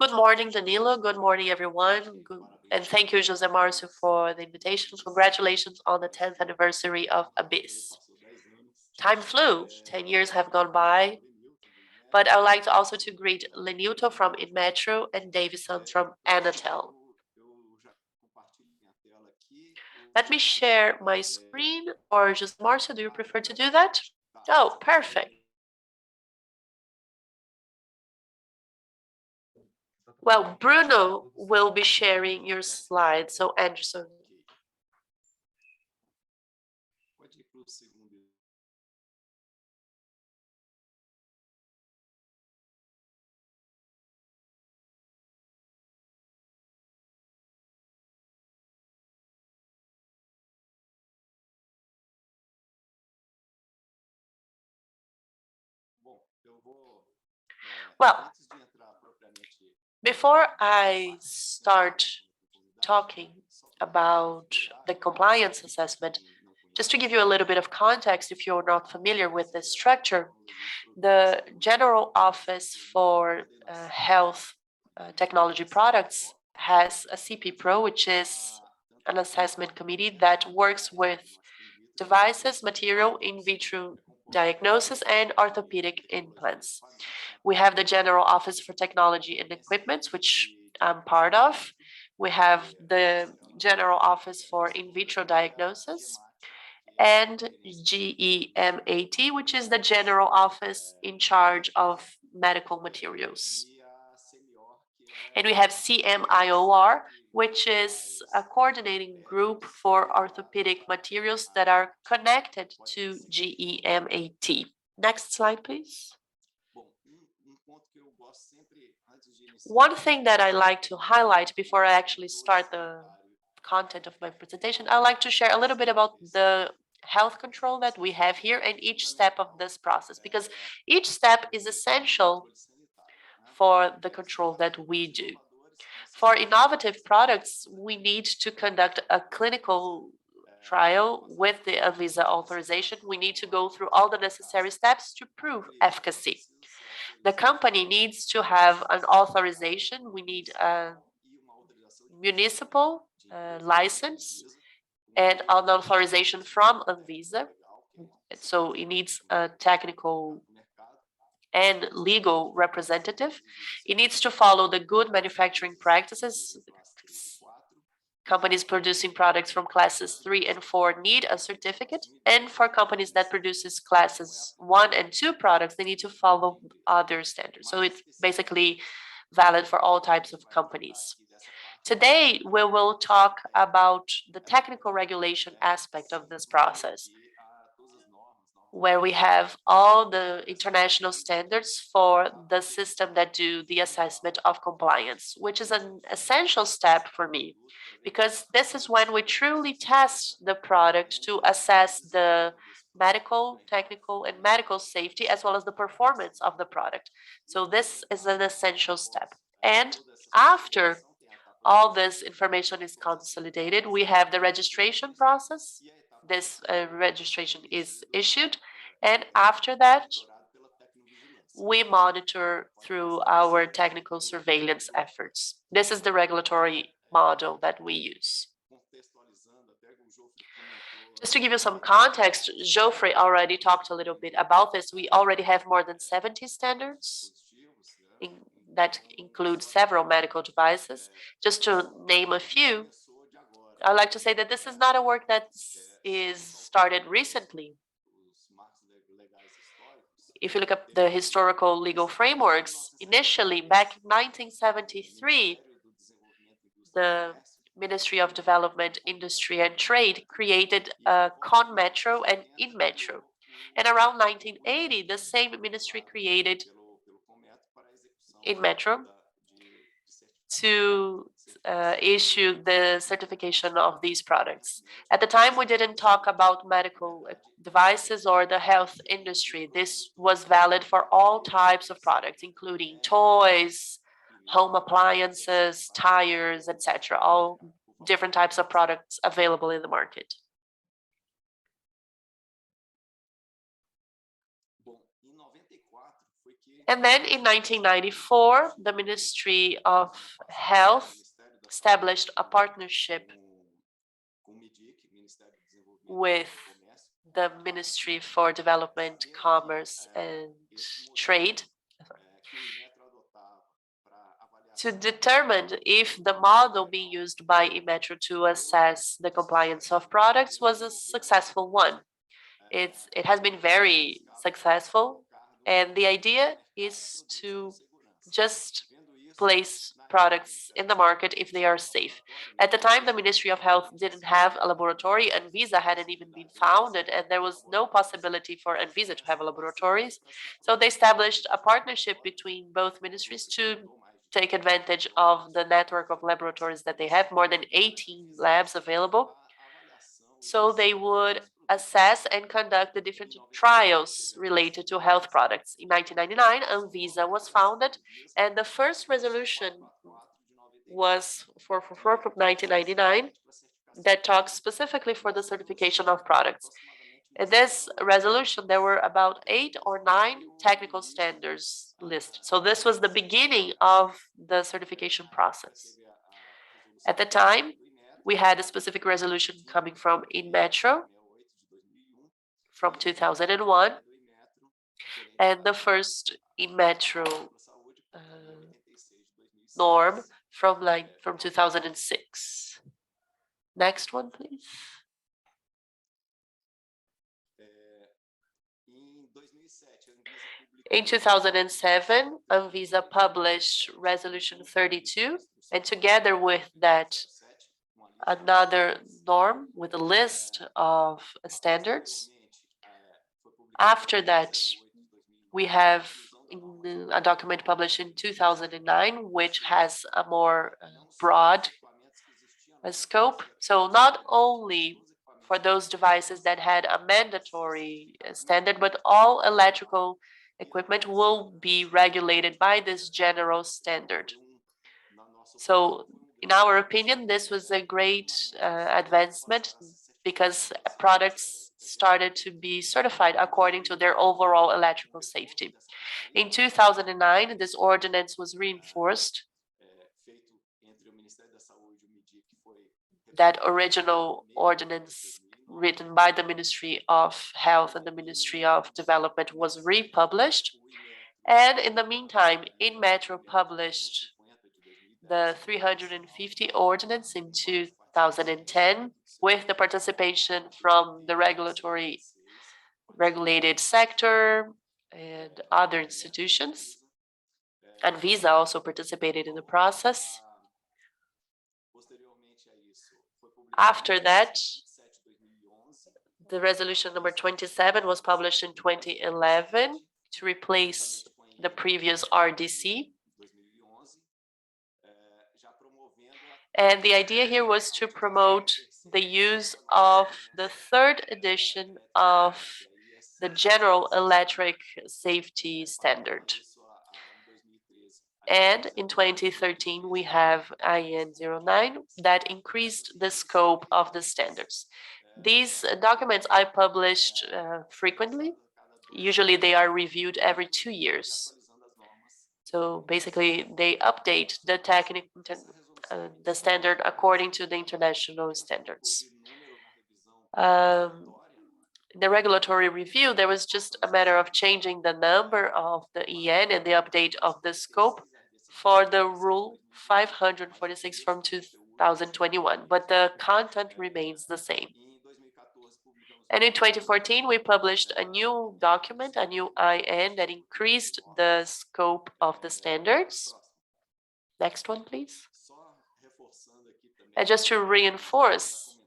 Good morning, Danilo. Good morning, everyone. And thank you, Jose Marcio, for the invitation. Congratulations on the 10th anniversary of ABIS. Time flew, 10 years have gone by, but I would like to also to greet Lenilton from Inmetro and Davison from Anatel. Let me share my screen, or just Marcio, do you prefer to do that? Oh, perfect. Well, Bruno will be sharing your slides, so Anderson. Well, before I start talking about the compliance assessment, just to give you a little bit of context, if you're not familiar with this structure, the General Office for Health Technology Products has a CP Pro, which is an assessment committee that works with devices, material, in vitro diagnosis, and orthopedic implants. We have the General Office for Technology and Equipment, which I'm part of. We have the General Office for In Vitro Diagnosis, and GEMAT, which is the General Office in charge of medical materials. And we have CMIOR, which is a coordinating group for orthopedic materials that are connected to GEMAT. Next slide, please. One thing that I like to highlight before I actually start the content of my presentation, I like to share a little bit about the health control that we have here and each step of this process, because each step is essential for the control that we do. For innovative products, we need to conduct a clinical trial with the Anvisa authorization. We need to go through all the necessary steps to prove efficacy. The company needs to have an authorization. We need a municipal license and an authorization from Anvisa. So it needs a technical and legal representative. It needs to follow the good manufacturing practices. Companies producing products from classes 3 and 4 need a certificate. And for companies that produces classes 1 and 2 products, they need to follow other standards. So it's basically valid for all types of companies. Today, we will talk about the technical regulation aspect of this process, where we have all the international standards for the system that do the assessment of compliance, which is an essential step for me, because this is when we truly test the product to assess the medical, technical, and medical safety, as well as the performance of the product. So this is an essential step. And after all this information is consolidated, we have the registration process. This registration is issued, and after that, we monitor through our technical surveillance efforts. This is the regulatory model that we use. Just to give you some context, Geoffrey already talked a little bit about this. We already have more than 70 standards that include several medical devices. Just to name a few, I like to say that this is not a work that is started recently. If you look at the historical legal frameworks, initially back in 1973, the Ministry of Development, Industry and Trade created CONMETRO and INMETRO. And around 1980, the same ministry created INMETRO to issue the certification of these products. At the time, we didn't talk about medical devices or the health industry. This was valid for all types of products, including toys, home appliances, tires, etc., all different types of products available in the market. And then in 1994, the Ministry of Health established a partnership with the Ministry for Development, Commerce and Trade to determine if the model being used by INMETRO to assess the compliance of products was a successful one. It has been very successful, and the idea is to just place products in the market if they are safe. At the time, the Ministry of Health didn't have a laboratory, Anvisa hadn't even been founded, and there was no possibility for Anvisa to have laboratories. So they established a partnership between both ministries to take advantage of the network of laboratories that they have, more than 18 labs available. So they would assess and conduct the different trials related to health products. In 1999, Anvisa was founded, and the first resolution was 444 from 1999 that talks specifically for the certification of products. In this resolution, there were about 8 or 9 technical standards listed. So this was the beginning of the certification process. At the time, we had a specific resolution coming from INMETRO from 2001, and the first in metro norm from 2006. Next one, please. In 2007, Anvisa published Resolution 32, and together with that, another norm with a list of standards. After that, we have a document published in 2009, which has a more broad scope. So not only for those devices that had a mandatory standard, but all electrical equipment will be regulated by this general standard. So in our opinion, this was a great advancement because products started to be certified according to their overall electrical safety. In 2009, this ordinance was reinforced. That original ordinance written by the Ministry of Health and the Ministry of Development was republished. And in the meantime, InMetro published the 350 ordinance in 2010 with the participation from the regulated sector and other institutions. Anvisa also participated in the process. After that, the resolution number 27 was published in 2011 to replace the previous RDC. And the idea here was to promote the use of the third edition of the General Electric Safety Standard. And in 2013, we have IN 09 that increased the scope of the standards. These documents I published frequently. Usually they are reviewed every 2 years. So basically they update the standard according to the international standards. The regulatory review, there was just a matter of changing the number of the EN and the update of the scope for the Rule 546 from 2021, but the content remains the same. And in 2014, we published a new document, a new IN that increased the scope of the standards. Next one, please. And just to reinforce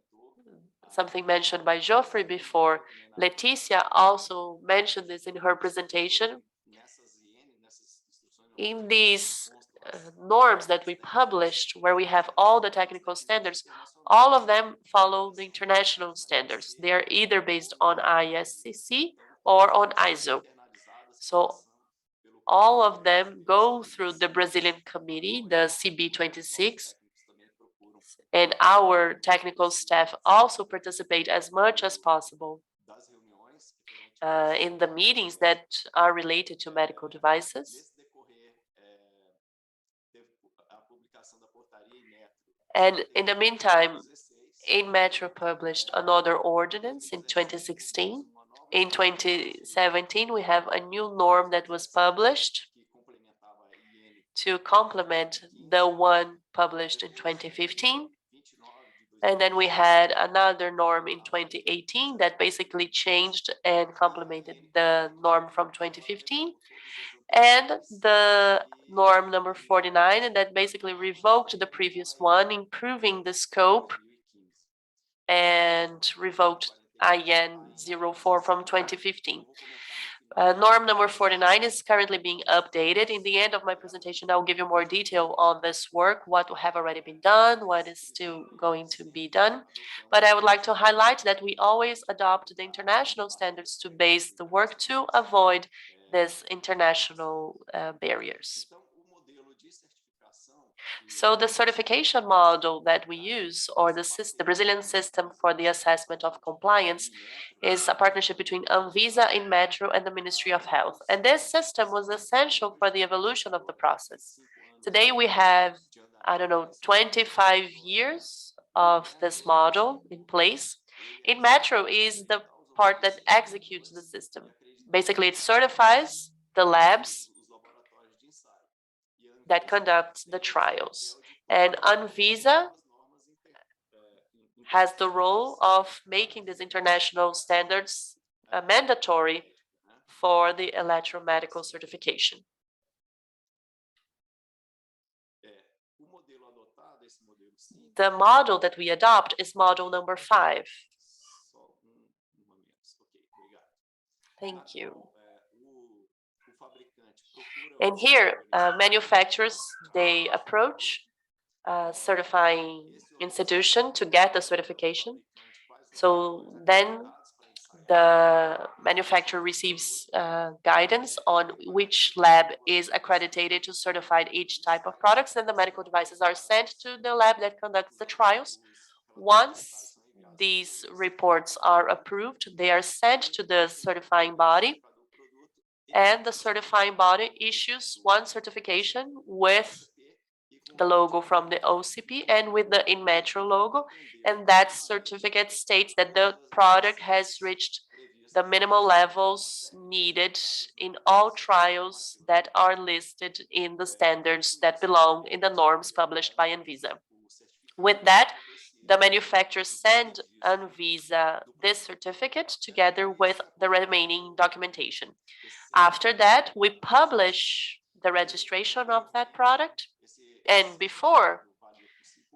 something mentioned by Geoffrey before, Leticia also mentioned this in her presentation. In these norms that we published, where we have all the technical standards, all of them follow the international standards. They are either based on ISCC or on ISO. So all of them go through the Brazilian committee, the CB26, and our technical staff also participate as much as possible in the meetings that are related to medical devices. And in the meantime, InMetro published another ordinance in 2016. In 2017, we have a new norm that was published to complement the one published in 2015. And then we had another norm in 2018 that basically changed and complemented the norm from 2015. And the norm number 49 that basically revoked the previous one, improving the scope, and revoked IN 04 from 2015. Norm number 49 is currently being updated. In the end of my presentation, I will give you more detail on this work, what have already been done, what is still going to be done. But I would like to highlight that we always adopt the international standards to base the work to avoid these international barriers. So the certification model that we use, or the Brazilian system for the assessment of compliance, is a partnership between Anvisa, InMetro, and the Ministry of Health. And this system was essential for the evolution of the process. Today we have, 25 years of this model in place. InMetro is the part that executes the system. Basically, it certifies the labs that conduct the trials. And Anvisa has the role of making these international standards mandatory for the electromedical certification. The model that we adopt is model number 5. Thank you. And here, manufacturers, they approach a certifying institution to get the certification. So then the manufacturer receives guidance on which lab is accredited to certify each type of products, and the medical devices are sent to the lab that conducts the trials. Once these reports are approved, they are sent to the certifying body, and the certifying body issues one certification with the logo from the OCP and with the InMetro logo, and that certificate states that the product has reached the minimal levels needed in all trials that are listed in the standards that belong in the norms published by Anvisa. With that, the manufacturers send Anvisa this certificate together with the remaining documentation. After that, we publish the registration of that product. And before,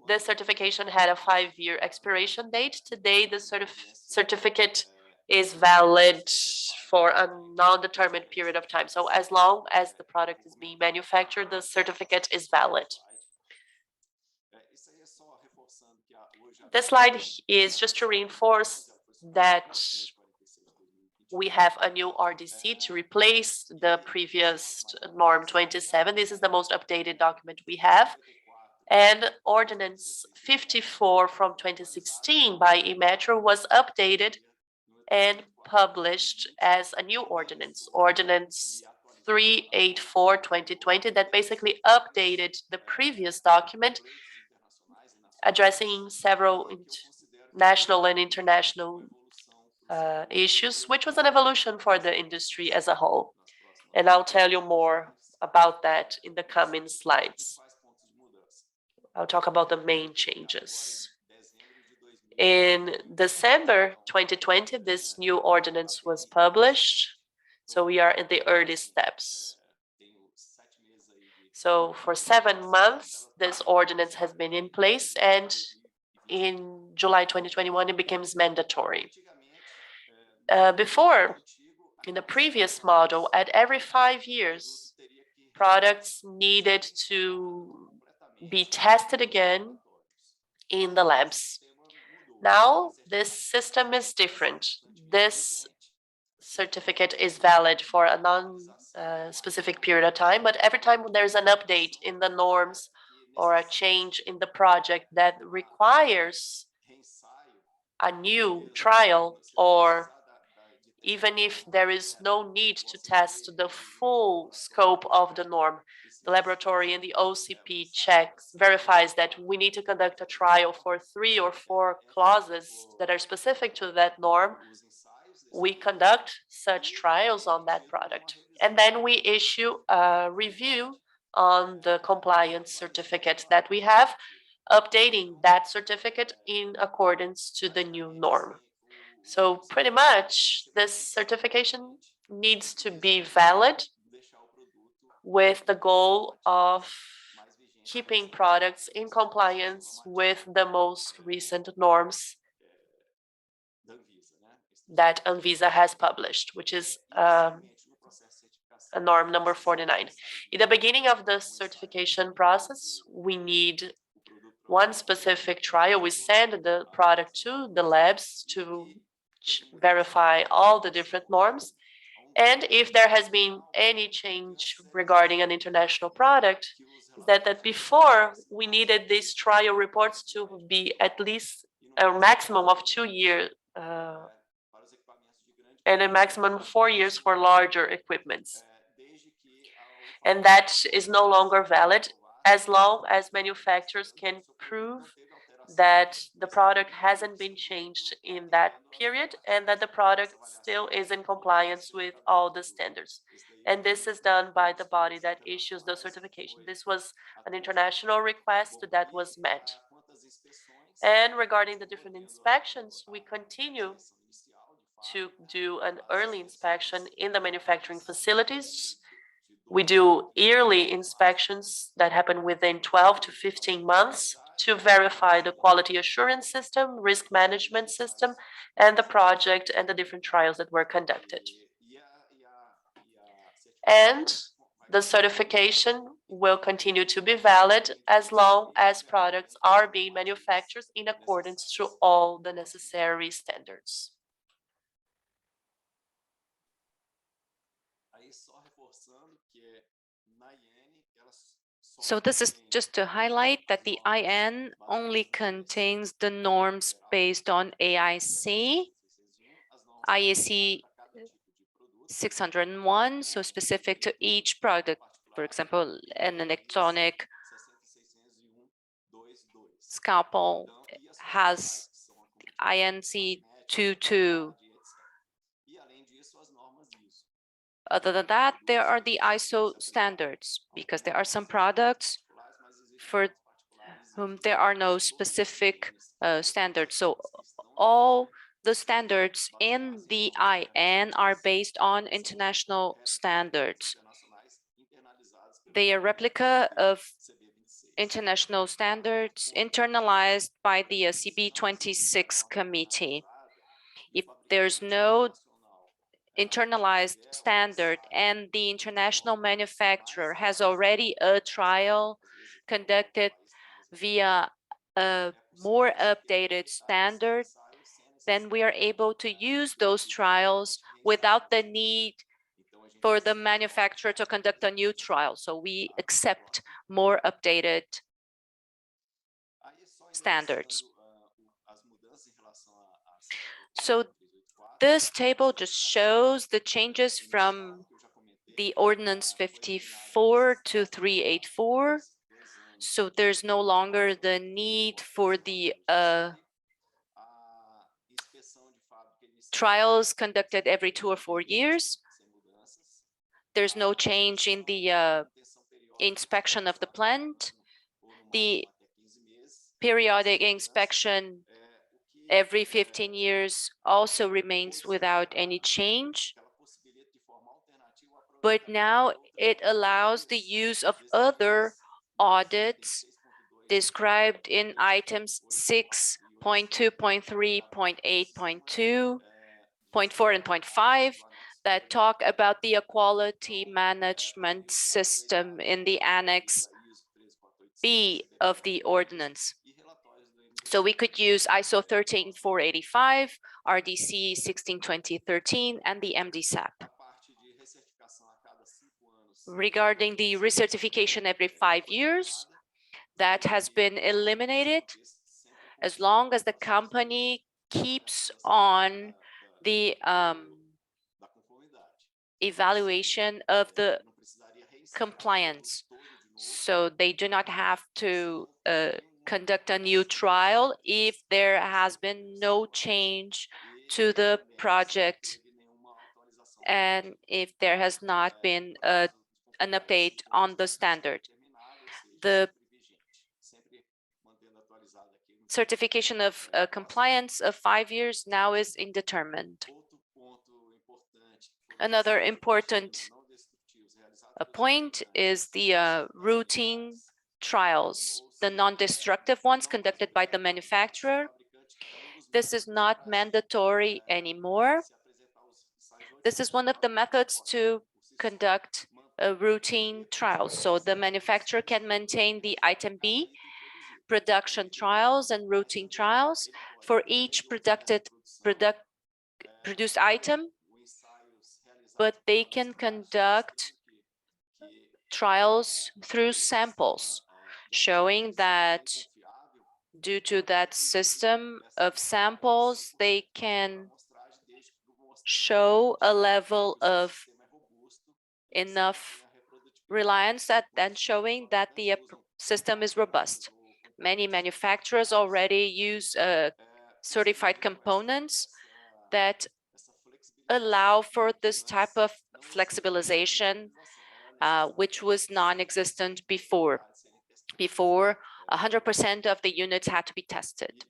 the certification had a 5-year expiration date. Today, the certificate is valid for a non-determined period of time. So as long as the product is being manufactured, the certificate is valid. This slide is just to reinforce that we have a new RDC to replace the previous norm 27. This is the most updated document we have. And Ordinance 54 from 2016 by InMetro was updated and published as a new ordinance, Ordinance 384/2020, that basically updated the previous document, addressing several national and international issues, which was an evolution for the industry as a whole. And I'll tell you more about that in the coming slides. I'll talk about the main changes. In December 2020, this new ordinance was published. So we are in the early steps. So for 7 months, this ordinance has been in place, and in July 2021, it becomes mandatory. Before, in the previous model, at every 5 years, products needed to be tested again in the labs. Now, this system is different. This certificate is valid for a non-specific period of time, but every time there's an update in the norms or a change in the project that requires a new trial, or even if there is no need to test the full scope of the norm, the laboratory and the OCP verifies that we need to conduct a trial for 3 or 4 clauses that are specific to that norm. We conduct such trials on that product. And then we issue a review on the compliance certificate that we have, updating that certificate in accordance to the new norm. So pretty much this certification needs to be valid with the goal of keeping products in compliance with the most recent norms that Anvisa has published, which is a norm number 49. In the beginning of the certification process, we need one specific trial. We send the product to the labs to verify all the different norms. And if there has been any change regarding an international product, that before we needed these trial reports to be at least a maximum of 2 years and a maximum 4 years for larger equipments. And that is no longer valid as long as manufacturers can prove that the product hasn't been changed in that period and that the product still is in compliance with all the standards. And this is done by the body that issues the certification. This was an international request that was met. And regarding the different inspections, we continue to do an early inspection in the manufacturing facilities. We do yearly inspections that happen within 12 to 15 months to verify the quality assurance system, risk management system, and the project and the different trials that were conducted. And the certification will continue to be valid as long as products are being manufactured in accordance to all the necessary standards. So this is just to highlight that the IN only contains the norms based on AIC, IEC 601, so specific to each product. For example, an electronic scalpel has INC 22. Other than that, there are the ISO standards, because there are some products for whom there are no specific standards. So all the standards in the IN are based on international standards. They are replica of international standards internalized by the CB26 committee. If there's no internalized standard and the international manufacturer has already a trial conducted via a more updated standard, then we are able to use those trials without the need for the manufacturer to conduct a new trial. So we accept more updated standards. So this table just shows the changes from the Ordinance 54 to 384. So there's no longer the need for the trials conducted every 2 or 4 years. There's no change in the inspection of the plant. The periodic inspection every 15 years also remains without any change. But now it allows the use of other audits described in items 6.2, 0.3, 0.8, 0.2, 0.4, and 0.5 that talk about the quality management system in the Annex B of the ordinance. So we could use ISO 13485, RDC 162013, and the MDSAP. Regarding the recertification every 5 years, that has been eliminated as long as the company keeps on the evaluation of the compliance. So they do not have to conduct a new trial if there has been no change to the project and if there has not been an update on the standard. The certification of compliance of 5 years now is indeterminate. Another important point is the routine trials, the non-destructive ones conducted by the manufacturer. This is not mandatory anymore. This is one of the methods to conduct a routine trial. So the manufacturer can maintain the item B, production trials and routine trials for each produced item, but they can conduct trials through samples, showing that due to that system of samples, they can show a level of enough reliance and showing that the system is robust. Many manufacturers already use certified components that allow for this type of flexibilization, which was non-existent before. Before, 100% of the units had to be tested.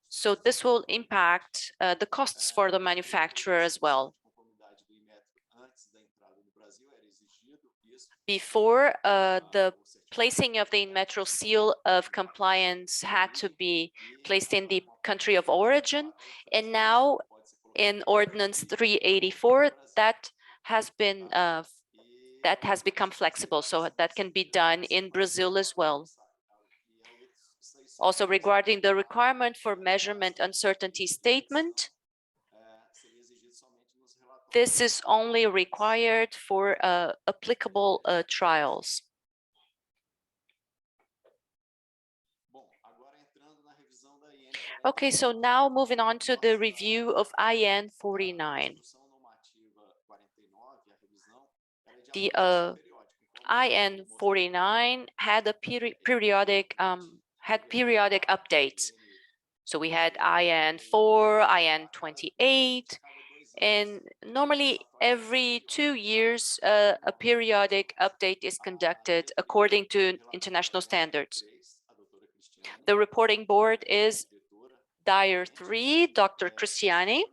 So this will impact the costs for the manufacturer as well. Before, the placing of the in-metro seal of compliance had to be placed in the country of origin, and now in Ordinance 384, that has become flexible, so that can be done in Brazil as well. Also, regarding the requirement for measurement uncertainty statement, this is only required for applicable trials. Okay, so now moving on to the review of IN 49. The IN 49 had a periodic updates. So we had IN 4, IN 28, and normally every 2 years a periodic update is conducted according to international standards. The reporting board is Dyer 3, Dr. Cristiani.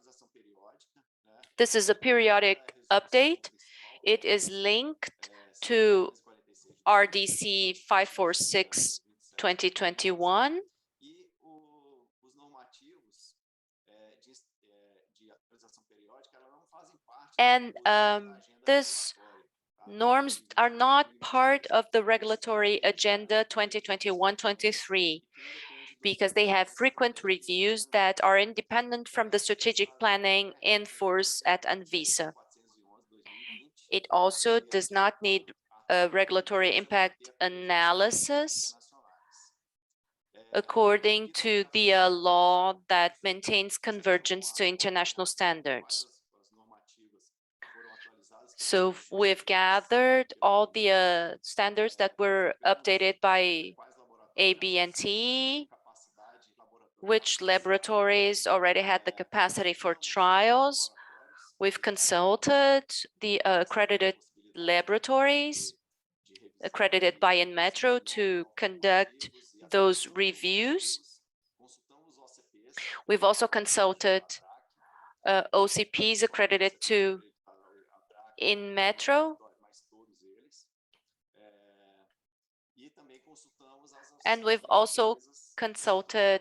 This is a periodic update. It is linked to RDC 546 2021. And these norms are not part of the regulatory agenda 2021-23 because they have frequent reviews that are independent from the strategic planning in force at Anvisa. It also does not need a regulatory impact analysis according to the law that maintains convergence to international standards. So we've gathered all the standards that were updated by ABNT, which laboratories already had the capacity for trials. We've consulted the accredited laboratories accredited by InMetro to conduct those reviews. We've also consulted OCPs accredited to InMetro, and we've also consulted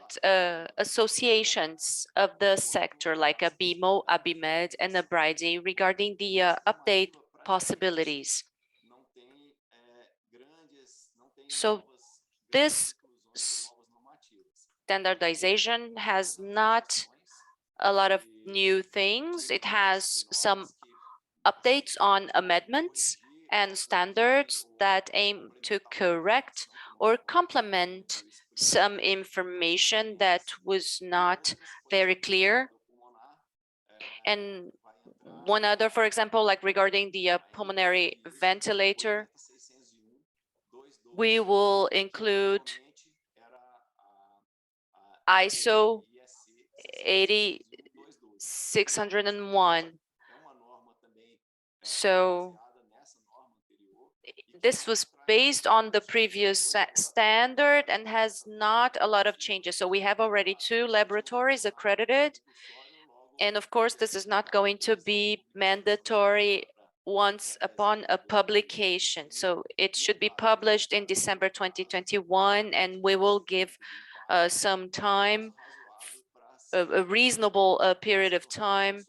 associations of the sector like ABIMO, ABIMED, and ABRIDE regarding the update possibilities. So this standardization has not a lot of new things. It has some updates on amendments and standards that aim to correct or complement some information that was not very clear. And one other, for example, like regarding the pulmonary ventilator, we will include ISO 8601. So this was based on the previous standard and has not a lot of changes. So we have already 2 laboratories accredited. And of course, this is not going to be mandatory once upon a publication. So it should be published in December 2021, and we will give some time, a reasonable period of time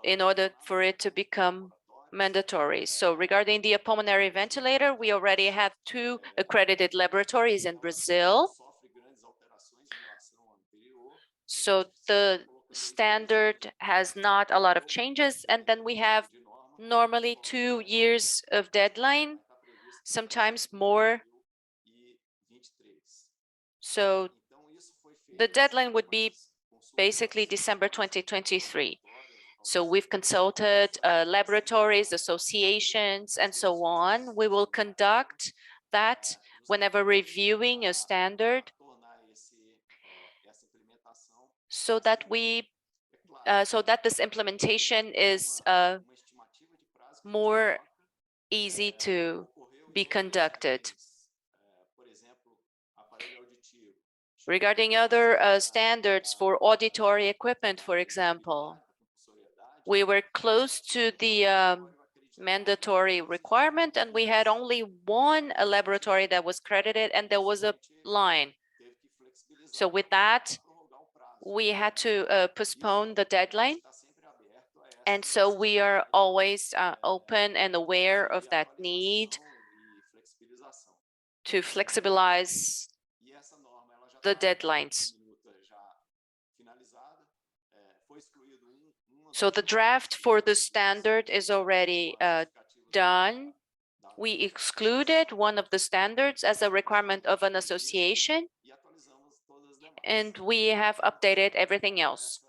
in order for it to become mandatory. So regarding the pulmonary ventilator, we already have 2 accredited laboratories in Brazil. So the standard has not a lot of changes. And then we have normally 2 years of deadline, sometimes more. So the deadline would be basically December 2023. So we've consulted laboratories, associations, and so on. We will conduct that whenever reviewing a standard, so that this implementation is more easy to be conducted. Regarding other standards for auditory equipment, for example, we were close to the mandatory requirement, and we had only one laboratory that was credited, and there was a line. So with that, we had to postpone the deadline. And so we are always open and aware of that need to flexibilize the deadlines. So the draft for the standard is already done. We excluded one of the standards as a requirement of an association, and we have updated everything else.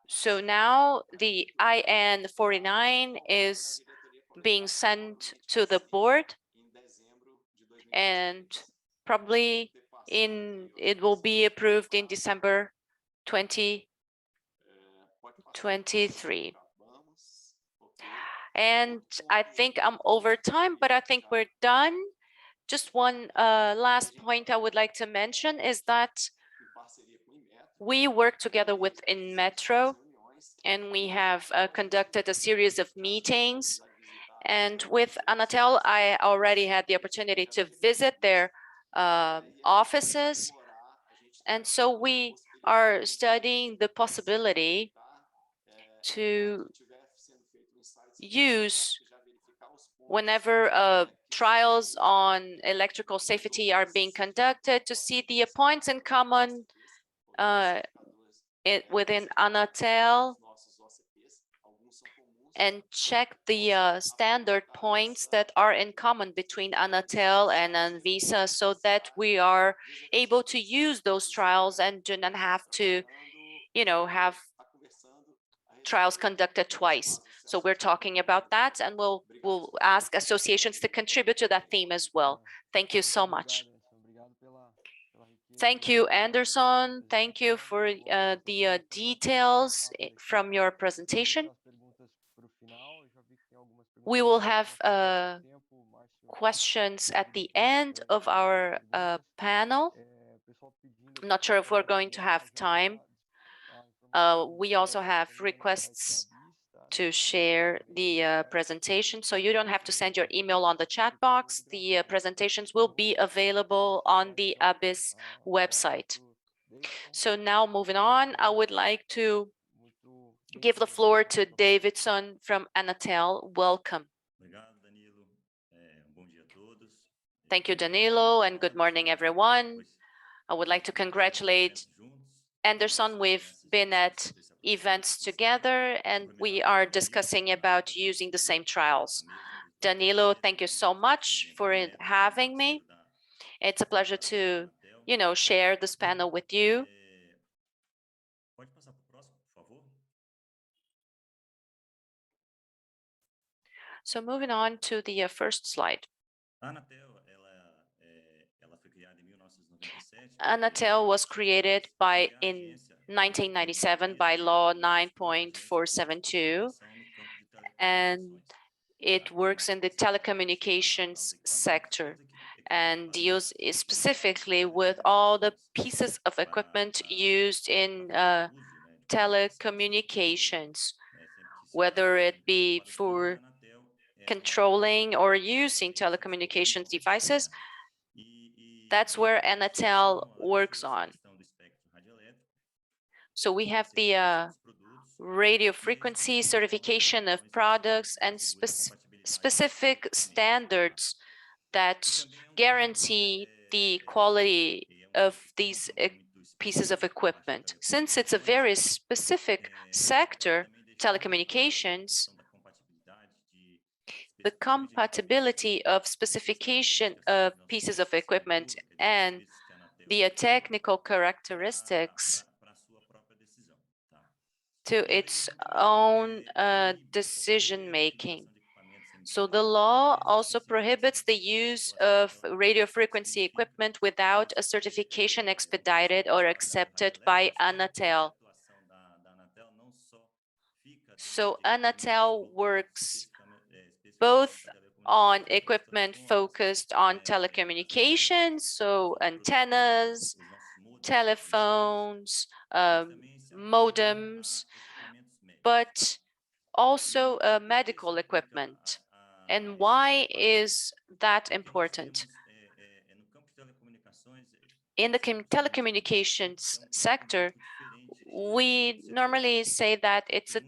So now the IN 49 is being sent to the board, and probably it will be approved in December 2023. And I think I'm over time, but I think we're done. Just one last point I would like to mention is that we work together with Inmetro, and we have conducted a series of meetings. And with Anatel, I already had the opportunity to visit their offices. And so we are studying the possibility to use, whenever trials on electrical safety are being conducted, to see the points in common within Anatel, and check the standard points that are in common between Anatel and Anvisa, so that we are able to use those trials and do not have to, have trials conducted twice. So we're talking about that, and we'll ask associations to contribute to that theme as well. Thank you so much. Thank you, Anderson. Thank you for the details from your presentation. We will have questions at the end of our panel. I'm not sure if we're going to have time. We also have requests to share the presentation, so you don't have to send your email on the chat box. The presentations will be available on the ABIS website. So now moving on, I would like to give the floor to Davidson from Anatel. Welcome. Thank you, Danilo, and good morning, everyone. I would like to congratulate Anderson. We've been at events together, and we are discussing about using the same trials. Danilo, thank you so much for having me. It's a pleasure to, share this panel with you. So moving on to the first slide. Anatel was created in 1997 by Law 9.472, and it works in the telecommunications sector and deals specifically with all the pieces of equipment used in telecommunications, whether it be for controlling or using telecommunications devices. That's where Anatel works on. So we have the radio frequency certification of products and specific standards that guarantee the quality of these pieces of equipment. Since it's a very specific sector, telecommunications, the compatibility of specification of pieces of equipment and the technical characteristics to its own decision making. So the law also prohibits the use of radio frequency equipment without a certification expedited or accepted by Anatel. So Anatel works both on equipment focused on telecommunications, so antennas, telephones, modems, but also medical equipment. And why is that important? In the telecommunications sector, we normally say that it's a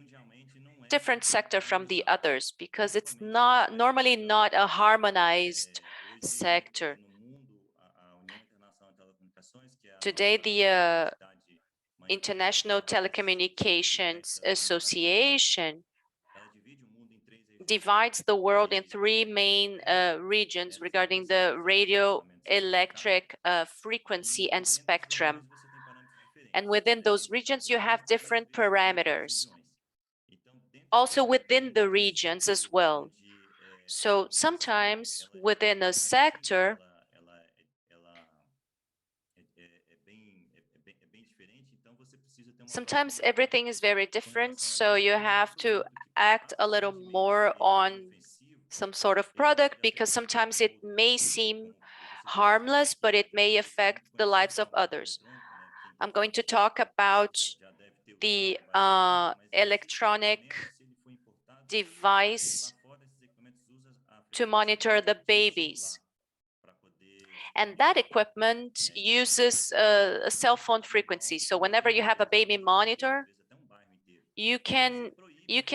different sector from the others because it's not normally not a harmonized sector. Today, the International Telecommunications Association divides the world in three main regions regarding the radio electric frequency and spectrum. And within those regions, you have different parameters. Also within the regions as well. So sometimes within a sector, sometimes everything is very different, so you have to act a little more on some sort of product because sometimes it may seem harmless, but it may affect the lives of others. I'm going to talk about the electronic device to monitor the babies. And that equipment uses a cell phone frequency. So whenever you have a baby monitor, you can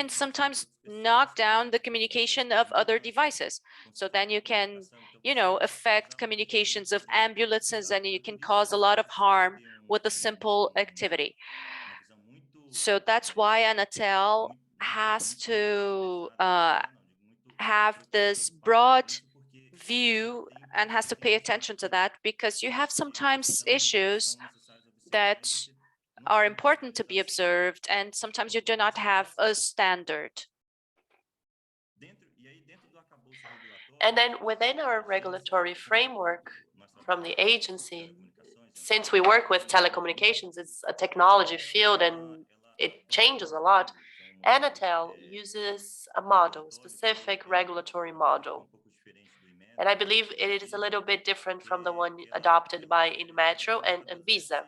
sometimes knock down the communication of other devices. So then you can, affect communications of ambulances, and you can cause a lot of harm with a simple activity. So that's why Anatel has to have this broad view and has to pay attention to that, because you have sometimes issues that are important to be observed, and sometimes you do not have a standard. And then within our regulatory framework from the agency, since we work with telecommunications, it's a technology field and it changes a lot. Anatel uses a model, a specific regulatory model. And I believe it is a little bit different from the one adopted by Inmetro and Anvisa,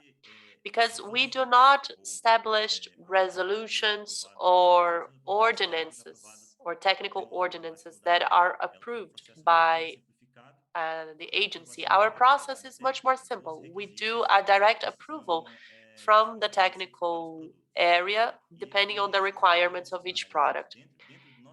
because we do not establish resolutions or ordinances or technical ordinances that are approved by the agency. Our process is much more simple. We do a direct approval from the technical area, depending on the requirements of each product.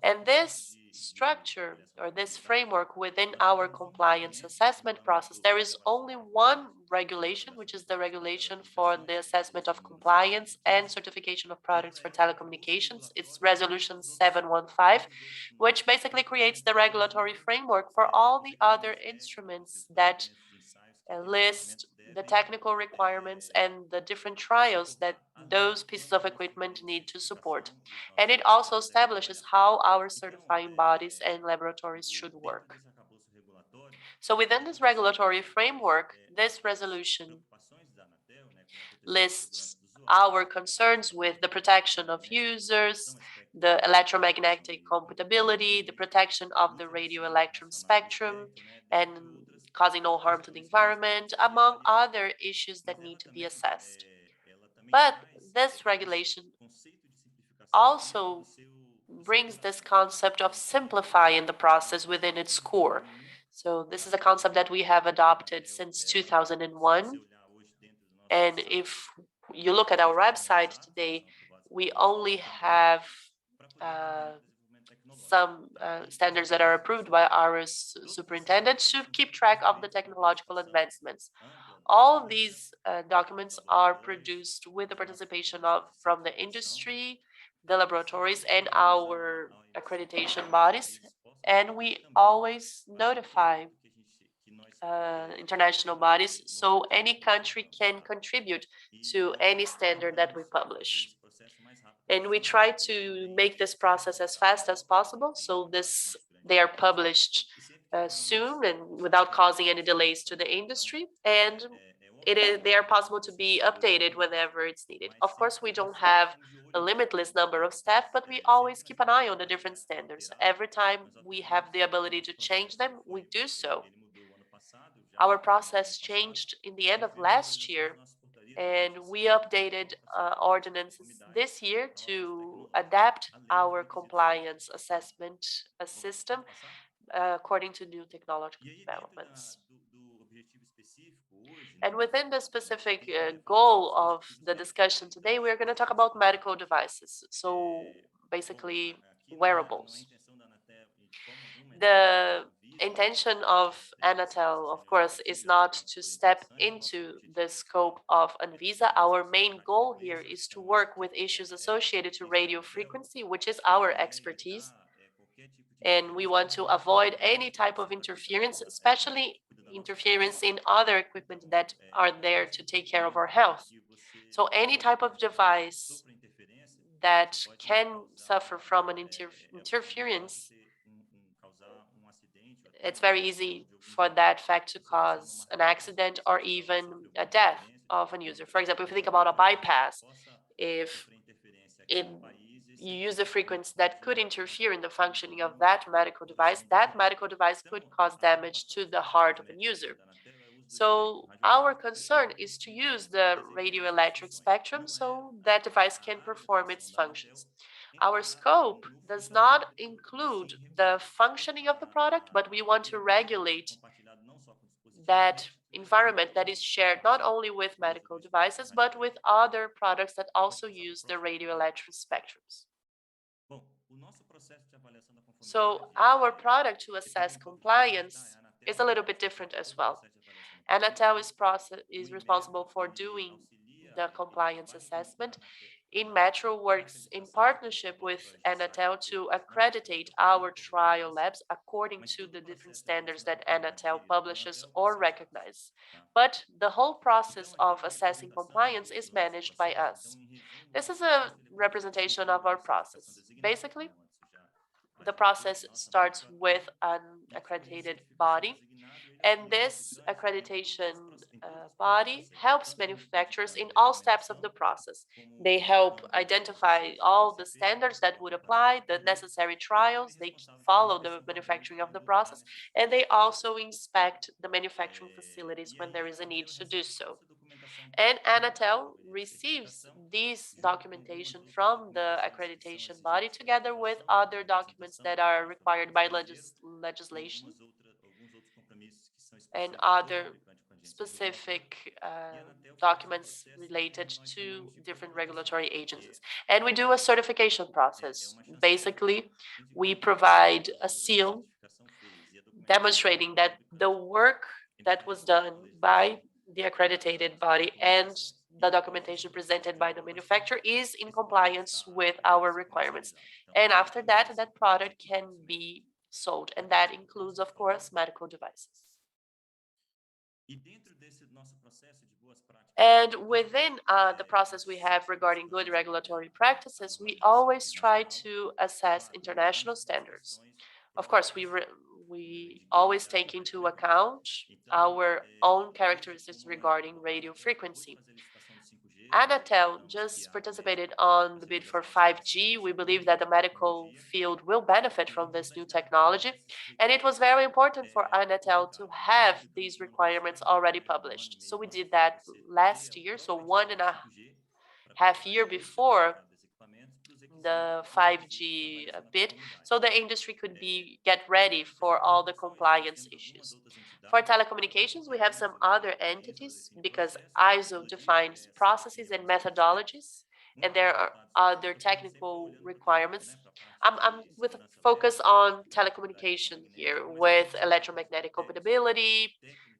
And this structure or this framework within our compliance assessment process, there is only one regulation, which is the regulation for the assessment of compliance and certification of products for telecommunications. It's Resolution 715, which basically creates the regulatory framework for all the other instruments that list the technical requirements and the different trials that those pieces of equipment need to support. And it also establishes how our certifying bodies and laboratories should work. So within this regulatory framework, this resolution lists our concerns with the protection of users, the electromagnetic compatibility, the protection of the radio electron spectrum, and causing no harm to the environment, among other issues that need to be assessed. But this regulation also brings this concept of simplifying the process within its core. So this is a concept that we have adopted since 2001. And if you look at our website today, we only have some standards that are approved by our superintendent to keep track of the technological advancements. All these documents are produced with the participation from the industry, the laboratories, and our accreditation bodies. And we always notify international bodies, so any country can contribute to any standard that we publish. And we try to make this process as fast as possible, so they are published soon and without causing any delays to the industry, and they are possible to be updated whenever it's needed. Of course, we don't have a limitless number of staff, but we always keep an eye on the different standards. Every time we have the ability to change them, we do so. Our process changed in the end of last year, and we updated ordinances this year to adapt our compliance assessment system according to new technological developments. And within the specific goal of the discussion today, we're going to talk about medical devices. So basically, wearables. The intention of Anatel, of course, is not to step into the scope of Anvisa. Our main goal here is to work with issues associated to radio frequency, which is our expertise. And we want to avoid any type of interference, especially interference in other equipment that are there to take care of our health. So any type of device that can suffer from an interference, it's very easy for that fact to cause an accident or even a death of a user. For example, if you think about a bypass, if you use a frequency that could interfere in the functioning of that medical device could cause damage to the heart of a user. So our concern is to use the radioelectric spectrum so that device can perform its functions. Our scope does not include the functioning of the product, but we want to regulate that environment that is shared not only with medical devices, but with other products that also use the radioelectric spectrums. So our product to assess compliance is a little bit different as well. Anatel is responsible for doing the compliance assessment. InMetro works in partnership with Anatel to accreditate our trial labs according to the different standards that Anatel publishes or recognizes. But the whole process of assessing compliance is managed by us. This is a representation of our process. Basically, the process starts with an accredited body, and this accreditation body helps manufacturers in all steps of the process. They help identify all the standards that would apply, the necessary trials, they follow the manufacturing of the process, and they also inspect the manufacturing facilities when there is a need to do so. And Anatel receives this documentation from the accreditation body together with other documents that are required by legislation and other specific documents related to different regulatory agencies. And we do a certification process. Basically, we provide a seal demonstrating that the work that was done by the accredited body and the documentation presented by the manufacturer is in compliance with our requirements. And after that, that product can be sold. And that includes, of course, medical devices. And within the process we have regarding good regulatory practices, we always try to assess international standards. Of course, we always take into account our own characteristics regarding radio frequency. Anatel just participated on the bid for 5G. We believe that the medical field will benefit from this new technology. And it was very important for Anatel to have these requirements already published. So we did that last year, so 1.5 years before the 5G bid, so the industry could get ready for all the compliance issues. For telecommunications, we have some other entities because ISO defines processes and methodologies, and there are other technical requirements. I'm with focus on telecommunication here with electromagnetic compatibility,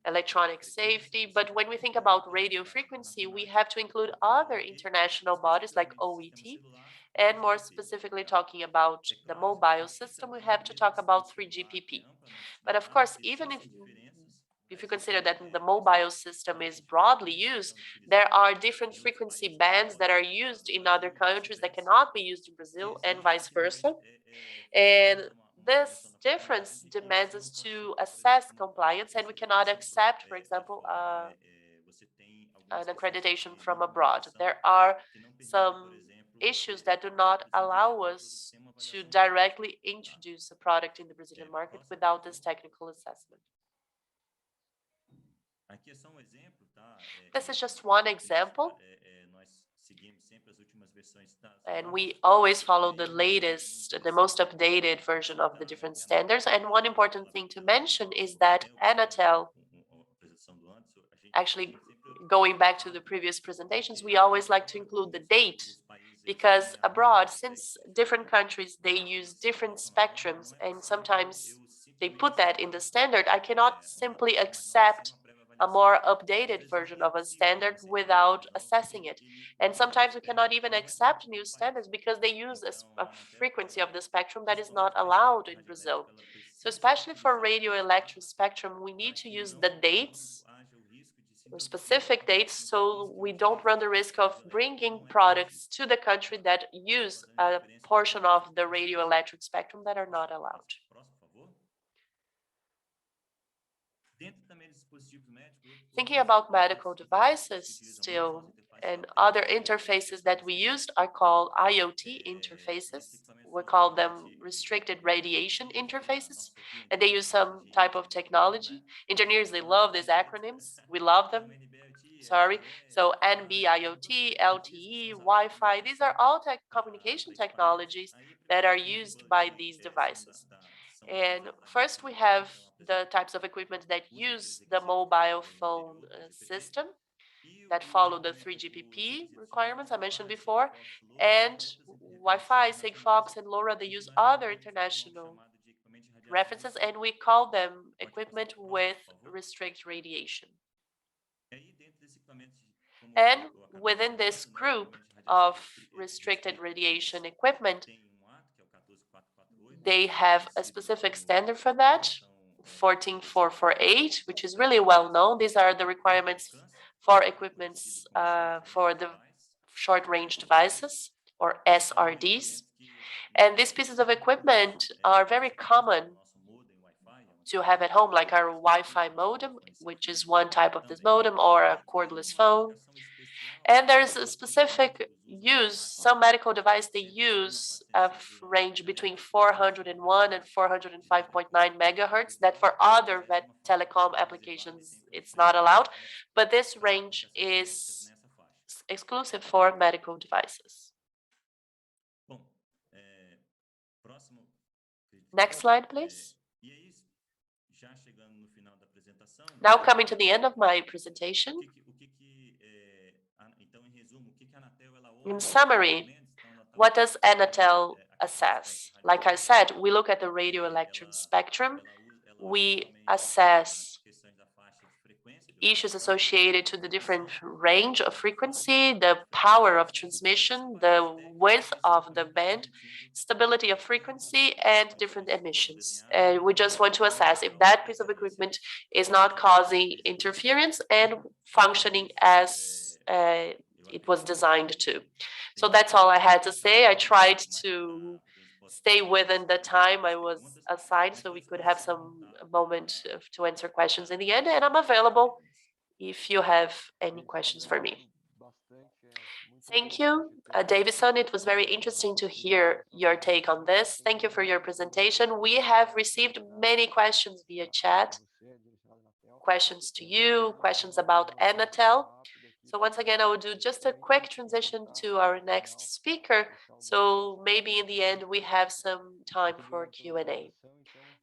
electronic safety. But when we think about radio frequency, we have to include other international bodies like OET. And more specifically, talking about the mobile system, we have to talk about 3GPP. But of course, even if you consider that the mobile system is broadly used, there are different frequency bands that are used in other countries that cannot be used in Brazil and vice versa. And This difference demands us to assess compliance, and we cannot accept, for example, an accreditation from abroad. There are some issues that do not allow us to directly introduce a product in the Brazilian market without this technical assessment. This is just one example, and we always follow the latest, the most updated version of the different standards. And one important thing to mention is that Anatel, actually going back to the previous presentations, we always like to include the date, because abroad, since different countries, they use different spectrums, and sometimes they put that in the standard, I cannot simply accept a more updated version of a standard without assessing it. And sometimes we cannot even accept new standards because they use a frequency of the spectrum that is not allowed in Brazil. So especially for radioelectric spectrum, we need to use the dates or specific dates so we don't run the risk of bringing products to the country that use a portion of the radioelectric spectrum that are not allowed. Thinking about medical devices still, and other interfaces that we used are called IoT interfaces. We call them restricted radiation interfaces, and they use some type of technology. Engineers, they love these acronyms. We love them. Sorry. So NB-IoT, LTE, Wi-Fi, these are all communication technologies that are used by these devices. And first we have the types of equipment that use the mobile phone system that follow the 3GPP requirements I mentioned before, and Wi-Fi, Sigfox, and LoRa, they use other international references, and we call them equipment with restrict radiation. And within this group of restricted radiation equipment, they have a specific standard for that, 14448, which is really well known. These are the requirements for equipments for the short range devices, or SRDs. And these pieces of equipment are very common to have at home, like our Wi-Fi modem, which is one type of this modem, or a cordless phone. And there's a specific use, some medical device, they use a range between 401 and 405.9 megahertz, that for other telecom applications, it's not allowed, but this range is exclusive for medical devices. Next slide, please. Now coming to the end of my presentation. In summary, what does Anatel assess? Like I said, we look at the radioelectric spectrum. We assess issues associated to the different range of frequency, the power of transmission, the width of the band, stability of frequency, and different emissions. We just want to assess if that piece of equipment is not causing interference and functioning as it was designed to. So that's all I had to say. I tried to stay within the time I was assigned so we could have some moment to answer questions in the end, and I'm available if you have any questions for me. Thank you, Davison. It was very interesting to hear your take on this. Thank you for your presentation. We have received many questions via chat, questions to you, questions about Anatel. So once again, I will do just a quick transition to our next speaker. So maybe in the end, we have some time for Q&A.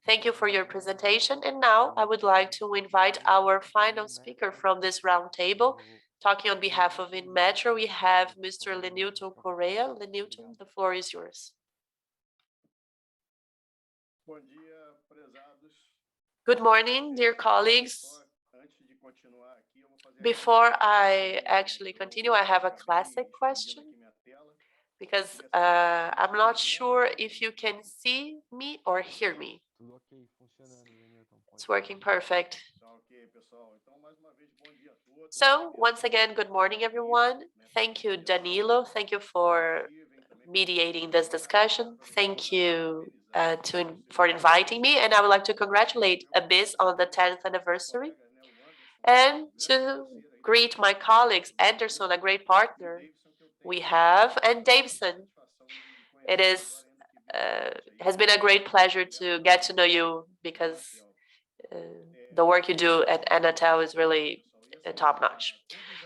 Thank you for your presentation. And now I would like to invite our final speaker from this roundtable. Talking on behalf of InMetro, we have Mr. Lenilton Correa. Lenilton, the floor is yours. Good morning, dear colleagues. Before I actually continue, I have a classic question, because I'm not sure if you can see me or hear me. It's working perfect. So once again, good morning, everyone. Thank you, Danilo. Thank you for mediating this discussion. Thank you, for inviting me, and I would like to congratulate Abyss on the 10th anniversary, and to greet my colleagues, Anderson, a great partner we have, and Davison. It has been a great pleasure to get to know you, because the work you do at Anatel is really top notch.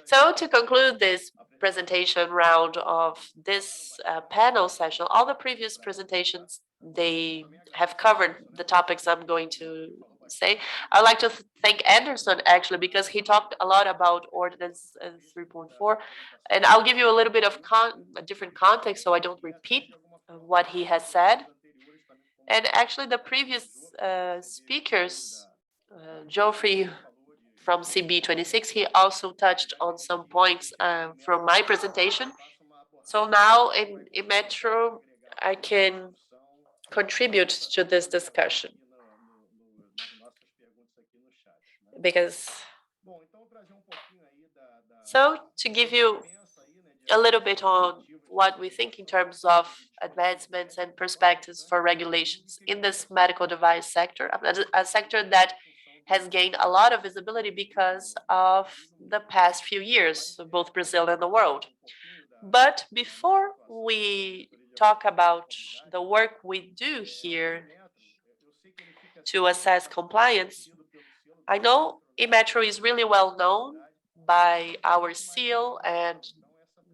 So to conclude this presentation round of this panel session, all the previous presentations, they have covered the topics I'm going to say. I'd like to thank Anderson, actually, because he talked a lot about Ordinance 3.4, and I'll give you a little bit of a different context so I don't repeat what he has said. And actually, the previous speakers, Geoffrey from CB26, he also touched on some points from my presentation. So now in Metro, I can contribute to this discussion, because so to give you a little bit on what we think in terms of advancements and perspectives for regulations in this medical device sector, a sector that has gained a lot of visibility because of the past few years, both Brazil and the world. But before we talk about the work we do here to assess compliance, I know Imetro is really well known by our seal and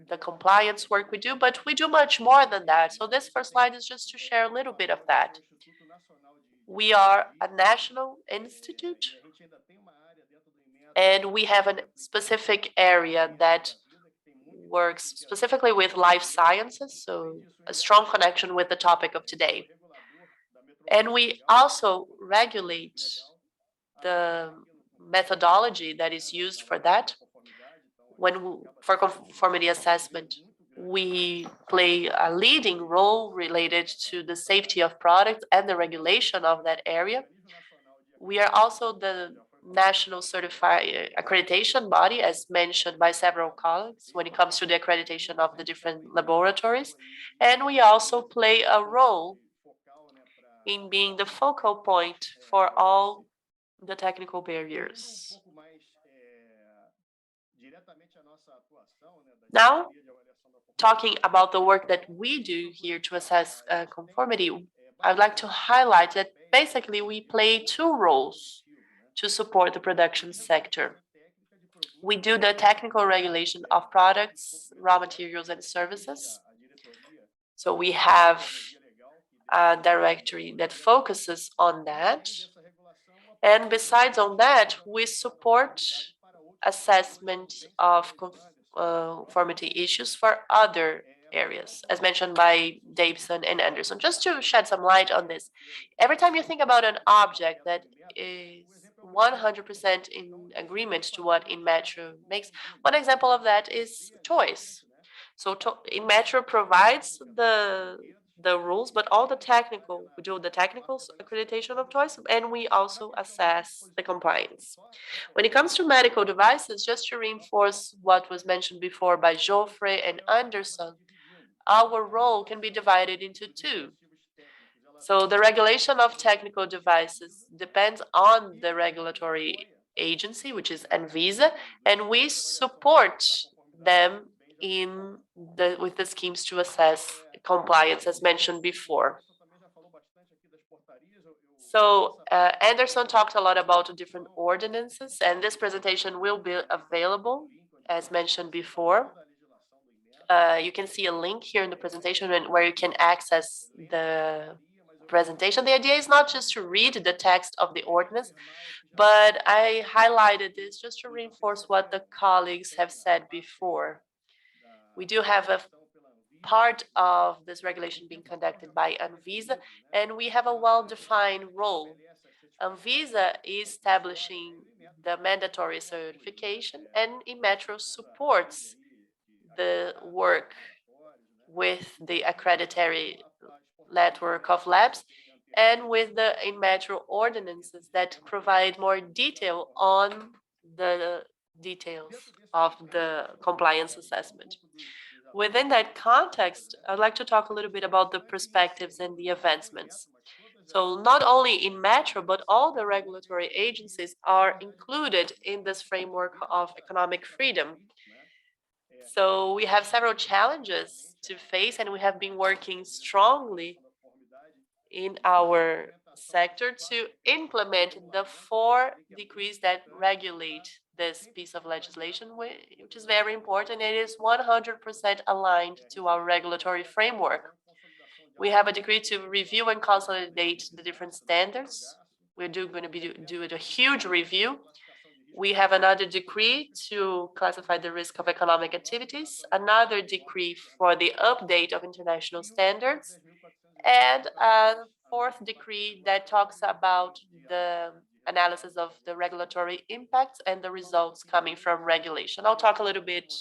the compliance work we do, but we do much more than that. So this first slide is just to share a little bit of that. We are a national institute, and we have a specific area that works specifically with life sciences, so a strong connection with the topic of today. And we also regulate the methodology that is used for that. For conformity assessment, we play a leading role related to the safety of products and the regulation of that area. We are also the national certified accreditation body, as mentioned by several colleagues, when it comes to the accreditation of the different laboratories. And we also play a role in being the focal point for all the technical barriers. Now, talking about the work that we do here to assess conformity, I'd like to highlight that basically we play two roles to support the production sector. We do the technical regulation of products, raw materials, and services. So we have a directory that focuses on that. And besides on that, we support assessment of conformity issues for other areas, as mentioned by Davison and Anderson. Just to shed some light on this, every time you think about an object that is 100% in agreement to what Inmetro makes, one example of that is toys. So Inmetro provides the rules, but all the technical, we do the technical accreditation of toys, and we also assess the compliance. When it comes to medical devices, just to reinforce what was mentioned before by Geoffrey and Anderson, our role can be divided into two. So the regulation of technical devices depends on the regulatory agency, which is Anvisa, and we support them with the schemes to assess compliance, as mentioned before. So Anderson talked a lot about the different ordinances, and this presentation will be available, as mentioned before. You can see a link here in the presentation where you can access the presentation. The idea is not just to read the text of the ordinance, but I highlighted this just to reinforce what the colleagues have said before. We do have a part of this regulation being conducted by Anvisa, and we have a well-defined role. Anvisa is establishing the mandatory certification, and Imetro supports the work with the accreditatory network of labs and with the Imetro ordinances that provide more detail on the details of the compliance assessment. Within that context, I'd like to talk a little bit about the perspectives and the advancements. So not only in Metro, but all the regulatory agencies are included in this framework of economic freedom. So we have several challenges to face, and we have been working strongly in our sector to implement the 4 decrees that regulate this piece of legislation, which is very important. It is 100% aligned to our regulatory framework. We have a decree to review and consolidate the different standards. We're going to be doing a huge review. We have another decree to classify the risk of economic activities, another decree for the update of international standards, and a 4th decree that talks about the analysis of the regulatory impacts and the results coming from regulation. I'll talk a little bit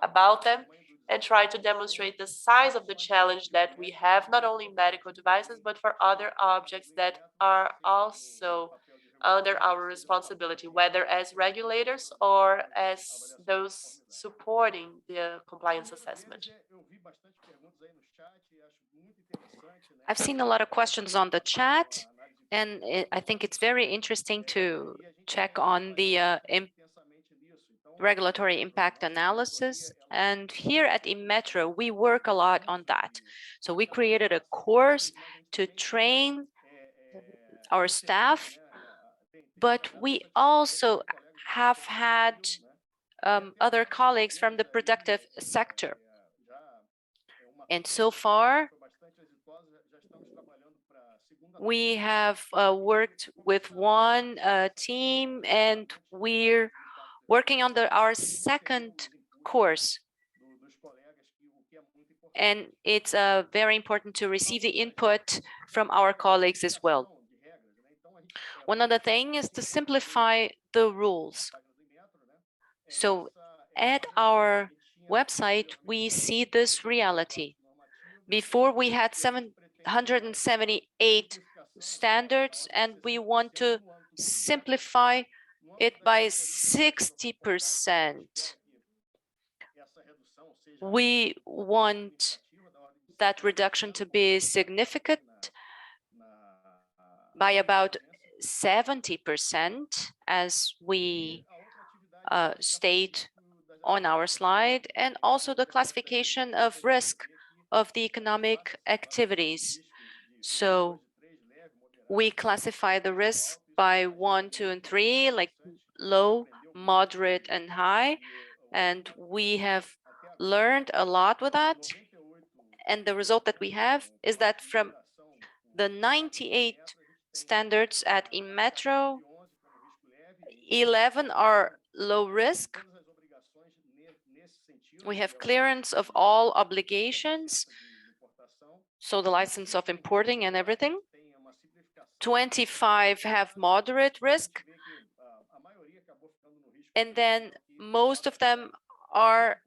about them and try to demonstrate the size of the challenge that we have, not only in medical devices, but for other objects that are also under our responsibility, whether as regulators or as those supporting the compliance assessment. I've seen a lot of questions on the chat, and I think it's very interesting to check on the regulatory impact analysis. And here at Inmetro, we work a lot on that. So we created a course to train our staff, but we also have had other colleagues from the productive sector. And so far, we have worked with one team, and we're working on our 2nd course. And it's very important to receive the input from our colleagues as well. One other thing is to simplify the rules. So at our website, we see this reality. Before we had 778 standards, and we want to simplify it by 60%. We want that reduction to be significant by about 70%, as we state on our slide, and also the classification of risk of the economic activities. So we classify the risk by 1, 2, and 3, like low, moderate, and high. And we have learned a lot with that. And the result that we have is that from the 98 standards at Inmetro, 11 are low risk. We have clearance of all obligations, so the license of importing and everything. 25 have moderate risk, and then most of them are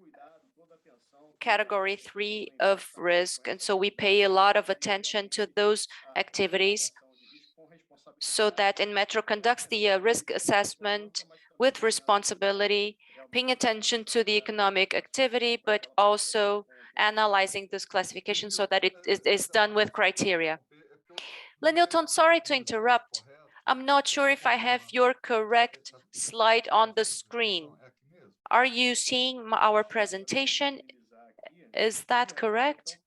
category 3 of risk. And so we pay a lot of attention to those activities, so that Inmetro conducts the risk assessment with responsibility, paying attention to the economic activity, but also analyzing this classification so that it is done with criteria. Lenilton, sorry to interrupt. I'm not sure if I have your correct slide on the screen. Are you seeing our presentation? Is that correct?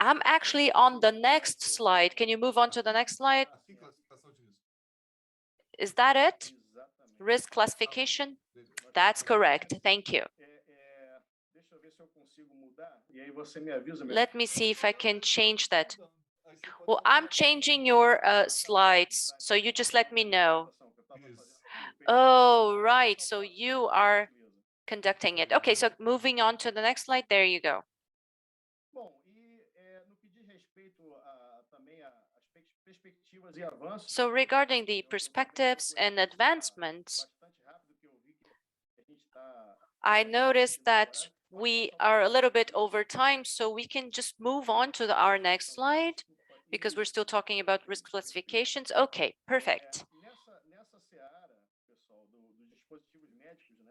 I'm actually on the next slide. Can you move on to the next slide? Is that it? Risk classification? That's correct. Thank you. Let me see if I can change that. Well, I'm changing your slides, so you just let me know. Oh, right. So you are conducting it. Okay, so moving on to the next slide. There you go. So regarding the perspectives and advancements, I noticed that we are a little bit over time, so we can just move on to our next slide, because we're still talking about risk classifications. Okay, perfect.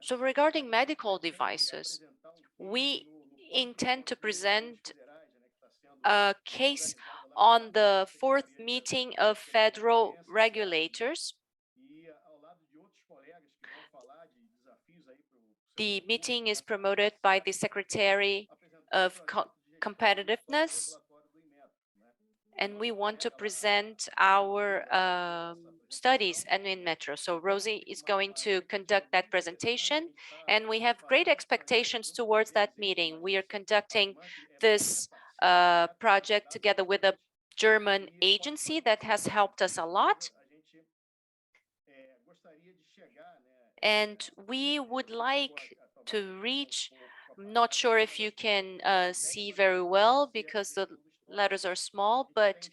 So regarding medical devices, we intend to present a case on the fourth meeting of federal regulators. The meeting is promoted by the Secretary of Competitiveness, and we want to present our studies and in Metro. So Rosie is going to conduct that presentation, and we have great expectations towards that meeting. We are conducting this project together with a German agency that has helped us a lot. And we would like to reach, I'm not sure if you can see very well because the letters are small, but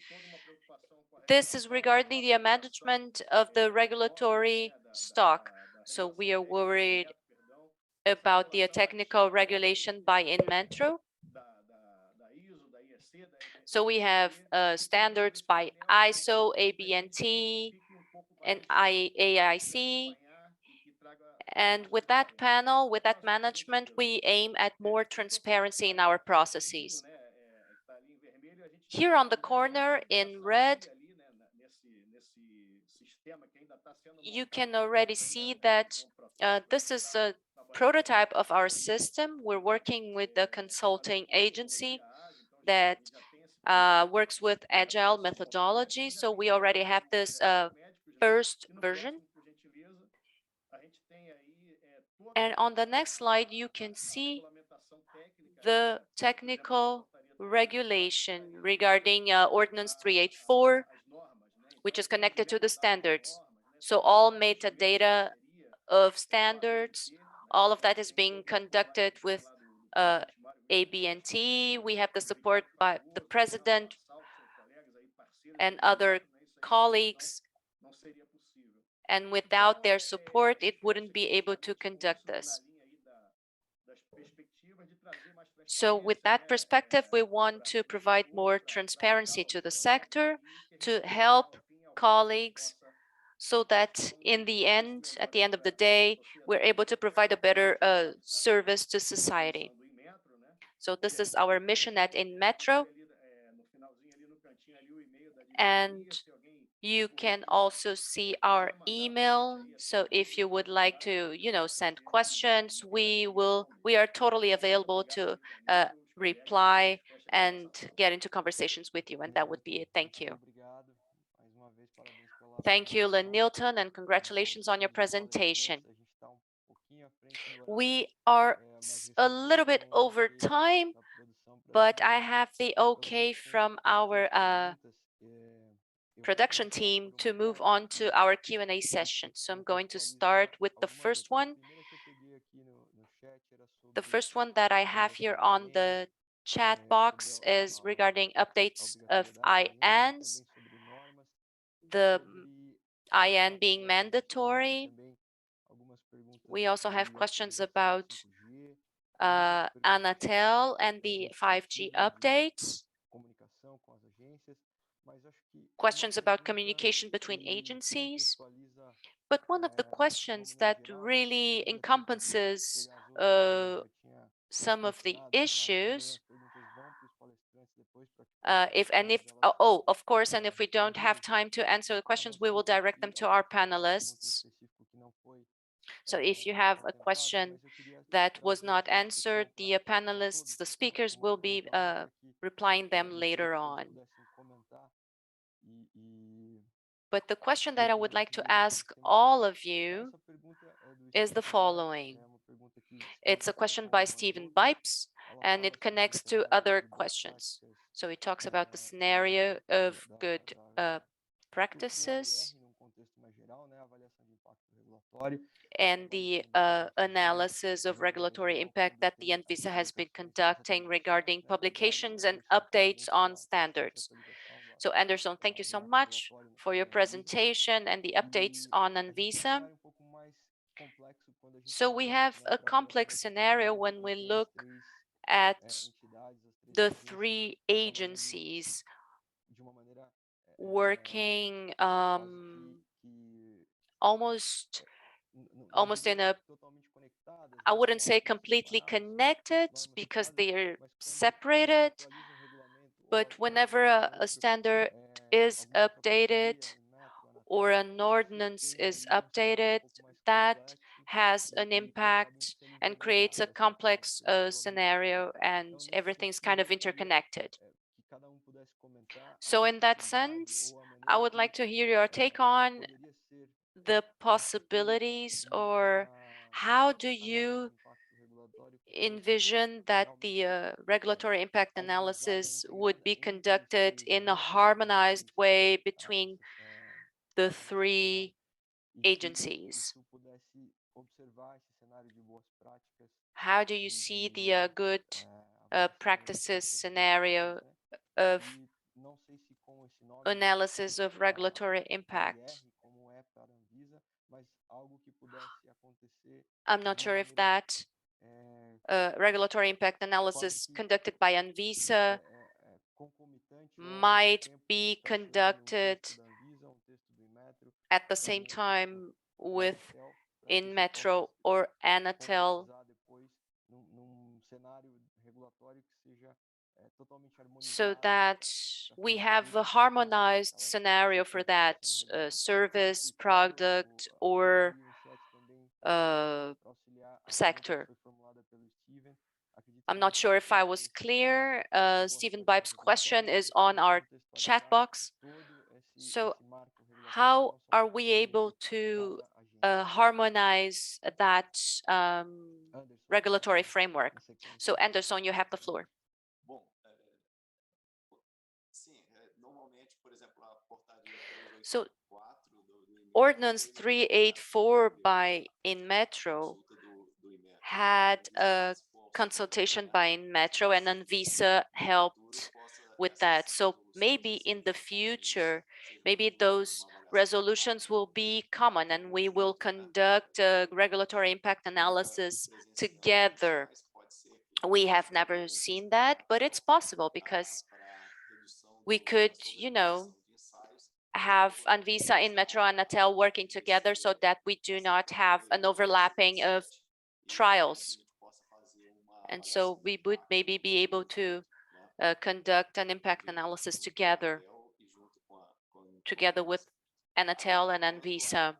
this is regarding the management of the regulatory stock. So we are worried about the technical regulation by Inmetro. So we have standards by ISO, ABNT, and AIC. And with that panel, with that management, we aim at more transparency in our processes. Here on the corner in red, you can already see that this is a prototype of our system. We're working with the consulting agency that works with agile methodology. So we already have this first version. And on the next slide, you can see the technical regulation regarding Ordinance 384, which is connected to the standards. So all metadata of standards, all of that is being conducted with ABNT. We have the support by the president and other colleagues. And without their support, it wouldn't be able to conduct this. So with that perspective, we want to provide more transparency to the sector, to help colleagues so that in the end, at the end of the day, we're able to provide a better service to society. So this is our mission at Inmetro. And you can also see our email. So if you would like to, send questions, we are totally available to reply and get into conversations with you. And that would be it. Thank you. Thank you, Lenilton, and congratulations on your presentation. We are a little bit over time, but I have the okay from our production team to move on to our Q&A session. So I'm going to start with the first one. The first one that I have here on the chat box is regarding updates of INs, the IN being mandatory. We also have questions about Anatel and the 5G updates. Questions about communication between agencies. But one of the questions that really encompasses some of the issues, of course, and if we don't have time to answer the questions, we will direct them to our panelists. So if you have a question that was not answered, the panelists, the speakers will be replying them later on. But the question that I would like to ask all of you is the following. It's a question by Stephen Bipes, and it connects to other questions. So he talks about the scenario of good practices and the analysis of regulatory impact that the Anvisa has been conducting regarding publications and updates on standards. So Anderson, thank you so much for your presentation and the updates on Anvisa. So we have a complex scenario when we look at the three agencies working almost in a, I wouldn't say completely connected because they are separated, But whenever a standard is updated or an ordinance is updated, that has an impact and creates a complex scenario, and everything's kind of interconnected. So in that sense, I would like to hear your take on the possibilities, or how do you envision that the regulatory impact analysis would be conducted in a harmonized way between the three agencies? How do you see the good practices scenario of analysis of regulatory impact? I'm not sure if that regulatory impact analysis conducted by Anvisa might be conducted at the same time with in Metro or Anatel, so that we have a harmonized scenario for that service, product, or sector. I'm not sure if I was clear. Stephen Bibe's question is on our chat box. So how are we able to harmonize that regulatory framework? So Anderson, you have the floor. So Ordinance 384 by InMetro had a consultation by InMetro, and Anvisa helped with that. So maybe in the future, maybe those resolutions will be common and we will conduct a regulatory impact analysis together. We have never seen that, but it's possible because we could, have Anvisa, InMetro, and Anatel working together so that we do not have an overlapping of trials. And so we would maybe be able to conduct an impact analysis together with Anatel and Anvisa.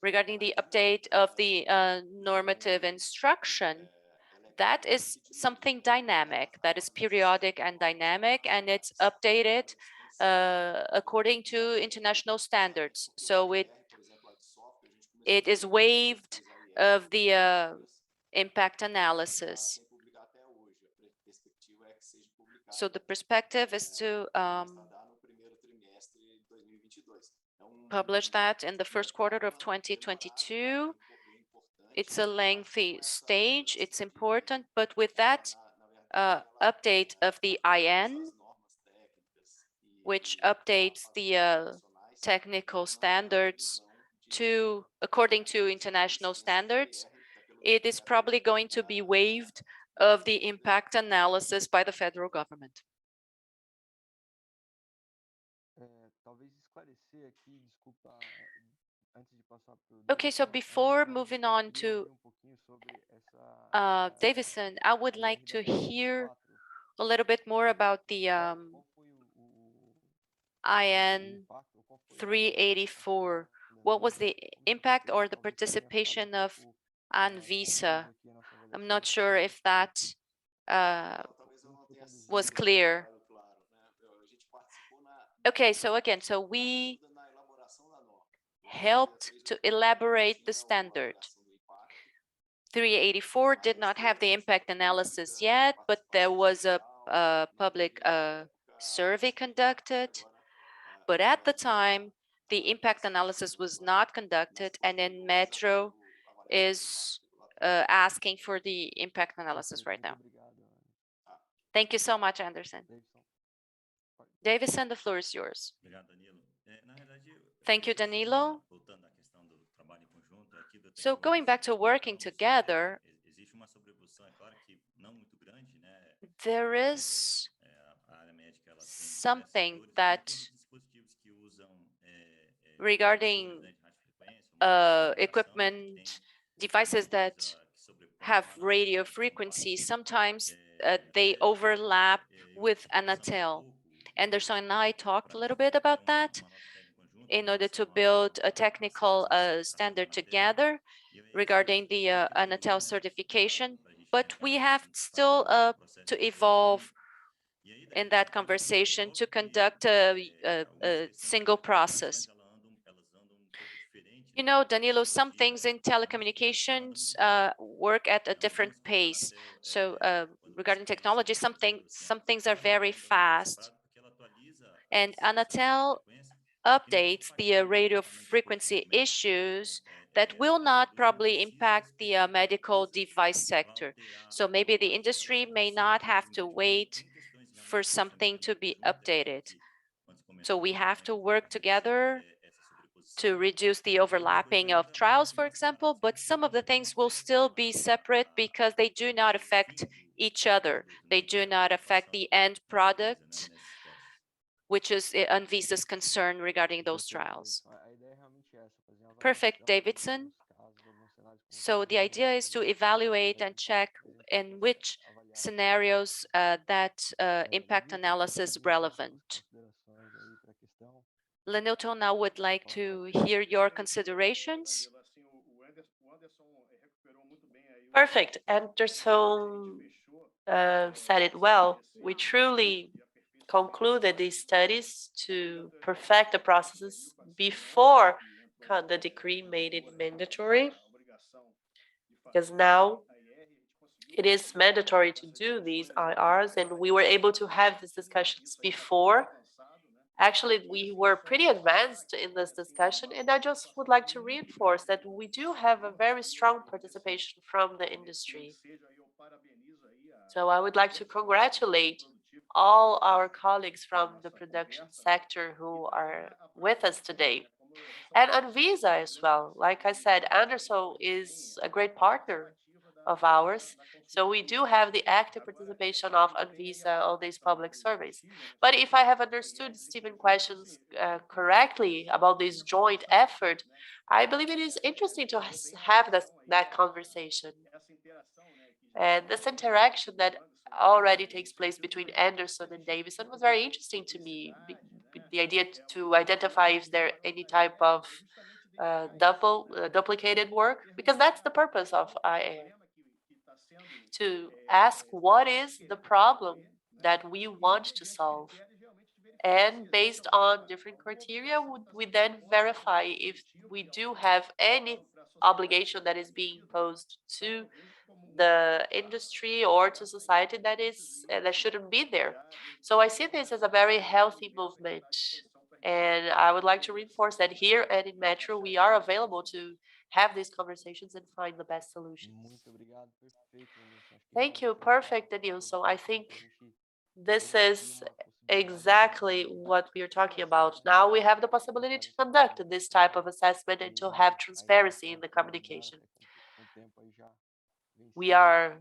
Regarding the update of the normative instruction, that is something dynamic, that is periodic and dynamic, and it's updated according to international standards. So it is waived of the impact analysis. So the perspective is to publish that in the first quarter of 2022. It's a lengthy stage, it's important, but with that update of the IN, which updates the technical standards according to international standards, it is probably going to be waived of the impact analysis by the federal government. Okay, so before moving on to Davison, I would like to hear a little bit more about the IN 384. What was the impact or the participation of Anvisa? I'm not sure if that was clear. Okay, so again, so we helped to elaborate the standard. 384 did not have the impact analysis yet, but there was a public survey conducted. But at the time, the impact analysis was not conducted, and InMetro is asking for the impact analysis right now. Thank you so much, Anderson. Davison, the floor is yours. Thank you, Danilo. So going back to working together, there is something that regarding equipment, devices that have radio frequency, sometimes they overlap with Anatel. Anderson and I talked a little bit about that in order to build a technical standard together regarding the Anatel certification, but we have still to evolve in that conversation to conduct a single process. You know, Danilo, some things in telecommunications work at a different pace. So regarding technology, some things are very fast. And Anatel updates the radio frequency issues that will not probably impact the medical device sector. So maybe the industry may not have to wait for something to be updated. So we have to work together to reduce the overlapping of trials, for example, but some of the things will still be separate because they do not affect each other. They do not affect the end product, which is Anvisa's concern regarding those trials. Perfect, Davidson. So the idea is to evaluate and check in which scenarios that impact analysis relevant. Lenilton now would like to hear your considerations. Perfect. Anderson said it well. We truly concluded these studies to perfect the processes before the decree made it mandatory, because now it is mandatory to do these IRs, and we were able to have these discussions before. Actually, we were pretty advanced in this discussion, and I just would like to reinforce that we do have a very strong participation from the industry. So I would like to congratulate all our colleagues from the production sector who are with us today. And Anvisa as well. Like I said, Anderson is a great partner of ours. So we do have the active participation of Anvisa on these public surveys. But if I have understood Stephen's questions correctly about this joint effort, I believe it is interesting to have that conversation. And this interaction that already takes place between Anderson and Davison was very interesting to me. The idea to identify if there any type of duplicated work, because that's the purpose of IA, to ask what is the problem that we want to solve. And based on different criteria, we then verify if we do have any obligation that is being imposed to the industry or to society that shouldn't be there. So I see this as a very healthy movement. And I would like to reinforce that here and in Metro, we are available to have these conversations and find the best solutions. Thank you. Perfect, Daniel. So I think this is exactly what we are talking about. Now we have the possibility to conduct this type of assessment and to have transparency in the communication. We are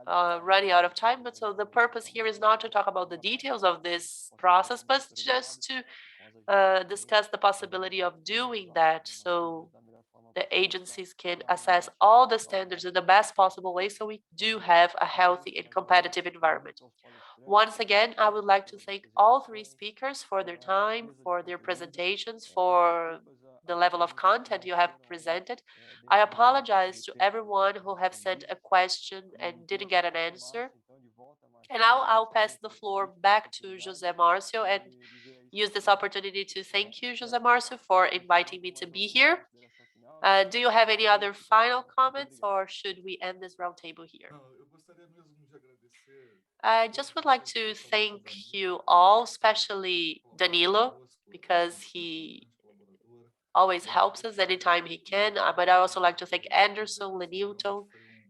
running out of time, but so the purpose here is not to talk about the details of this process, but just to discuss the possibility of doing that so the agencies can assess all the standards in the best possible way so we do have a healthy and competitive environment. Once again, I would like to thank all three speakers for their time, for their presentations, for the level of content you have presented. I apologize to everyone who have sent a question and didn't get an answer. And now I'll pass the floor back to José Marcio and use this opportunity to thank you, José Marcio, for inviting me to be here. Do you have any other final comments, or should we end this roundtable here? I just would like to thank you all, especially Danilo, because he always helps us anytime he can. But I also like to thank Anderson, Lenilton,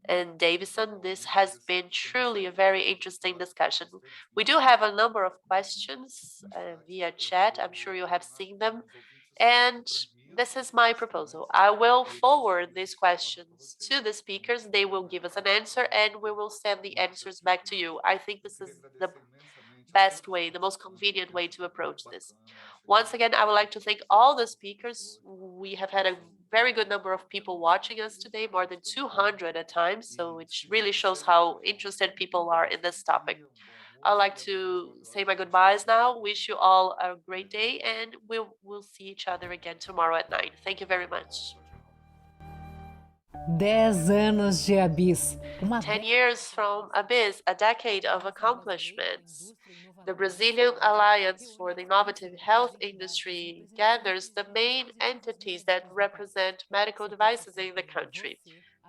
and Davison. This has been truly a very interesting discussion. We do have a number of questions via chat. I'm sure you have seen them. And this is my proposal. I will forward these questions to the speakers. They will give us an answer and we will send the answers back to you. I think this is the best way, the most convenient way to approach this. Once again, I would like to thank all the speakers. We have had a very good number of people watching us today, more than 200 at times. So it really shows how interested people are in this topic. I'd like to say my goodbyes now. Wish you all a great day, and we'll see each other again tomorrow at 9. Thank you very much. 10 anos de Abis. 10 years from Abyss, a decade of accomplishments. The Brazilian Alliance for the Innovative Health Industry gathers the main entities that represent medical devices in the country,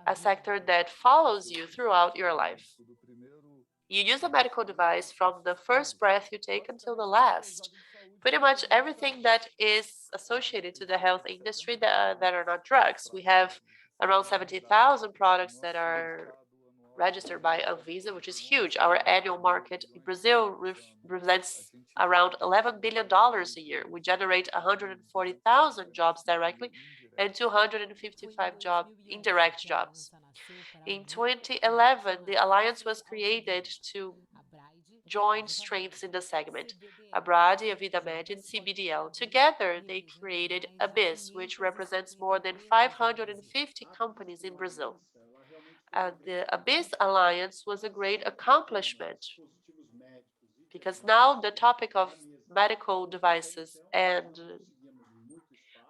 a sector that follows you throughout your life. You use a medical device from the first breath you take until the last. Pretty much everything that is associated to the health industry that are not drugs. We have around 70,000 products that are registered by Anvisa, which is huge. Our annual market in Brazil represents around $11 billion a year. We generate 140,000 jobs directly and 255 indirect jobs. In 2011, the alliance was created to join strengths in the segment. Abrade, Avida Med, and CBDL. Together, they created Abyss, which represents more than 550 companies in Brazil. The Abyss Alliance was a great accomplishment because now the topic of medical devices and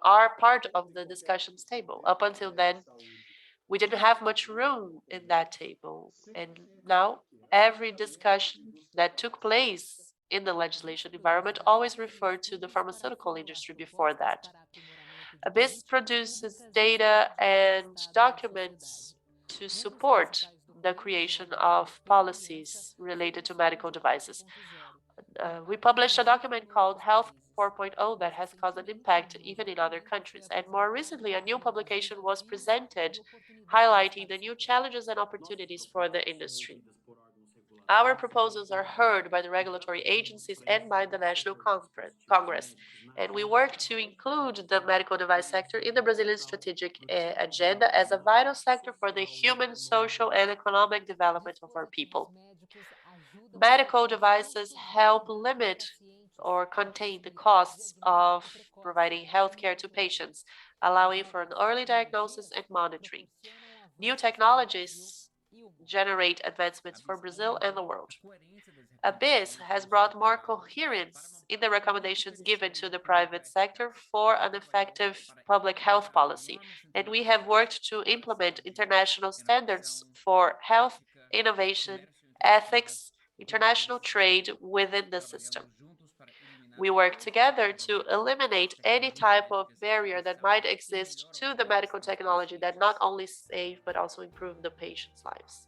are part of the discussions table. Up until then, we didn't have much room in that table. And now every discussion that took place in the legislation environment always referred to the pharmaceutical industry before that. Abyss produces data and documents to support the creation of policies related to medical devices. We published a document called Health 4.0 that has caused an impact even in other countries. And more recently, a new publication was presented highlighting the new challenges and opportunities for the industry. Our proposals are heard by the regulatory agencies and by the National Congress, and we work to include the medical device sector in the Brazilian strategic agenda as a vital sector for the human, social, and economic development of our people. Medical devices help limit or contain the costs of providing healthcare to patients, allowing for an early diagnosis and monitoring. New technologies generate advancements for Brazil and the world. Abyss has brought more coherence in the recommendations given to the private sector for an effective public health policy, and we have worked to implement international standards for health, innovation, ethics, international trade within the system. We work together to eliminate any type of barrier that might exist to the medical technology that not only save but also improve the patient's lives.